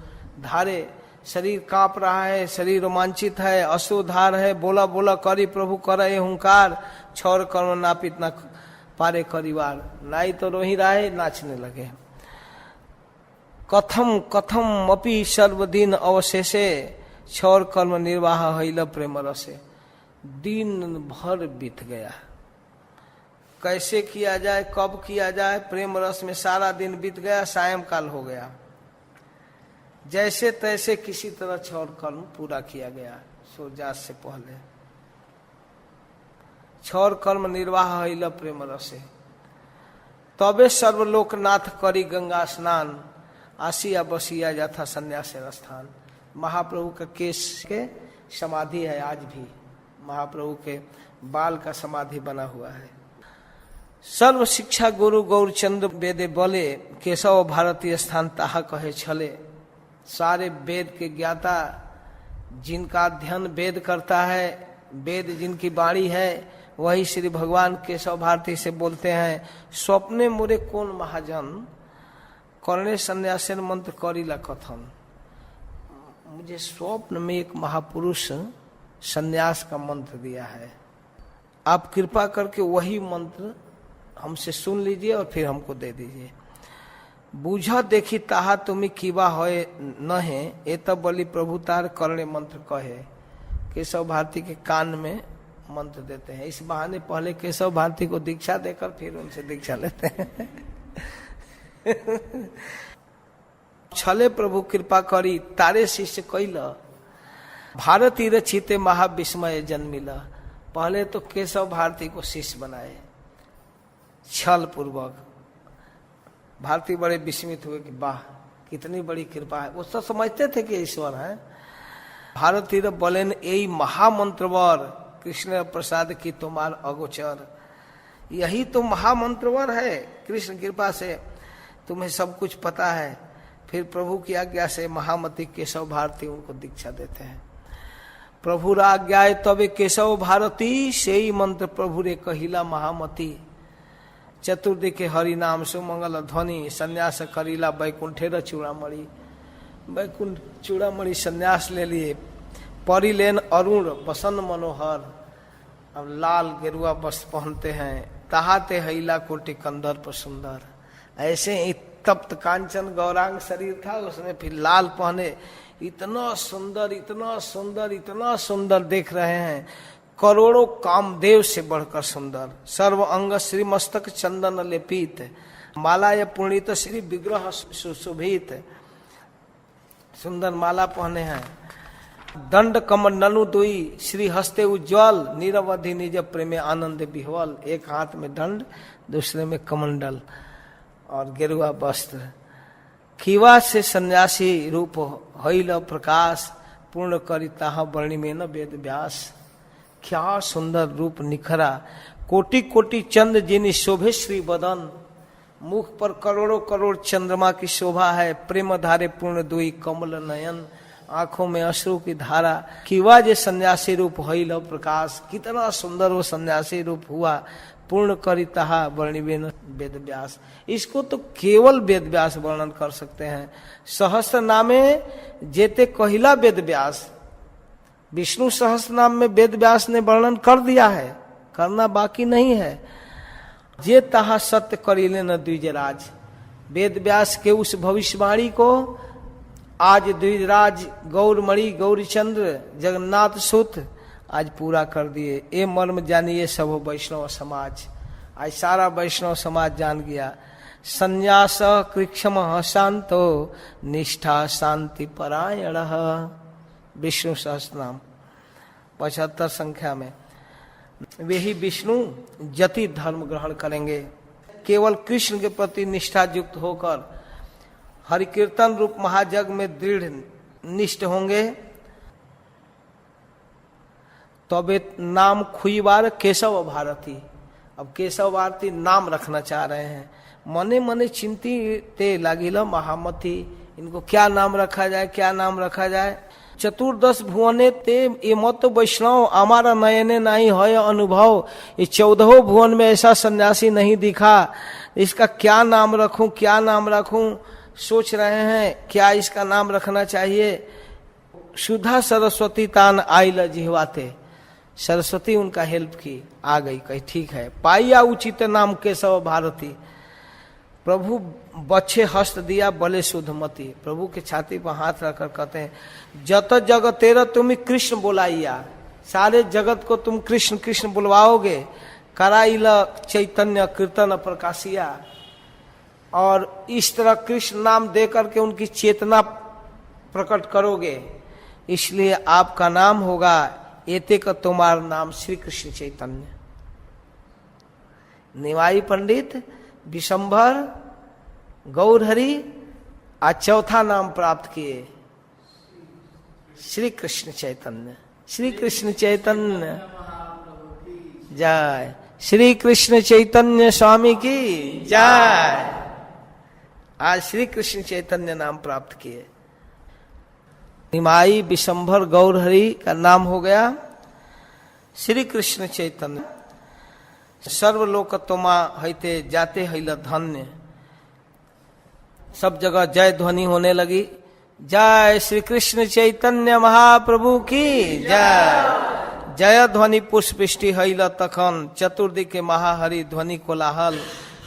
धारे। शरीर कांप रहा है, शरीर रोमांचित है, अश्रुधार है। बोला बोला करी प्रभु करे हुंकार, छोर कर्म नापित न पारे करीवार। नाई तो रो ही रहा है, नाचने लगे। कथम कथम अपि सर्वदिन अवशेषे, छोर कर्म निर्वाह हईल प्रेम रसे। दिन भर बीत गया, कैसे किया जाए, कब किया जाए, प्रेम रस में सारा दिन बीत गया। सायंकाल हो गया, जैसे तैसे किसी तरह छोर कर्म पूरा किया गया सूर्यास्त से पहले। छोर कर्म निर्वाह हईल प्रेम रसे। तबे सर्वलोकनाथ करी गंगा स्नान, आसिया बसिया यथा संन्यास स्थान। महाप्रभु का केश के समाधि है, आज भी महाप्रभु के बाल का समाधि बना हुआ है। सर्व शिक्षा गुरु गौरचंद्र वेदे बोले, केशव भारतीय स्थान ताहा कहे छले। सारे वेद के ज्ञाता, जिनका अध्ययन वेद करता है, वेद जिनकी वाणी है, वही श्री भगवान केशव भारती से बोलते हैं, स्वप्ने मोरे कौन महाजन, करणे संन्यासेन मंत्र करीला कथन। मुझे स्वप्न में एक महापुरुष संन्यास का मंत्र दिया है, आप कृपा करके वही मंत्र हमसे सुन लीजिए और फिर हमको दे दीजिए। बूझा देखी ताहा तुम्हें कीवा होए न है, ए तब बोली प्रभु तार करणे मंत्र कहे। केशव भारती के कान में मंत्र देते हैं। इस बहाने पहले केशव भारती को दीक्षा देकर फिर उनसे दीक्षा लेते हैं। छले प्रभु कृपा करी, तारे शिष्य कैल, भारती रचिते महाविस्मय जन्मिला। पहले तो केशव भारती को शिष्य बनाए छल पूर्वक। भारती बड़े विस्मित हुए कि वाह कितनी बड़ी कृपा है। वो तो समझते थे कि ईश्वर है। भारती बोलेन यही महामंत्रवर, कृष्ण प्रसाद की तुम्हार अगोचर। यही तो महामंत्रवर है, कृष्ण कृपा से तुम्हें सब कुछ पता है। फिर प्रभु की आज्ञा से महामती केशव भारती उनको दीक्षा देते हैं। प्रभु आज्ञा तबे केशव भारती, से ही मंत्र प्रभु रे कहिला महामती। चतुर्दी के हरि नाम सुमंगल ध्वनि, संन्यास करीला बैकुंठेर चूड़ामणि। बैकुंठ चूड़ामणि संन्यास ले लिए। परिलेन अरुण बसन मनोहर, अब लाल गेरुआ वस्त्र पहनते हैं, तहाते हैला कोटि कंदर पर सुंदर। ऐसे ही तप्त कांचन गौरांग शरीर था, उसने फिर लाल पहने, इतना सुंदर इतना सुंदर इतना सुंदर देख रहे हैं, करोड़ों कामदेव से बढ़कर सुंदर। सर्व अंग श्री मस्तक चंदन लेपित, माला या पुणित श्री विग्रह सुशोभित, सुंदर माला पहने हैं। दंड कमंडलु दुई श्री हस्ते उज्ज्वल, निरवधि निज प्रेमे आनंद विह्वल। एक हाथ में दंड, दूसरे में कमंडल और गेरुआ वस्त्र। खीवा से सन्यासी रूप हईल प्रकाश, पूर्ण करिता वर्णि में न वेद व्यास। क्या सुंदर रूप निखरा, कोटि कोटि चंद्र जिनि शोभे श्री बदन। मुख पर करोड़ों करोड़ चंद्रमा की शोभा है, प्रेम धारे पूर्ण दुई कमल नयन, आंखों में अश्रु की धारा। खीवा जे सन्यासी रूप हईल प्रकाश, कितना सुंदर वो सन्यासी रूप हुआ। पूर्ण करिता वर्णिवेन वेद व्यास, इसको तो केवल वेद व्यास वर्णन कर सकते हैं। सहस्त्र नामे जेते कहिला वेद व्यास, विष्णु सहस्त्र नाम में वेद व्यास ने वर्णन कर दिया है, करना बाकी नहीं है। जे तहा सत्य करिले न द्विजराज, वेद व्यास के उस भविष्यवाणी को आज द्विजराज गौरमणि गौरीचंद्र जगन्नाथ सुत आज पूरा कर दिए। ये मर्म जानिए सब वैष्णव समाज, आज सारा वैष्णव समाज जान गया। संन्यास कृक्षम शांतो, निष्ठा शांति परायण। विष्णु सहस्त्रनाम 75 संख्या में वे ही विष्णु जति धर्म ग्रहण करेंगे। केवल कृष्ण के प्रति निष्ठा युक्त होकर हरि कीर्तन रूप महाजग में दृढ़ निष्ठ होंगे, तबे नाम खुईवार केशव भारती। अब केशव भारती नाम रखना चाह रहे हैं। मने मने चिंतिते लागिल महामती, इनको क्या नाम रखा जाए क्या नाम रखा जाए। चतुर्दश भुवने ते ये मत वैष्णव, हमारा नयने नहीं है अनुभव। ये 14 भुवन में ऐसा सन्यासी नहीं दिखा, इसका क्या नाम रखूं क्या नाम रखूं, सोच रहे हैं क्या इसका नाम रखना चाहिए। सुधा सरस्वती तान आइल जिहवाते, सरस्वती उनका हेल्प की, आ गई, कही ठीक है। पाइया उचित नाम केशव भारती, प्रभु बच्चे हस्त दिया बले शुद्धमती। प्रभु के छाती पर हाथ रखकर कहते हैं जत जग तेरा तुम्हें कृष्ण बुलाइया, सारे जगत को तुम कृष्ण कृष्ण बुलवाओगे। कराइल चैतन्य कीर्तन प्रकाशिया, और इस तरह कृष्ण नाम दे करके उनकी चेतना प्रकट करोगे, इसलिए आपका नाम होगा एते का तुम्हारा नाम श्री कृष्ण चैतन्य। निवाई पंडित विशंभर गौरहरि आज चौथा नाम प्राप्त किए श्री कृष्ण चैतन्य। श्री कृष्ण चैतन्य जय, श्री कृष्ण चैतन्य स्वामी की जय। आज श्री कृष्ण चैतन्य नाम प्राप्त किए। निमाई विशंभर गौरहरि का नाम हो गया श्री कृष्ण चैतन्य। सर्वलोकतोमा हईते जाते हैल धन्य, सब जगह जय ध्वनि होने लगी। जय श्री कृष्ण चैतन्य महाप्रभु की जय। जय ध्वनि पुष्पिष्टि हैल तखन, चतुर्दिके महाहरि ध्वनि कोलाहल।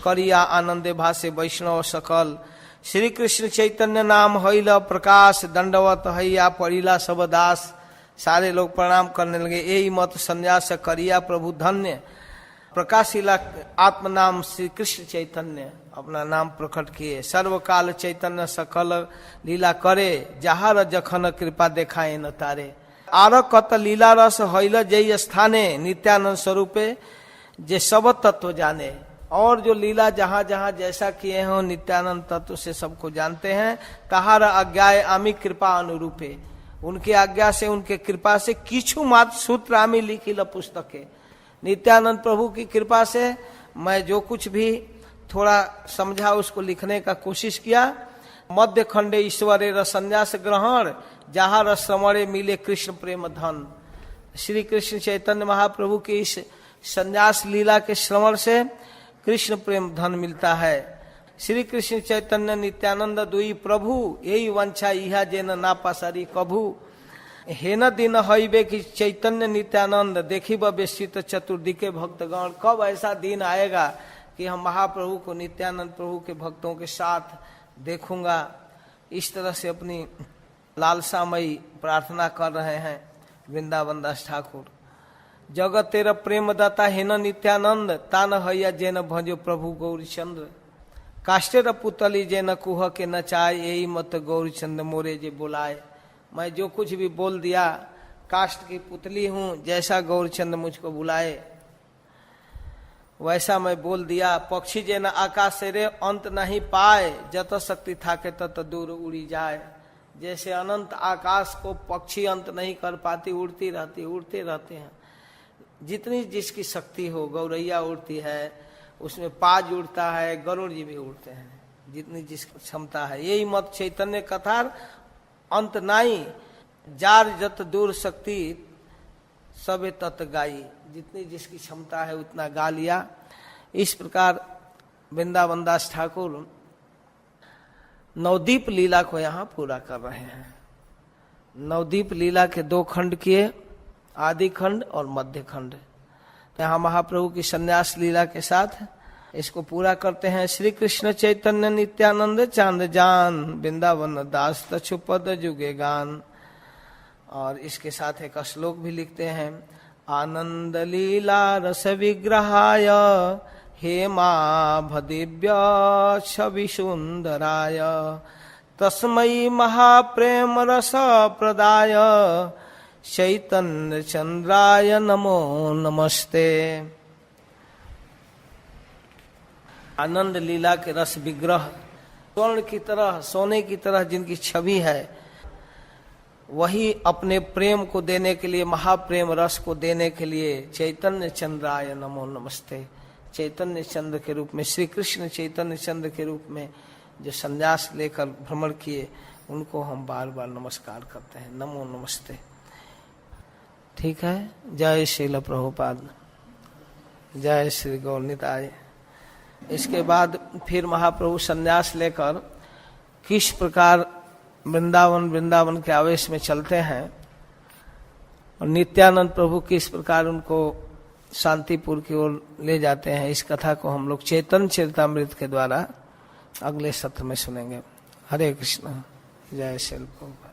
करिया आनंदे भाषे वैष्णव सकल, श्री कृष्ण चैतन्य नाम हैल प्रकाश। दंडवत हैया परिला सब दास, सारे लोग प्रणाम करने लगे। यही मत संन्यास करिया प्रभु धन्य। प्रकाशिला आत्म नाम श्री कृष्ण चैतन्य, अपना नाम प्रकट किए। सर्वकाल चैतन्य सकल लीला करे, जहार जखन कृपा देखाए न तारे। आर कत लीला रस हैल जय स्थाने, नित्यानंद स्वरूपे जे सब तत्व जाने। और जो लीला जहां जहां जैसा किए हो नित्यानंद तत्व से सबको जानते हैं। तहार आज्ञाए आमी कृपा अनुरूपे, उनकी आज्ञा से उनके कृपा से किछु मात्र सूत्र आमी लिखिल पुस्तके। नित्यानंद प्रभु की कृपा से मैं जो कुछ भी थोड़ा समझा उसको लिखने का कोशिश किया। मध्य खंडे ईश्वरे र संन्यास ग्रहण, जहां रसमरे मिले कृष्ण प्रेम धन। श्री कृष्ण चैतन्य महाप्रभु के इस संन्यास लीला के श्रवण से कृष्ण प्रेम धन मिलता है। श्री कृष्ण चैतन्य नित्यानंद दुई प्रभु, यही वंशा इहा जेन ना पासारी कभू। हे न दिन हईबे कि चैतन्य नित्यानंद देखी बेसित चतुर्दिके भक्तगण। कब ऐसा दिन आएगा कि हम महाप्रभु को नित्यानंद प्रभु के भक्तों के साथ देखूंगा। इस तरह से अपनी लालसामयी प्रार्थना कर रहे हैं वृंदावन दास ठाकुर। जगत तेरा प्रेम दाता हेन नित्यानंद तान हैया जेन भजो प्रभु गौरी चंद्र। काष्टेर पुतली जेन कुह के नचाए यही मत गौरी चंद्र मोरे जे बुलाए। मैं जो कुछ भी बोल दिया काष्ट की पुतली हूँ, जैसा गौरी चंद्र मुझको बुलाए वैसा मैं बोल दिया। पक्षी जेन आकाश से रे अंत नहीं पाए जत शक्ति थाके तत दूर उड़ी जाए। जैसे अनंत आकाश को पक्षी अंत नहीं कर पाती, उड़ती रहती, उड़ते रहते हैं। जितनी जिसकी शक्ति हो, गौरैया उड़ती है, उसमें पाज उड़ता है, गरुड़ जी भी उड़ते हैं, जितनी जिसकी क्षमता है। यही मत चैतन्य कथार अंत नाई जार जत दूर शक्ति सबे तत् गाई। जितनी जिसकी क्षमता है उतना गा लिया। इस प्रकार वृंदावन दास ठाकुर नवदीप लीला को यहाँ पूरा कर रहे हैं। नवदीप लीला के 2 खंड किए, आदि खंड और मध्य खंड। यहाँ महाप्रभु की संन्यास लीला के साथ इसको पूरा करते हैं। श्री कृष्ण चैतन्य नित्यानंद चांद जान वृंदावन दास तछुपद जुगे गान। और इसके साथ एक श्लोक भी लिखते हैं। आनंद लीला रस विग्रहाय हेमा भदिव्य छवि सुंदराय तस्मै महाप्रेम रस प्रदाय चैतन्य चंद्राय नमो नमस्ते। आनंद लीला के रस विग्रह, स्वर्ण की तरह, सोने की तरह जिनकी छवि है, वही अपने प्रेम को देने के लिए, महाप्रेम रस को देने के लिए चैतन्य चंद्राय नमो नमस्ते। चैतन्य चंद्र के रूप में, श्री कृष्ण चैतन्य चंद्र के रूप में जो संन्यास लेकर भ्रमण किए, उनको हम बार बार नमस्कार करते हैं। नमो नमस्ते। ठीक है। जय श्रील प्रभुपाद, जय श्री गौर निताय। इसके बाद फिर महाप्रभु संन्यास लेकर किस प्रकार वृंदावन के आवेश में चलते हैं और नित्यानंद प्रभु किस प्रकार उनको शांतिपुर की ओर ले जाते हैं, इस कथा को हम लोग चैतन्य चरितामृत के द्वारा अगले सत्र में सुनेंगे। हरे कृष्ण। जय श्री प्रभुपाद।